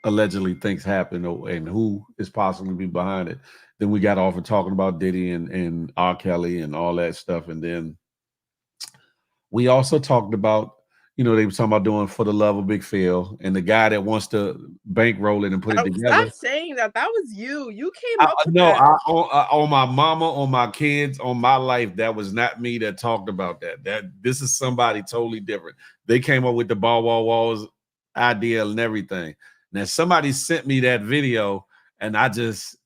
allegedly thinks happened and who is possibly be behind it. Then we got off of talking about Diddy and R. Kelly and all that stuff. And then we also talked about, they were talking about doing For the Love of Big Phil and the guy that wants to bankroll it and put it together. Stop saying that. That was you. You came up with that. On my mama, on my kids, on my life, that was not me that talked about that. This is somebody totally different. They came up with the ball walls idea and everything. Now somebody sent me that video and I just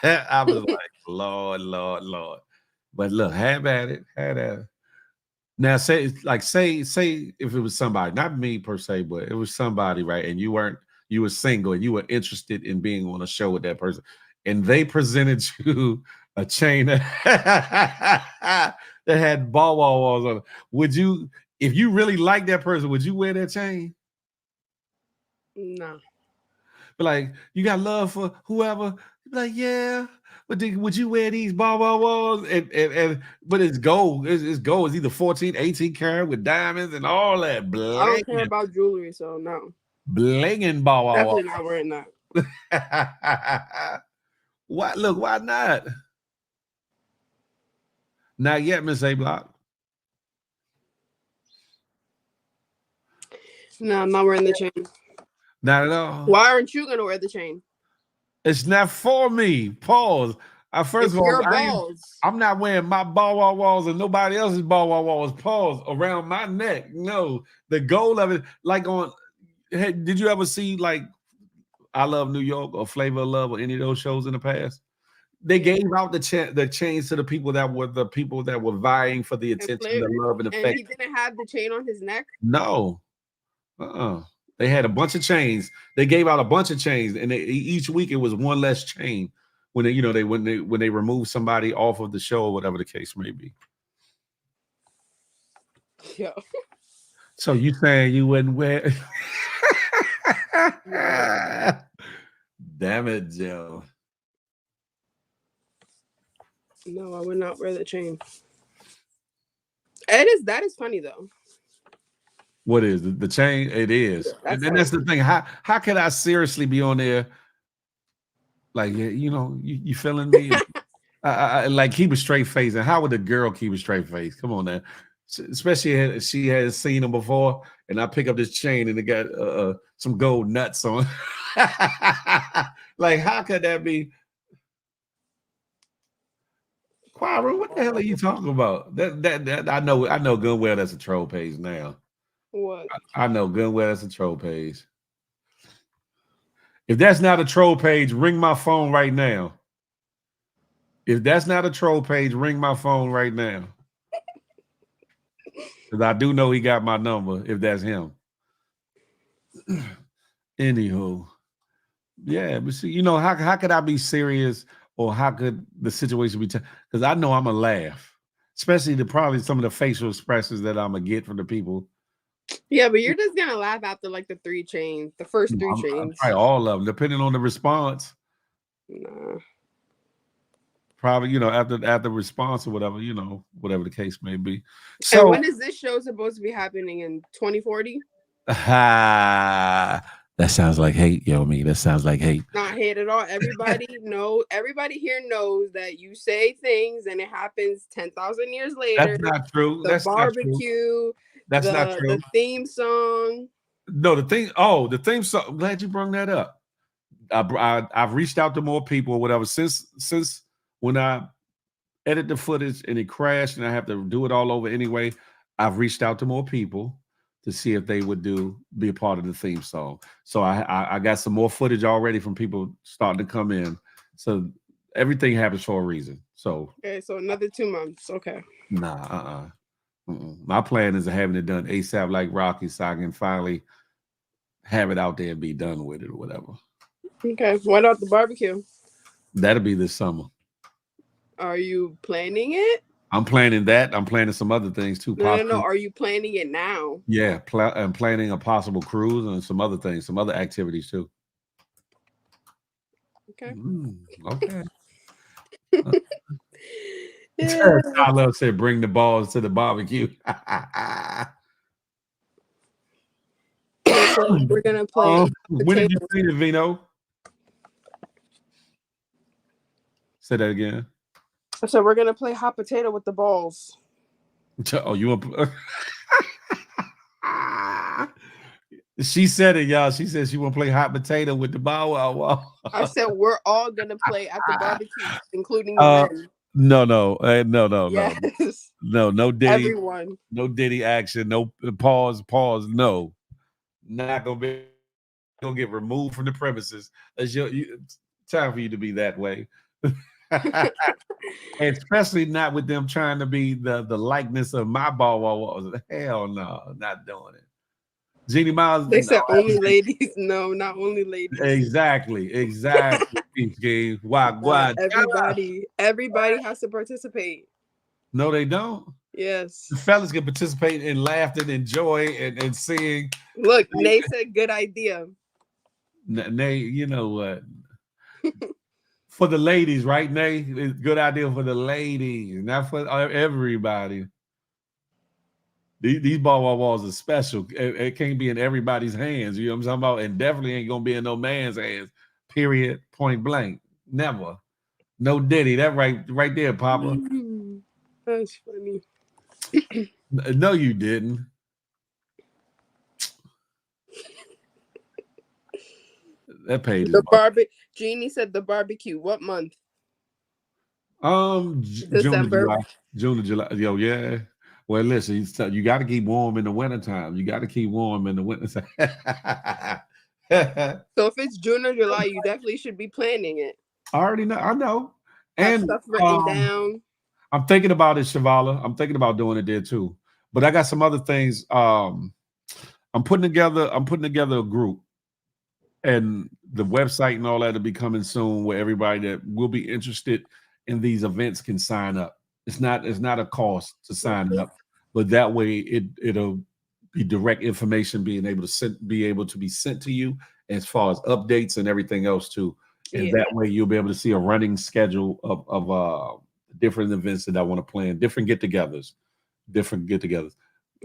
I was like, Lord. But look, have at it. Now say if it was somebody, not me per se, but it was somebody, right? And you were single and you were interested in being on a show with that person, and they presented you a chain that had ball walls on it. Would you, if you really like that person, would you wear that chain? No. But like, you got love for whoever, like, yeah. But would you wear these ball walls? But it's gold. It's gold. It's either 14, 18 karat with diamonds and all that. I don't care about jewelry, so no. Blinging ball. Definitely not wearing that. Why? Look, why not? Not yet, Miss A Block. No, I'm not wearing the chain. Not at all. Why aren't you gonna wear the chain? It's not for me. Pause. First It's of all, your balls. I'm not wearing my ball wall walls and nobody else's ball wall walls. Pause around my neck. No, the goal of it, like on. Hey, did you ever see like I Love New York or Flavor of Love or any of those shows in the past? They gave out the chains to the people that were vying for the And attention, the love, and and he affection. didn't have the chain on his neck. No, they had a bunch of chains. They gave out a bunch of chains, and each week it was one less chain. When when they remove somebody off of the show or whatever the case may be. Yo. So you saying you wouldn't wear? Damn it, Joe. No, I would not wear the chain. That is funny though. What is the chain? It is. That's And that's the thing. How could I seriously be on there? Like, you feeling me? I like keep a straight face. And how would a girl keep a straight face? Come on now. Especially if she has seen them before, and I pick up this chain and it got some gold nuts on. Like, how could that be? Quara, what the hell are you talking about? That I know good well that's a troll page now. What? I know good well that's a troll page. If that's not a troll page, ring my phone right now. If that's not a troll page, ring my phone right now. Because I do know he got my number if that's him. Anywho. Yeah, but see, how could I be serious or how could the situation be? Because I know I'm going to laugh, especially probably some of the facial expressions that I'm going to get from the people. Yeah, but you're just gonna laugh after like the first three chains. Probably all of them, depending on the response. Nah. Probably, after the response or whatever, whatever the case may be. So, and when is this show supposed to be happening in 2040? That sounds like hate, me. That sounds like hate. Not hate at all. Everybody here knows that you say things and it happens 10,000 years later. That's not true. That's barbecue. Not true. That's not true. The theme song. No, the theme song. I'm glad you brought that up. I've reached out to more people or whatever since when I edit the footage and it crashed and I have to do it all over anyway. I've reached out to more people to see if they would be a part of the theme song. So I got some more footage already from people starting to come in. So everything happens for a reason. So okay, so another 2 months. Okay. Nah, my plan is having it done ASAP like Rocky, so I can finally have it out there and be done with it or whatever. Okay. What about the barbecue? That'll be this summer. Are you planning it? I'm planning that. I'm planning some other things too. No. Are you planning it now? Yeah, I'm planning a possible cruise and some other things, some other activities too. Okay. Okay. Yeah. Tyler said, "Bring the balls to the barbecue." We're gonna play. When did you see it, Vino? Say that again. So we're gonna play hot potato with the balls. Oh, you want? She said it, y'all. She said she want to play hot potato with the bow wow. I said we're all gonna play at the barbecue, including the men. No, yes. no Diddy. Everyone. No Diddy action. No pause. No, not gonna get removed from the premises. It's time for you to be that way. Especially not with them trying to be the likeness of my ball wall. Hell no, not doing it. Jeannie Miles. They said only ladies. No, not only ladies. Exactly. Why? Everybody has to participate. No, they don't. Yes. The fellas can participate in laughter and enjoy and sing. Look, Nay said good idea. Nay, you know what? For the ladies, right, Nay? It's a good idea for the ladies, not for everybody. These ball walls are special. It can't be in everybody's hands. You know what I'm talking about? And definitely ain't gonna be in no man's hands. Period. Point blank. Never. No Diddy. That right there, Papa. That's funny. No, you didn't. That page is The Jeannie said the barbecue. What month? June to December. July. June to July. Yo, yeah. Well, listen, you got to keep warm in the wintertime. You got to keep warm in the wintertime. So if it's June or July, you definitely should be planning it. I already know. I know. Have And stuff written down. I'm thinking about it, Shavala. I'm thinking about doing it there too. But I got some other things. I'm putting together a group, and the website and all that will be coming soon, where everybody that will be interested in these events can sign up. It's not a cost to sign up, but that way it'll be direct information being able to be sent to you as far as updates and everything else too. And that way you'll be able to see a running schedule of different events that I want to plan, different get-togethers.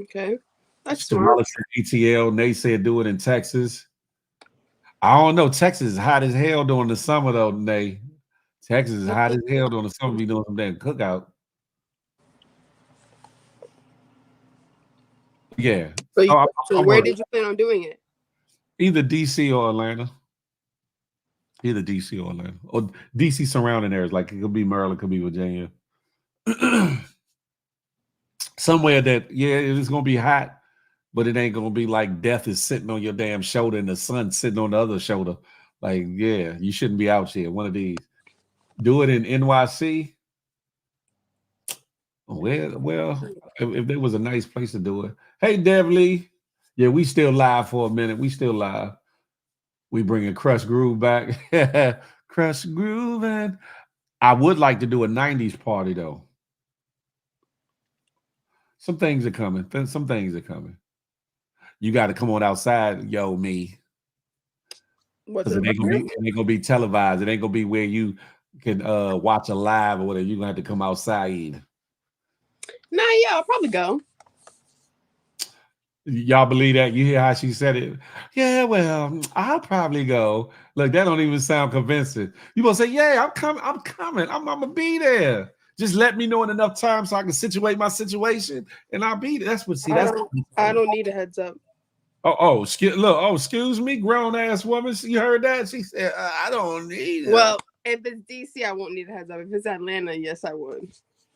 Okay. That's smart. ETL, Nate said do it in Texas. I don't know. Texas is hot as hell during the summer though, Nate. Texas is hot as hell during the summer. Be doing some damn cookout. Yeah. So where did you plan on doing it? Either DC or Atlanta. Or DC surrounding areas. Like it could be Maryland, could be Virginia. Somewhere that, it's gonna be hot, but it ain't gonna be like death is sitting on your damn shoulder and the sun sitting on the other shoulder. Like, you shouldn't be out here. One of these. Do it in NYC. Well, if there was a nice place to do it. Hey, Dev Lee. Yeah, we still live for a minute. We still live. We bringing Crush Groove back. Crush Groove. And I would like to do a 90s party, though. Some things are coming. You got to come on outside, yo, me. Because it ain't gonna be televised. It ain't gonna be where you can watch a live or whatever. You're gonna have to come outside. Nah, yeah, I'll probably go. Y'all believe that? You hear how she said it? Yeah, well, I'll probably go. Look, that don't even sound convincing. You gonna say, yeah, I'm coming. I'm gonna be there. Just let me know in enough time so I can situate my situation, and I'll be there. That's what. See, I don't need a heads up. Excuse me, grown ass woman. You heard that? She said, I don't need it. Well, if it's DC, I won't need a heads up. If it's Atlanta, yes, I would.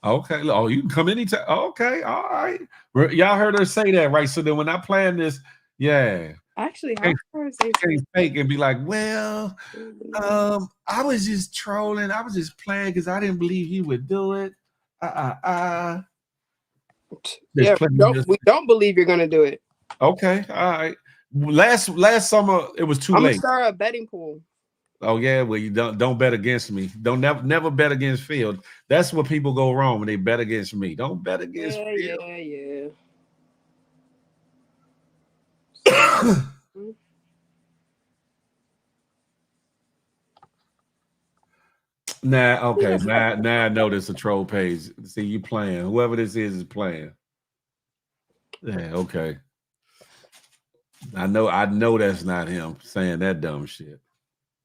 Okay. Oh, you can come anytime. Okay. All right. Y'all heard her say that, right? So then when I plan this, Actually, how can't fake and be like, well, I was just trolling. I was just playing because I didn't believe he would do it. Yeah, we don't believe you're gonna do it. Okay. All right. Last summer it was too late. I'm gonna start a betting pool. Oh yeah, well you don't bet against me. Don't never bet against Field. That's where people go wrong when they bet against me. Don't bet against Field. Yeah. Now I know this a troll page. See you playing. Whoever this is playing. Yeah, okay. I know that's not him saying that dumb shit.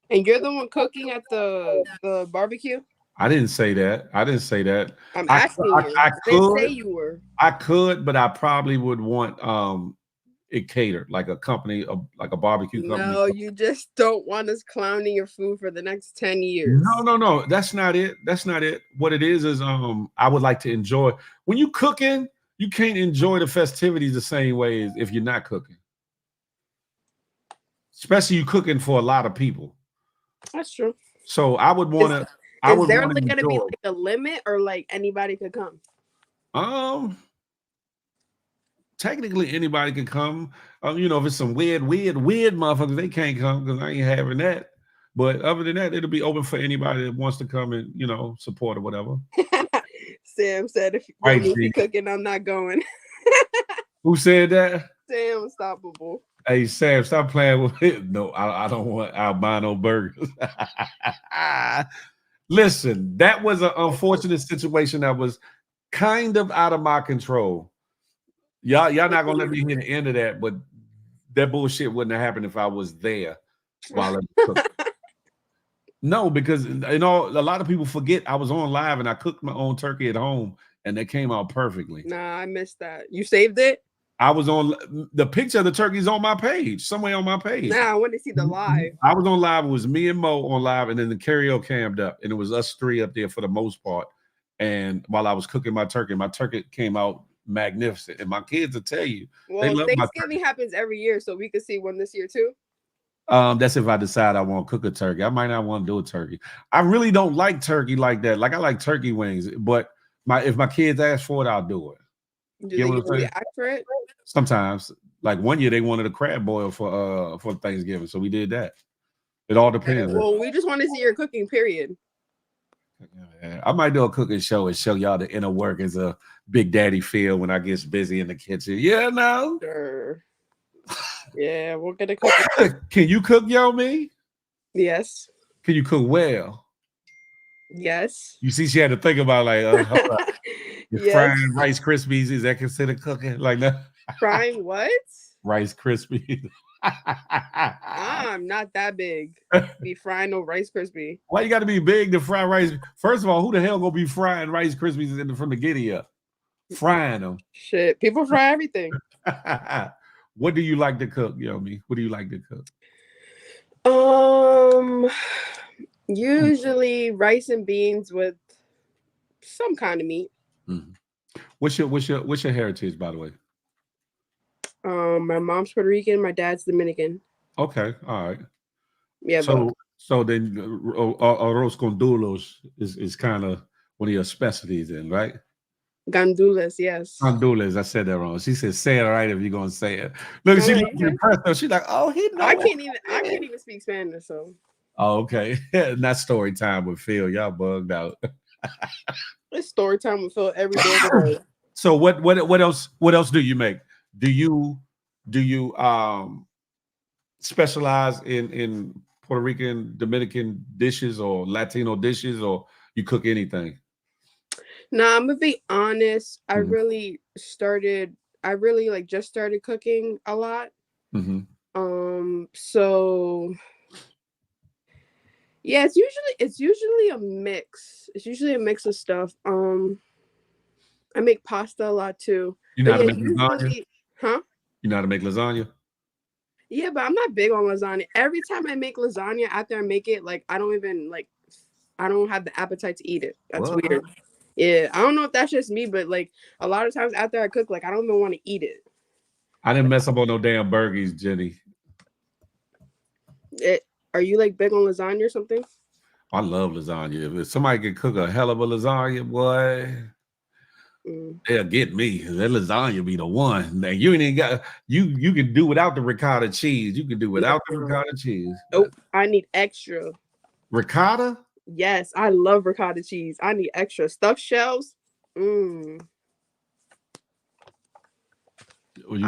And you're the one cooking at the barbecue? I didn't say that. I'm asking you. I didn't say you were. I could, but I probably would want it catered, like a company, like a barbecue company. No, you just don't want us clowning your food for the next 10 years. No. That's not it. What it is I would like to enjoy. When you cooking, you can't enjoy the festivities the same way as if you're not cooking. Especially you cooking for a lot of people. That's true. So I would want to. Is there going to be like a limit, or like anybody could come? Technically anybody can come. If it's some weird motherfuckers, they can't come because I ain't having that. But other than that, it'll be open for anybody that wants to come and support or whatever. Sam said, "If you be cooking, I'm not going." Who said that? Sam Unstoppable. Hey Sam, stop playing with it. No, I don't want albino burgers. Listen, that was an unfortunate situation that was kind of out of my control. Y'all not gonna let me hear the end of that, but that bullshit wouldn't have happened if I was there while it was cooking. No, because a lot of people forget I was on live and I cooked my own turkey at home and they came out perfectly. Nah, I missed that. You saved it? I was on the picture of the turkey's on my page, somewhere on my page. Nah, I want to see the live. I was on live. It was me and Mo on live, and then the karaoke cammed up, and it was us three up there for the most part. And while I was cooking my turkey came out magnificent. And my kids will tell you, they Well, love my turkey. Thanksgiving happens every year, so we could see one this year too. That's if I decide I want to cook a turkey. I might not want to do a turkey. I really don't like turkey like that. Like I like turkey wings, but if my kids ask for it, I'll do it. Do they usually ask for it? Sometimes, like one year they wanted a crab boil for Thanksgiving, so we did that. It all depends. Well, we just want to see your cooking, period. I might do a cooking show and show y'all the inner workings of Big Daddy feel when I get busy in the kitchen. Yeah, no. Sure. Yeah, we'll get a cook. Can you cook, yo, me? Yes. Can you cook well? Yes. You see, she had to think about like, yes. Frying Rice Krispies, is that considered cooking? Like that? Frying what? Rice Krispies. I'm not that big. Be frying no Rice Krispie. Why you got to be big to fry rice? First of all, who the hell gonna be frying Rice Krispies from the giddy up? Frying them. Shit, people fry everything. What do you like to cook, yo, me? What do you like to cook? Usually rice and beans with some kind of meat. Mm-hmm. What's your heritage, by the way? My mom's Puerto Rican, my dad's Dominican. Okay, all right. Yeah. So then arroz con dulos is kind of one of your specialties, then, right? Gandules, yes. Gandules, I said that wrong. She said, "Say it right if you're gonna say it." Look, she impressed though. She's like, "Oh, he knows." I can't even speak Spanish, so. Oh, okay. Not story time with Phil. Y'all bugged out. It's story time with Phil every day. So what else do you make? Do you specialize in Puerto Rican, Dominican dishes or Latino dishes, or you cook anything? No, I'm gonna be honest. I really just started cooking a lot. So yeah, it's usually a mix. It's usually a mix of stuff. I make pasta a lot too. You know how to make lasagna? Huh? You know how to make lasagna? Yeah, but I'm not big on lasagna. Every time I make lasagna, after I make it, like I don't have the appetite to eat it. That's weird. Yeah, I don't know if that's just me, but like a lot of times after I cook, like I don't even want to eat it. I didn't mess up on no damn burgers, Jenny. Are you like big on lasagna or something? I love lasagna. If somebody can cook a hell of a lasagna, boy, they'll get me. That lasagna be the one. Now you ain't got you can do without the ricotta cheese. You can do without the ricotta cheese. Oh, I need extra. Ricotta? Yes, I love ricotta cheese. I need extra stuffed shells. I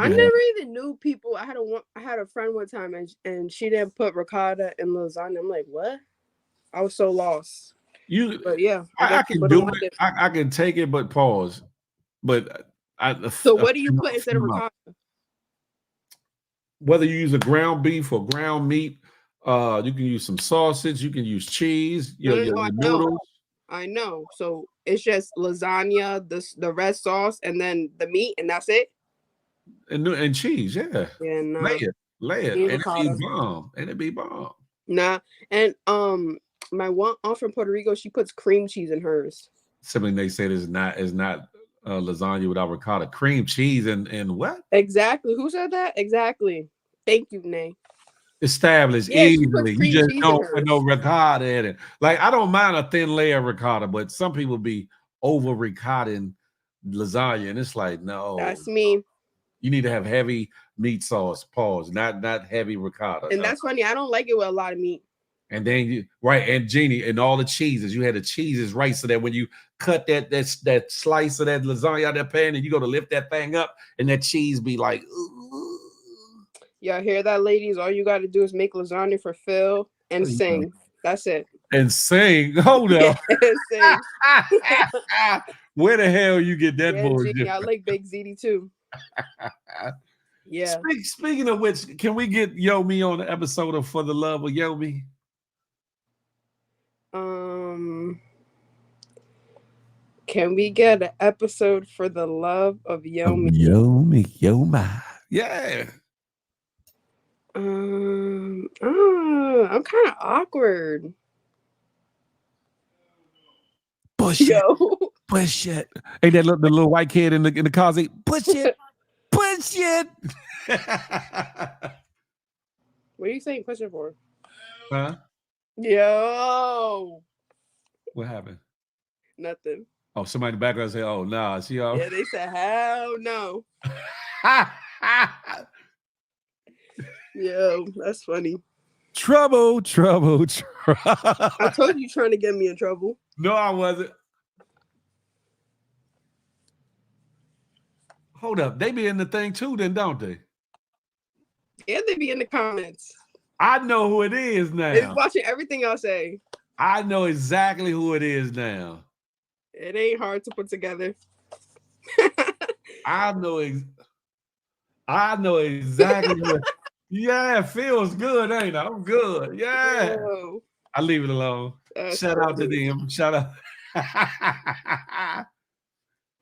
never even knew people. I had a friend one time and she didn't put ricotta in lasagna. I'm like, what? I was so lost. But yeah, I can do it. I can take it, but pause. But so what do you put instead of ricotta? Whether you use a ground beef or ground meat, you can use some sausage. You can use cheese. Your noodles. I know. So it's just lasagna, the red sauce, and then the meat, and that's it. And cheese, yeah. Yeah, no. Lay it, and it be bomb. Nah, and my one aunt from Puerto Rico, she puts cream cheese in hers. Something they said is not lasagna without ricotta. Cream cheese and what? Exactly. Who said that? Exactly. Thank you, Nay. Established easily. You just don't put no ricotta in it. Like I don't mind a thin layer of ricotta, but some people be over ricotta lasagna, and it's like no. That's me. You need to have heavy meat sauce. Pause. Not heavy ricotta. And that's funny. I don't like it with a lot of meat. And then and Jeannie, and all the cheeses. You had the cheeses right, so that when you cut that slice of that lasagna out of that pan, and you go to lift that thing up, and that cheese be like, ooh. Y'all hear that, ladies? All you got to do is make lasagna for Phil and sing. That's it. And sing. Hold up. Sing. Where the hell you get that bullshit? Genie, I like baked ziti too. Yeah. Speaking of which, can we get Yomi on the episode of For the Love of Yomi? Can we get an episode for the love of Yomi? Yo, my. Yeah. I'm kind of awkward. Push it. Yo, Push it. Ain't that the little white kid in the car seat? Push it. Push it. what are you saying? Push it for? Huh? Yo, What happened? nothing. Oh, somebody in the background said, "Oh, nah, she all." Yeah, they said hell no. Yo, that's funny. Trouble. I told you trying to get me in trouble. No, I wasn't. Hold up. They be in the thing too, then, don't they? Yeah, they be in the comments. I know who it is now. They be watching everything I say. I know exactly who it is now. It ain't hard to put together. I know exactly what. Yeah, feels good, ain't it? I'm good. Yeah. Yo, I leave it alone. that's Shout out to funny. them. Shout out.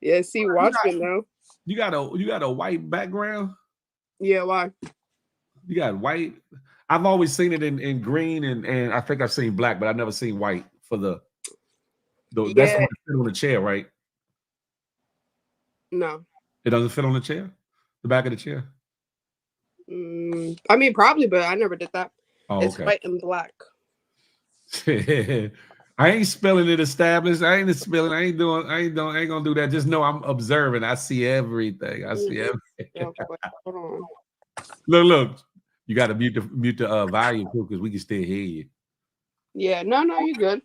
Yeah, see, Watchmen now. You got a white background? Yeah, why? You got white. I've always seen it in green and I think I've seen black, but I've never seen white for the that's the one that fit on the chair, right? No. It doesn't fit on the chair? The back of the chair? I mean, probably, but I never did that. Oh, it's okay. white and black. I ain't spelling it established. I ain't gonna do that. Just know I'm observing. I see everything. I see everything. Yo, wait, hold on. Look. You got to mute the volume too, because we can still hear you. Yeah, no, you good.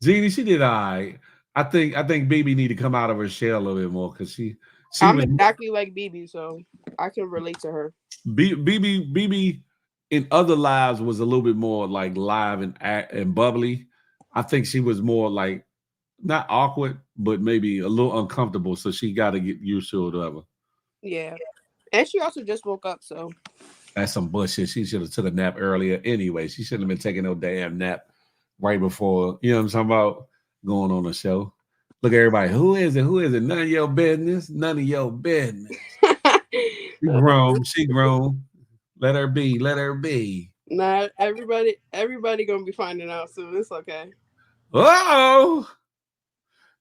Jeannie, she did all right. I think BB need to come out of her shell a little bit more because she I'm was exactly like BB, so I can relate to her. BB in other lives was a little bit more like live and bubbly. I think she was more like not awkward, but maybe a little uncomfortable. So she got to get used to it, whatever. Yeah, and she also just woke up, so that's some bullshit. She should have took a nap earlier anyway. She shouldn't have been taking no damn nap right before, you know what I'm talking about, going on the show. Look at everybody. Who is it? None of your business. None of your business. She grown. Let her be. Nah, everybody gonna be finding out soon. It's okay. Oh,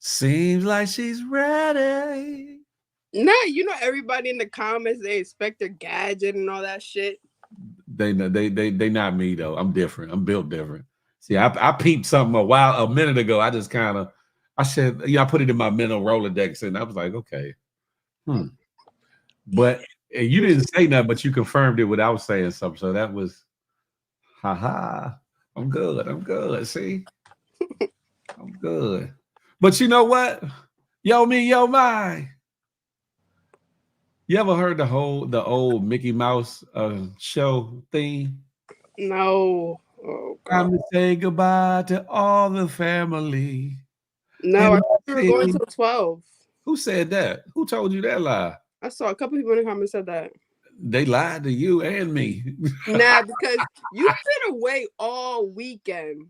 seems like she's ready. Nah, you know everybody in the comments, they expect a gadget and all that shit. They not me though. I'm different. I'm built different. See, I peeped something a minute ago. I just kind of, I said, I put it in my mental Rolodex, and I was like, okay, But you didn't say nothing, but you confirmed it without saying something. So that was, haha. I'm good. See, I'm good. But you know what? Yo me, yo my. You ever heard the old Mickey Mouse show theme? No. Oh, Time to say goodbye to all the family. No, I thought we were going till 12. Who said that? Who told you that lie? I saw a couple people in the comments said that. They lied to you and me. Nah, because you've been away all weekend.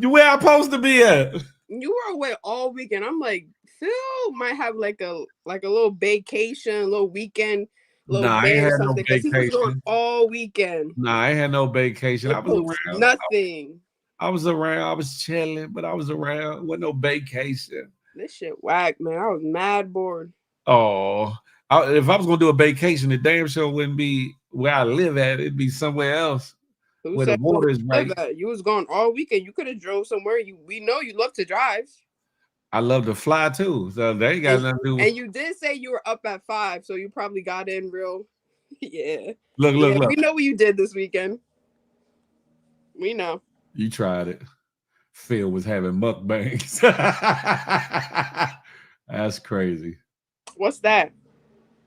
Where I supposed to be at? You were away all weekend. I'm like, Phil might have like a little vacation, a little weekend, day or something. Because he was going all weekend. Nah, I ain't had no vacation. I was around. Nothing. I was around. I was chilling, but I was around. Wasn't no vacation. This shit whack, man. I was mad bored. Oh, if I was gonna do a vacation, the damn show wouldn't be where I live at. It'd be somewhere else. Who where the water is right. You was gone all weekend. You could have drove somewhere. We know you love to drive. I love to fly too. So they ain't got nothing to do with. And you did say you were up at 5, so you probably got in real. Yeah. Look. We know what you did this weekend. We know. You tried it. Phil was having mukbangs. That's crazy. What's that?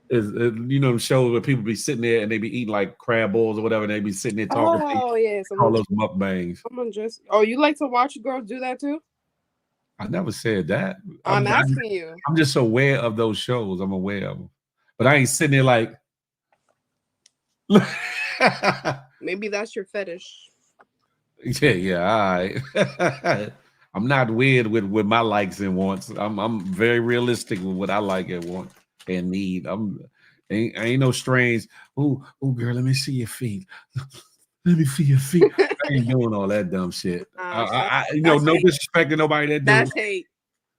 The shows where people be sitting there and they be eating like crab balls or whatever, and they be sitting there talking. Oh yeah, all those mukbangs. You like to watch girls do that too? I never said that. I'm asking you. I'm just aware of those shows. I'm aware of them, but I ain't sitting there like. Maybe that's your fetish. Yeah. All right. I'm not weird with my likes and wants. I'm very realistic with what I like and want and need. I ain't no strange. Oh, girl, let me see your feet. Let me see your feet. I ain't doing all that dumb shit. That's No hate. disrespect to nobody that do. That's hate.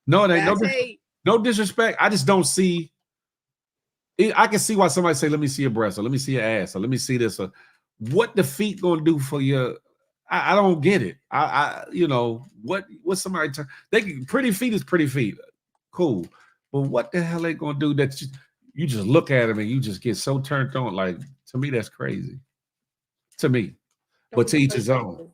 No, it ain't That's hate. no disrespect. I just don't see. I can see why somebody say, "Let me see your breast," or "Let me see your ass," or "Let me see this." Or what the feet gonna do for your? I don't get it. What somebody pretty feet is pretty feet, cool. But what the hell they gonna do that you just look at them and you just get so turned on? Like, to me, that's crazy. To me, but to each his own,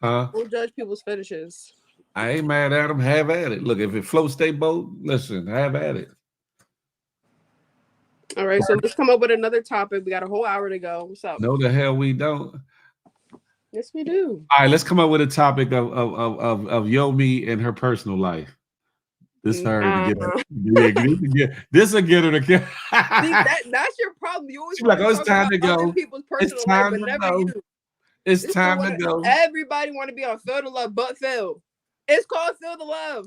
huh? Don't judge people's fetishes. I ain't mad at them. Have at it. Look, if it floats their boat, listen, have at it. All right, so let's come up with another topic. We got a whole hour to go. What's up? No, the hell we don't. Yes, we do. All right, let's come up with a topic of Yo Me and her personal life. This her to get her. Yeah, this will get her to get. See, that's your problem. You always She's want like, to it's talk time about to go. other people's It's personal life, time but to never go. you. It's time to go. Everybody want to be on Feel the Love, but Phil. It's called Feel the Love.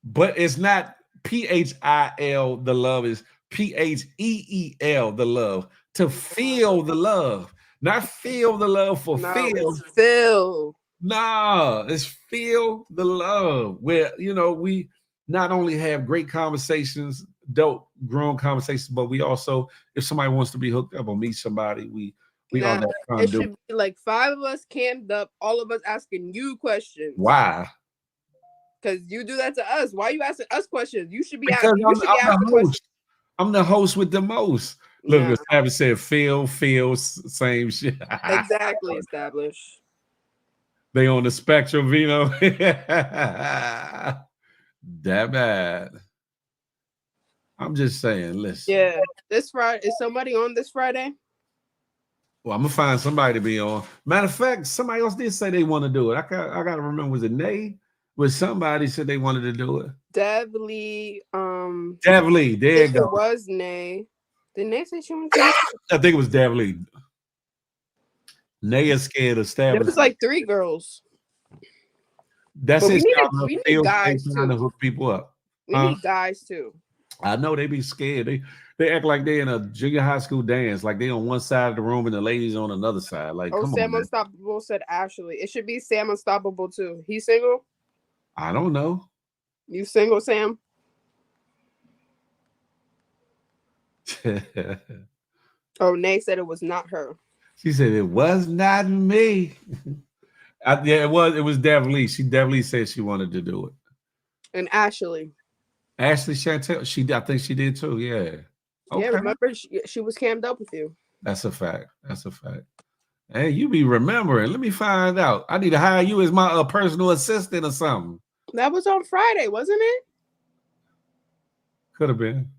But it's not PHIL. The love is PHEEL. The love to feel the love, not feel the love for feel. It's Phil. Nah, it's feel the love. Where we not only have great conversations, dope, grown conversations, but we also, if somebody wants to be hooked up or meet somebody, we all that It should be like 5 of us camped up, all of us asking you questions. Why? Because you do that to us. Why are you asking us questions? You should be Because asking. You should be asking questions. I'm the host with the most. Look, Savage said, feel, same shit. Exactly, established. They on the spectrum, Vino. That bad. I'm just saying, listen. Yeah, this Friday, is somebody on this Friday? Well, I'm gonna find somebody to be on. Matter of fact, somebody else did say they want to do it. I gotta remember, was it Nay? Was somebody said they wanted to do it? Dev Lee. Dev Lee, there you go. It was Nay. Did Nay say she wanted to? I think it was Dev Lee. Nay is scared of stabbing. It was like 3 girls. That's it. We need guys trying to hook people up. We need guys too. I know they be scared. They act like they in a junior high school dance, like they on one side of the room and the ladies on another side. Like, come Sam on, Unstoppable said Ashley. It should be Sam Unstoppable too. He's single? I don't know. You single, Sam? Oh, Nay said it was not her. She said it was not me. Yeah, it was. It was Dev Lee. She definitely said she wanted to do it. And Ashley Chantel. I think she did too. Yeah. Okay. Yeah, remember she was cammed up with you. That's a fact. Hey, you be remembering. Let me find out. I need to hire you as my personal assistant or something. That was on Friday, wasn't it? Could have been.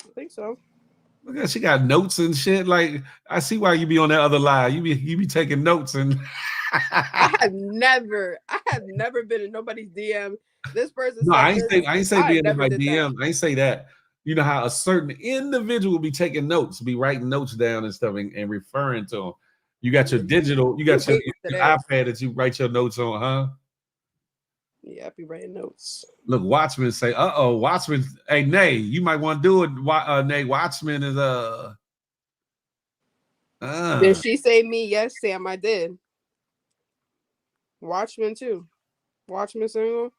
I think so. Look at, she got notes and shit. Like, I see why you be on that other line. You be taking notes and. I have never been in nobody's DM. This person. No, I ain't say being in my DM. I ain't say that. You know how a certain individual be taking notes, be writing notes down and stuff, and referring to them. You got your digital, you got your iPad that you write your notes on, huh? Yeah, I be writing notes. Look, Watchmen say, Watchmen. Hey, Nay, you might want to do it. Nay, Watchmen is Did she say me? Yes, Sam, I did. Watchmen too. Watchmen single.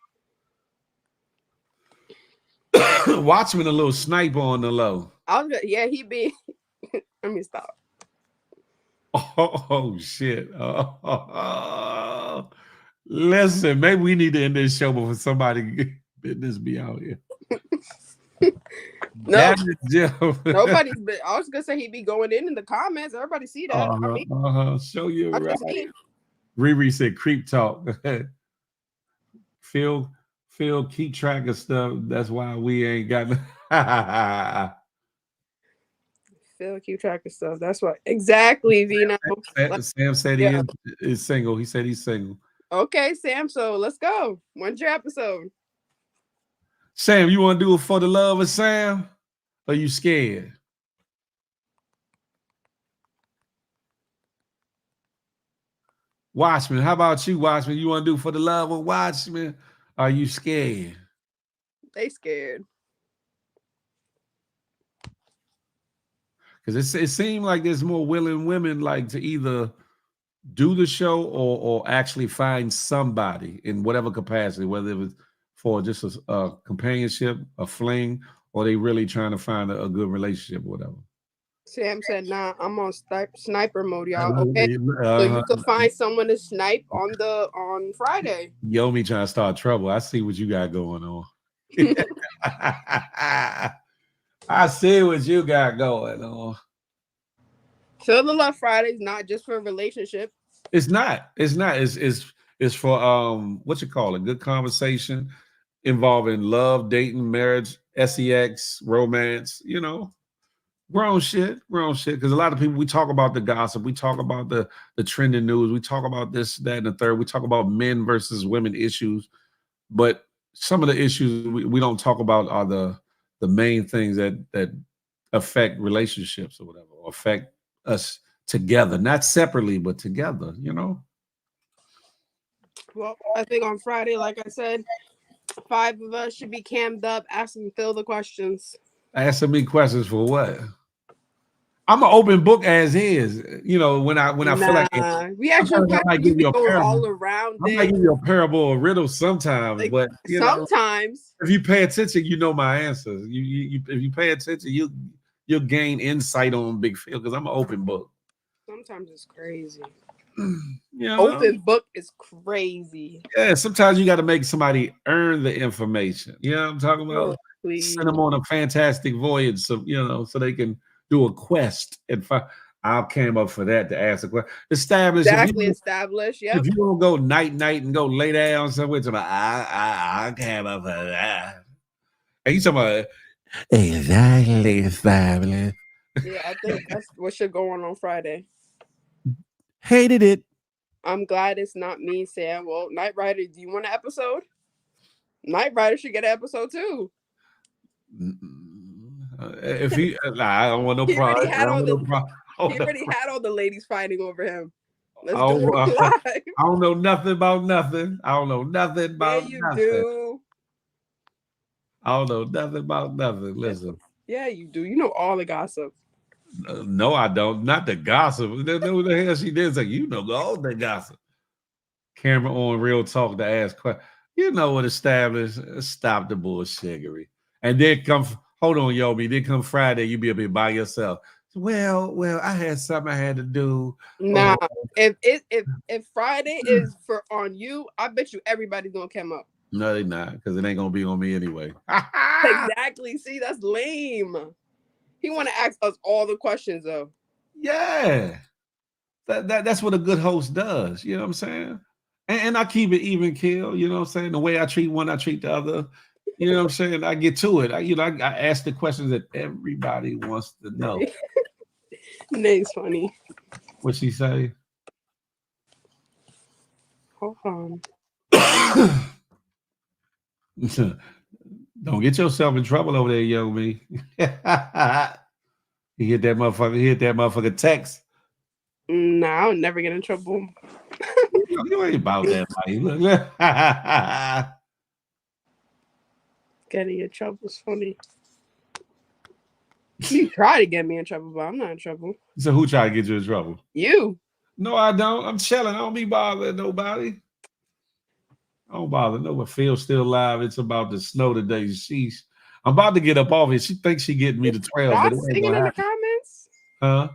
Watchmen a little sniper on the low. He be. Let me stop. Oh shit. Listen, maybe we need to end this show before somebody business be out here. No, nobody's been. I was gonna say he'd be going in the comments. Everybody see that. Show you right. Riri said creep talk. Phil, keep track of stuff. That's why we ain't got. Phil, keep track of stuff. That's why. Exactly, Vino. Sam said he is single. He said he's single. Okay, Sam. So let's go. When's your episode? Sam, you want to do it for the love of Sam? Or you scared? Watchmen. How about you, Watchmen? You want to do For the Love of Watchmen? Are you scared? They scared. Because it seemed like there's more willing women like to either do the show or actually find somebody in whatever capacity, whether it was for just a companionship, a fling, or they really trying to find a good relationship or whatever. Sam said, "Nah, I'm on sniper mode, y'all. Okay, so you could find someone to snipe on Friday." Yomi trying to start trouble. I see what you got going on. I see what you got going on. Feel the Love Friday's not just for a relationship. It's not. It's not. It's for what you call it? Good conversation involving love, dating, marriage, sex, romance. You know, grown shit. Because a lot of people, we talk about the gossip, we talk about the trending news, we talk about this, that, and the third. We talk about men versus women issues, but some of the issues we don't talk about are the main things that affect relationships or whatever, or affect us together, not separately, but together, you know? Well, I think on Friday, like I said, 5 of us should be cammed up, asking Phil the questions. Asking me questions for what? I'm an open book as is. You know, when I feel like it, we actually I might give you a go parable. all around I might give you a parable or riddle sometimes, like, but sometimes if you pay attention, you know my answers. You if you pay attention, you'll gain insight on Big Phil because I'm an open book. Sometimes it's crazy. You know? Open book is crazy. Yeah, sometimes you got to make somebody earn the information. You know what I'm talking about? Send them on a fantastic voyage, so so they can do a quest. And I came up for that to ask a question. Establish. Yep. If you don't go night and go lay down somewhere, I came up for that. And you talking about exactly established. Yeah, I think that's what should go on Friday. Hated it. I'm glad it's not me saying, well, Knight Rider, do you want an episode? Knight Rider should get an episode too. If he, I don't want no problem. He already had all the ladies fighting over him. Let's do it live. I don't know nothing about nothing. I don't know nothing about nothing. Do. I don't know nothing about nothing. Listen. Yeah, you do. You know all the gossip. No, I don't. Not the gossip. What the hell she did? Like, you know all the gossip. Camera on, real talk to ask questions. You know what established? Stop the bullshittery. And then hold on, Yobi. Then come Friday, you be up here by yourself. Well, I had something I had to do. Nah, if Friday is for on you, I bet you everybody's gonna come up. No, they not, because it ain't gonna be on me anyway. Exactly. See, that's lame. He want to ask us all the questions though. Yeah, that's what a good host does. You know what I'm saying? And I keep it even, kill. You know what I'm saying? The way I treat one, I treat the other. You know what I'm saying? I get to it. I ask the questions that everybody wants to know. Name's funny. What she say? Hold on. Don't get yourself in trouble over there, young me. He hit that motherfucker text. Nah, I'll never get in trouble. You ain't about that, buddy. Look. Getting in trouble is funny. You try to get me in trouble, but I'm not in trouble. So who tried to get you in trouble? You. No, I don't. I'm chilling. I don't be bothering nobody. I don't bother nobody. Phil's still alive. It's about to snow today. I'm about to get up off it. She thinks she getting me to 12. Shy but singing in the comments? Huh?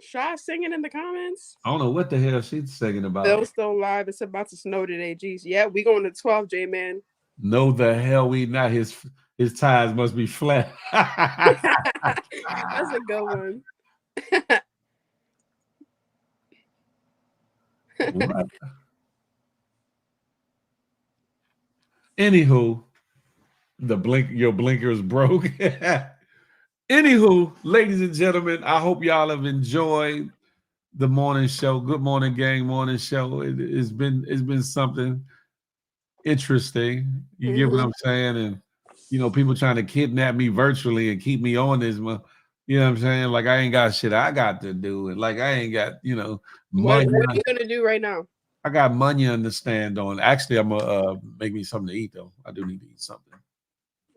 Shy singing in the comments? I don't know what the hell she's singing about. Phil's still alive. It's about to snow today. Jeez. Yeah, we going to 12, J-Man. No, the hell we not. His tires must be flat. That's a good one. What? Anywho, your blinkers broke. Anywho, ladies and gentlemen, I hope y'all have enjoyed the morning show. Good morning, gang. Morning show. It's been something interesting. You get what I'm saying? And people trying to kidnap me virtually and keep me on this. You know what I'm saying? Like I ain't got shit I got to do. And like I ain't got, What money. are you gonna do right now? I got money to stand on. Actually, I'm gonna make me something to eat though. I do need to eat something.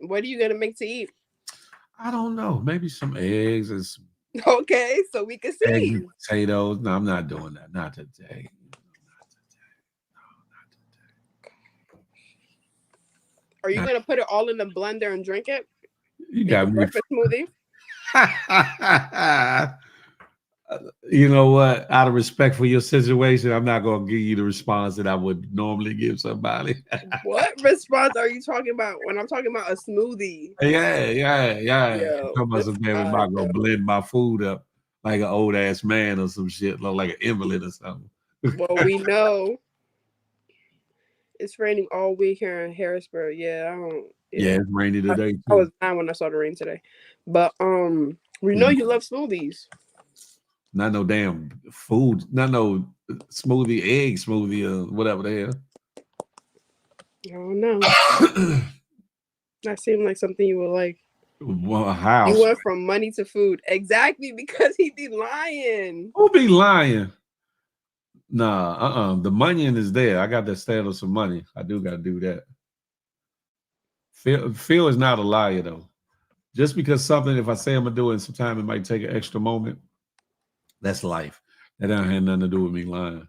What are you gonna make to eat? I don't know. Maybe some eggs and some Okay, so we can eggs see. and potatoes. No, I'm not doing that. Not today. Are you gonna put it all in the blender and drink it? You Make got a me. breakfast smoothie. You know what? Out of respect for your situation, I'm not gonna give you the response that I would normally give somebody. What response are you talking about when I'm talking about a smoothie? Yeah. Yo, Talking about this some damn, I'm guy, not yo. gonna blend my food up like an old ass man or some shit, look like an invalid or something. Well, we know it's raining all week here in Harrisburg. Yeah, I don't. Yeah, Yeah, it's rainy today I was too. mad when I saw the rain today. But we know you love smoothies. Not no damn food, not no smoothie, egg smoothie, or whatever the I don't know. hell. That seemed like something you would like. Well, You house. went from money to food. Exactly, because he be lying. Who be lying? Nah, the money is there. I got to stand on some money. I do got to do that. Phil is not a liar though. Just because something, if I say I'm gonna do it, sometime it might take an extra moment. That's life. That don't have nothing to do with me lying.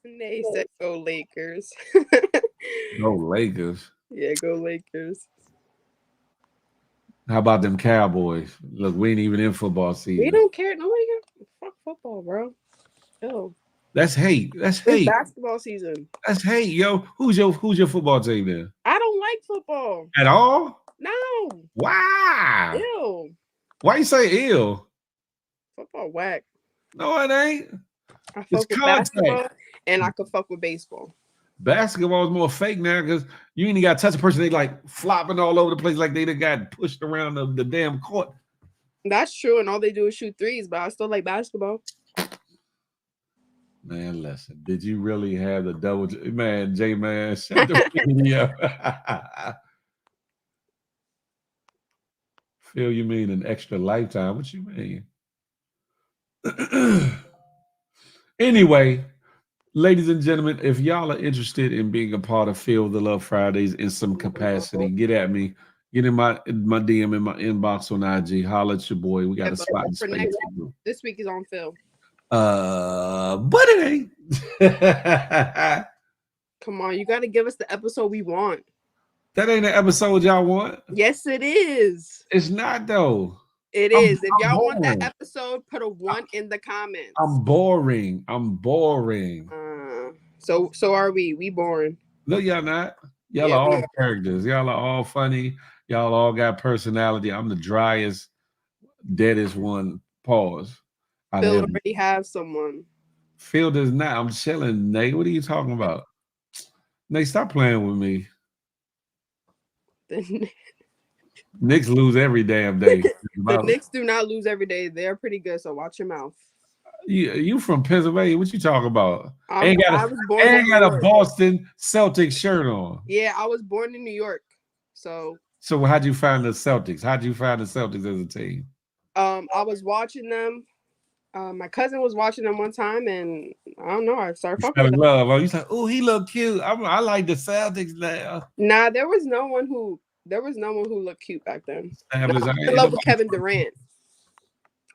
And they said go Lakers. No Lakers. Yeah, go Lakers. How about them Cowboys? Look, we ain't even in football We season. don't care. Nobody care. Fuck football, bro. Yo, That's hate. That's it's hate. basketball season. That's hate, yo. Who's your football team then? I don't like football. At all? No. Why? Ew. Why you say ill? Football whack. No, it ain't. I It's fuck with contact. basketball and I could fuck with baseball. Basketball is more fake now because you ain't got to touch a person. They like flopping all over the place like they done got pushed around the damn court. That's true, and all they do is shoot threes, but I still like basketball. Man, listen, did you really have the double? Man, J Man, shut the video. Phil, you mean an extra lifetime? What you mean? Anyway, ladies and gentlemen, if y'all are interested in being a part of Feel the Love Fridays in some capacity, get at me. Get in my DM in my inbox on IG. Holla at your boy. We got a but spot in for space. next this week is on Phil. But it ain't. Come on, you got to give us the episode we want. That ain't the episode y'all want. Yes, it is. It's not though. It is. If I'm y'all want that boring. episode, put a 1 in the comments. I'm boring. So are we. We boring. No, y'all not. Y'all Yeah, are we all are. characters. Y'all are all funny. Y'all all got personality. I'm the driest, deadest one. Pause. Out of Phil every- already have someone. Phil does not. I'm chilling, Nate. What are you talking about? Nate, stop playing with me. The Knicks lose every damn day. Knicks do not lose every day. They're pretty good, so watch your mouth. You from Pennsylvania? What you talking about? I was born in New got a York. Boston Celtics shirt on. Yeah, I was born in New York. So how'd you find the Celtics? How'd you find the Celtics as a team? I was watching them. My cousin was watching them one time, and I don't know. I started fucking Fell with in them. love. Oh, you like, oh, he look cute. I like the Celtics now. Nah, there was no one who looked cute back then. I Established. was in love with Kevin Durant.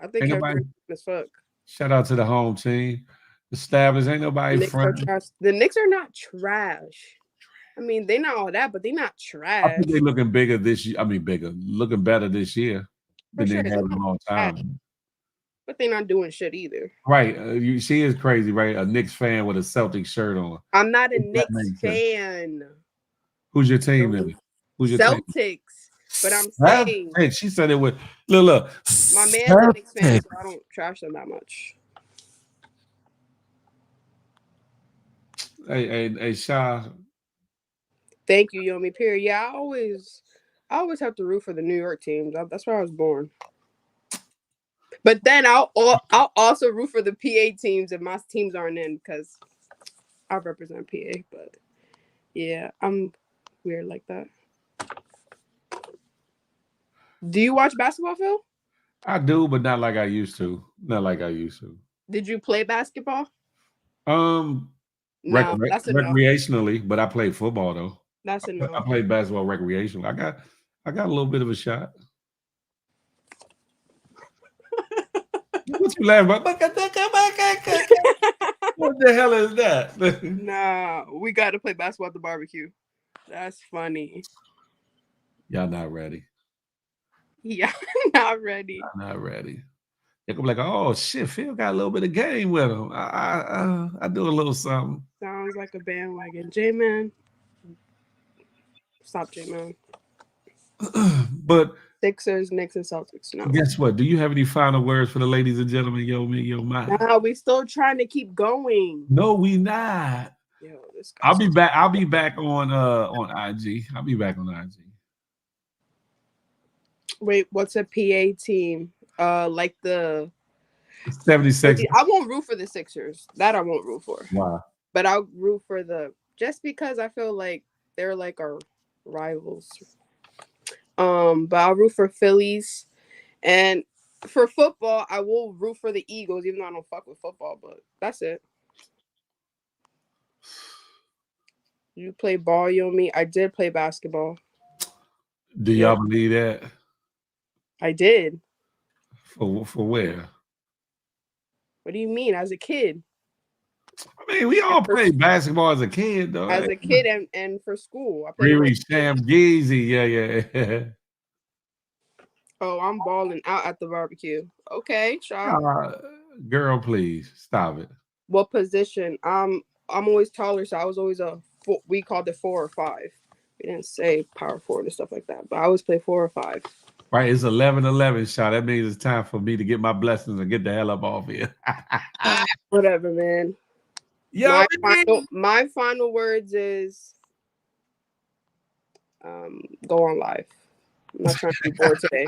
I think Ain't Kevin nobody- Durant is fuck. Shout out to the home team. Established. Ain't nobody Knicks are front. trash. The Knicks are not trash. I mean, they not all that, but they not I trash. think they looking bigger this year. I mean, looking better this year For than sure. they had in a long time. But they're not doing shit either. Right. She is crazy, right? A Knicks fan with a Celtics shirt on. I'm not a If that Knicks makes sense. fan. Who's your team then? Who's your team? Celtics. But I'm saying Hey, she said it with look. my man's a Knicks fan, so I don't trash them that much. Hey, Sha. Thank you, Yomi. Period. Yeah, I always have to root for the New York teams. That's where I was born. But then I'll also root for the PA teams if my teams aren't in because I represent PA. But yeah, I'm weird like that. Do you watch basketball, Phil? I do, but not like I used to. Not like I used to. Did you play basketball? Um, No, that's a no. recreationally, but I played football though. That's a I no. played basketball recreationally. I got a little bit of a shot. What you laughing about? What the hell is that? Nah, we got to play basketball at the barbecue. That's funny. Y'all not ready. Yeah, not ready. Y'all not ready. They're gonna be like, oh shit, Phil got a little bit of game with him. I do a little something. Sounds like a bandwagon. J-Man. Stop, J-Man. But Sixers, Knicks, and Celtics. No. guess what? Do you have any final words for the ladies and gentlemen? Yo, me, yo, my. Nah, we still trying to keep going. No, we not. Yo, this guy. I'll be back. I'll be back on IG. I'll be back on IG. Wait, what's a PA team? Like the 76. I won't root for the Sixers. That I won't root for. Wow. But I'll root for just because I feel like they're like our rivals. But I'll root for Phillies. And for football, I will root for the Eagles, even though I don't fuck with football, but that's it. You play ball, you and me. I did play basketball. Do y'all believe that? I did. For where? What do you mean? As a kid? I mean, we all played basketball as a kid, though. As a kid and for school. I played Riri, Sham, Geezy. Yeah. Oh, I'm balling out at the barbecue. Okay, Shaw. Girl, please stop it. What position? I'm always taller, so I was always we called it 4 or 5. We didn't say power forward and stuff like that, but I always play 4 or 5. Right, it's 11-11, Shaw. That means it's time for me to get my blessings and get the hell up off here. Whatever, man. Yo, my final words is go on live. I'm not trying to be bored today.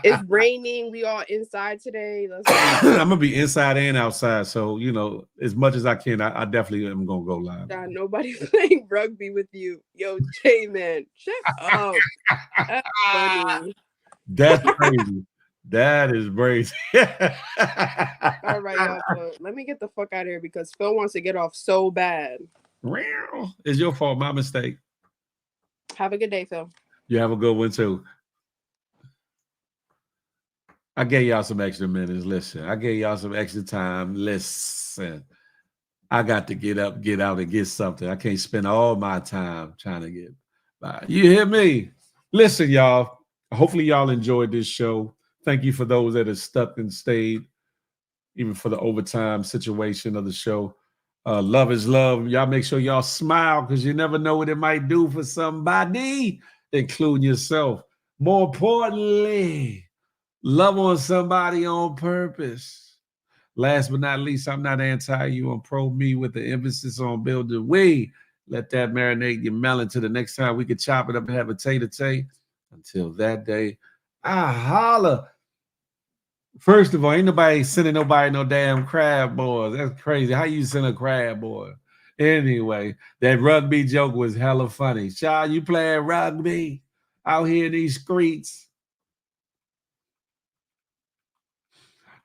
It's raining. We all inside today. I'm gonna be inside and outside. So, as much as I can, I definitely am gonna go live. Nobody playing rugby with you. Yo, J-Man, shut up. That's funny. That's crazy. That is crazy. All right, y'all. Let me get the fuck out of here because Phil wants to get off so bad. It's your fault. My mistake. Have a good day, Phil. You have a good one too. I gave y'all some extra minutes. Listen, I gave y'all some extra time. Listen, I got to get up, get out, and get something. I can't spend all my time trying to get by. You hear me? Listen, y'all. Hopefully y'all enjoyed this show. Thank you for those that have stuck and stayed, even for the overtime situation of the show. Love is love. Y'all make sure y'all smile because you never know what it might do for somebody, including yourself. More importantly, love on somebody on purpose. Last but not least, I'm not anti-you. I'm pro-me with the emphasis on building we. Let that marinate your melon till the next time we can chop it up and have a tay-to-tay. Until that day, I holla. First of all, ain't nobody sending nobody no damn crab boys. That's crazy. How you send a crab boy? Anyway, that rugby joke was hella funny. Shaw, you playing rugby out here in these streets?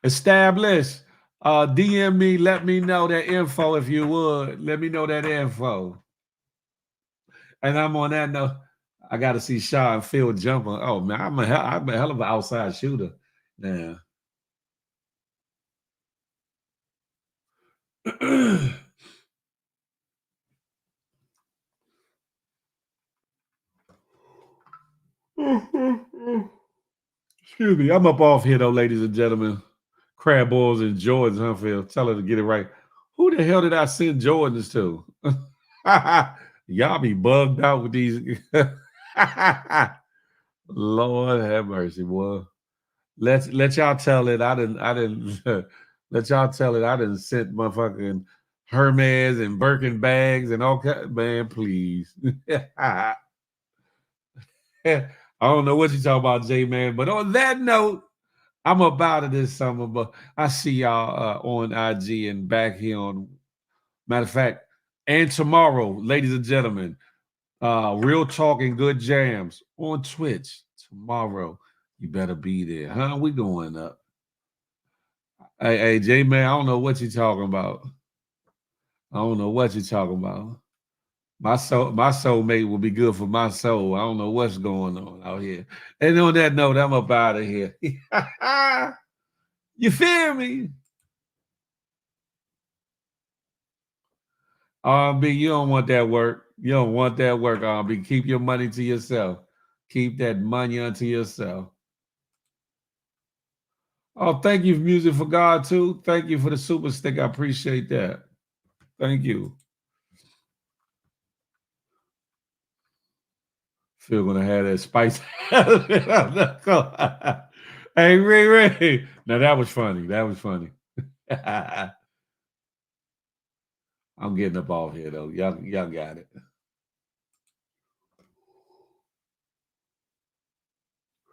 Establish. DM me. Let me know that info if you would. Let me know that info. And I'm on that note. I got to see Shaw and Phil jumping. Oh man, I'm a hell of an outside shooter. Now. Excuse me. I'm up off here though, ladies and gentlemen. Crab balls and Jordans, huh, Phil? Tell her to get it right. Who the hell did I send Jordans to? Y'all be bugged out with these. Lord have mercy, boy. Let y'all tell it. I didn't let y'all tell it. I didn't send motherfucking Hermes and Birkin bags and all kind. Man, please. I don't know what you talking about, J-Man. But on that note, I'm about it this summer. But I see y'all on IG and back here on. Matter of fact, and tomorrow, ladies and gentlemen, Real Talk and Good Jams on Twitch tomorrow. You better be there. Huh? We going up. Hey, J-Man, I don't know what you're talking about. I don't know what you're talking about. My soulmate will be good for my soul. I don't know what's going on out here. And on that note, I'm up out of here. You feel me? R&B, you don't want that work. You don't want that work, R&B. Keep your money to yourself. Keep that money unto yourself. Oh, thank you, Music for God, too. Thank you for the super stick. I appreciate that. Thank you. Phil gonna have that spice. Hey, Ray. Now that was funny. That was funny. I'm getting up off here though. Y'all got it.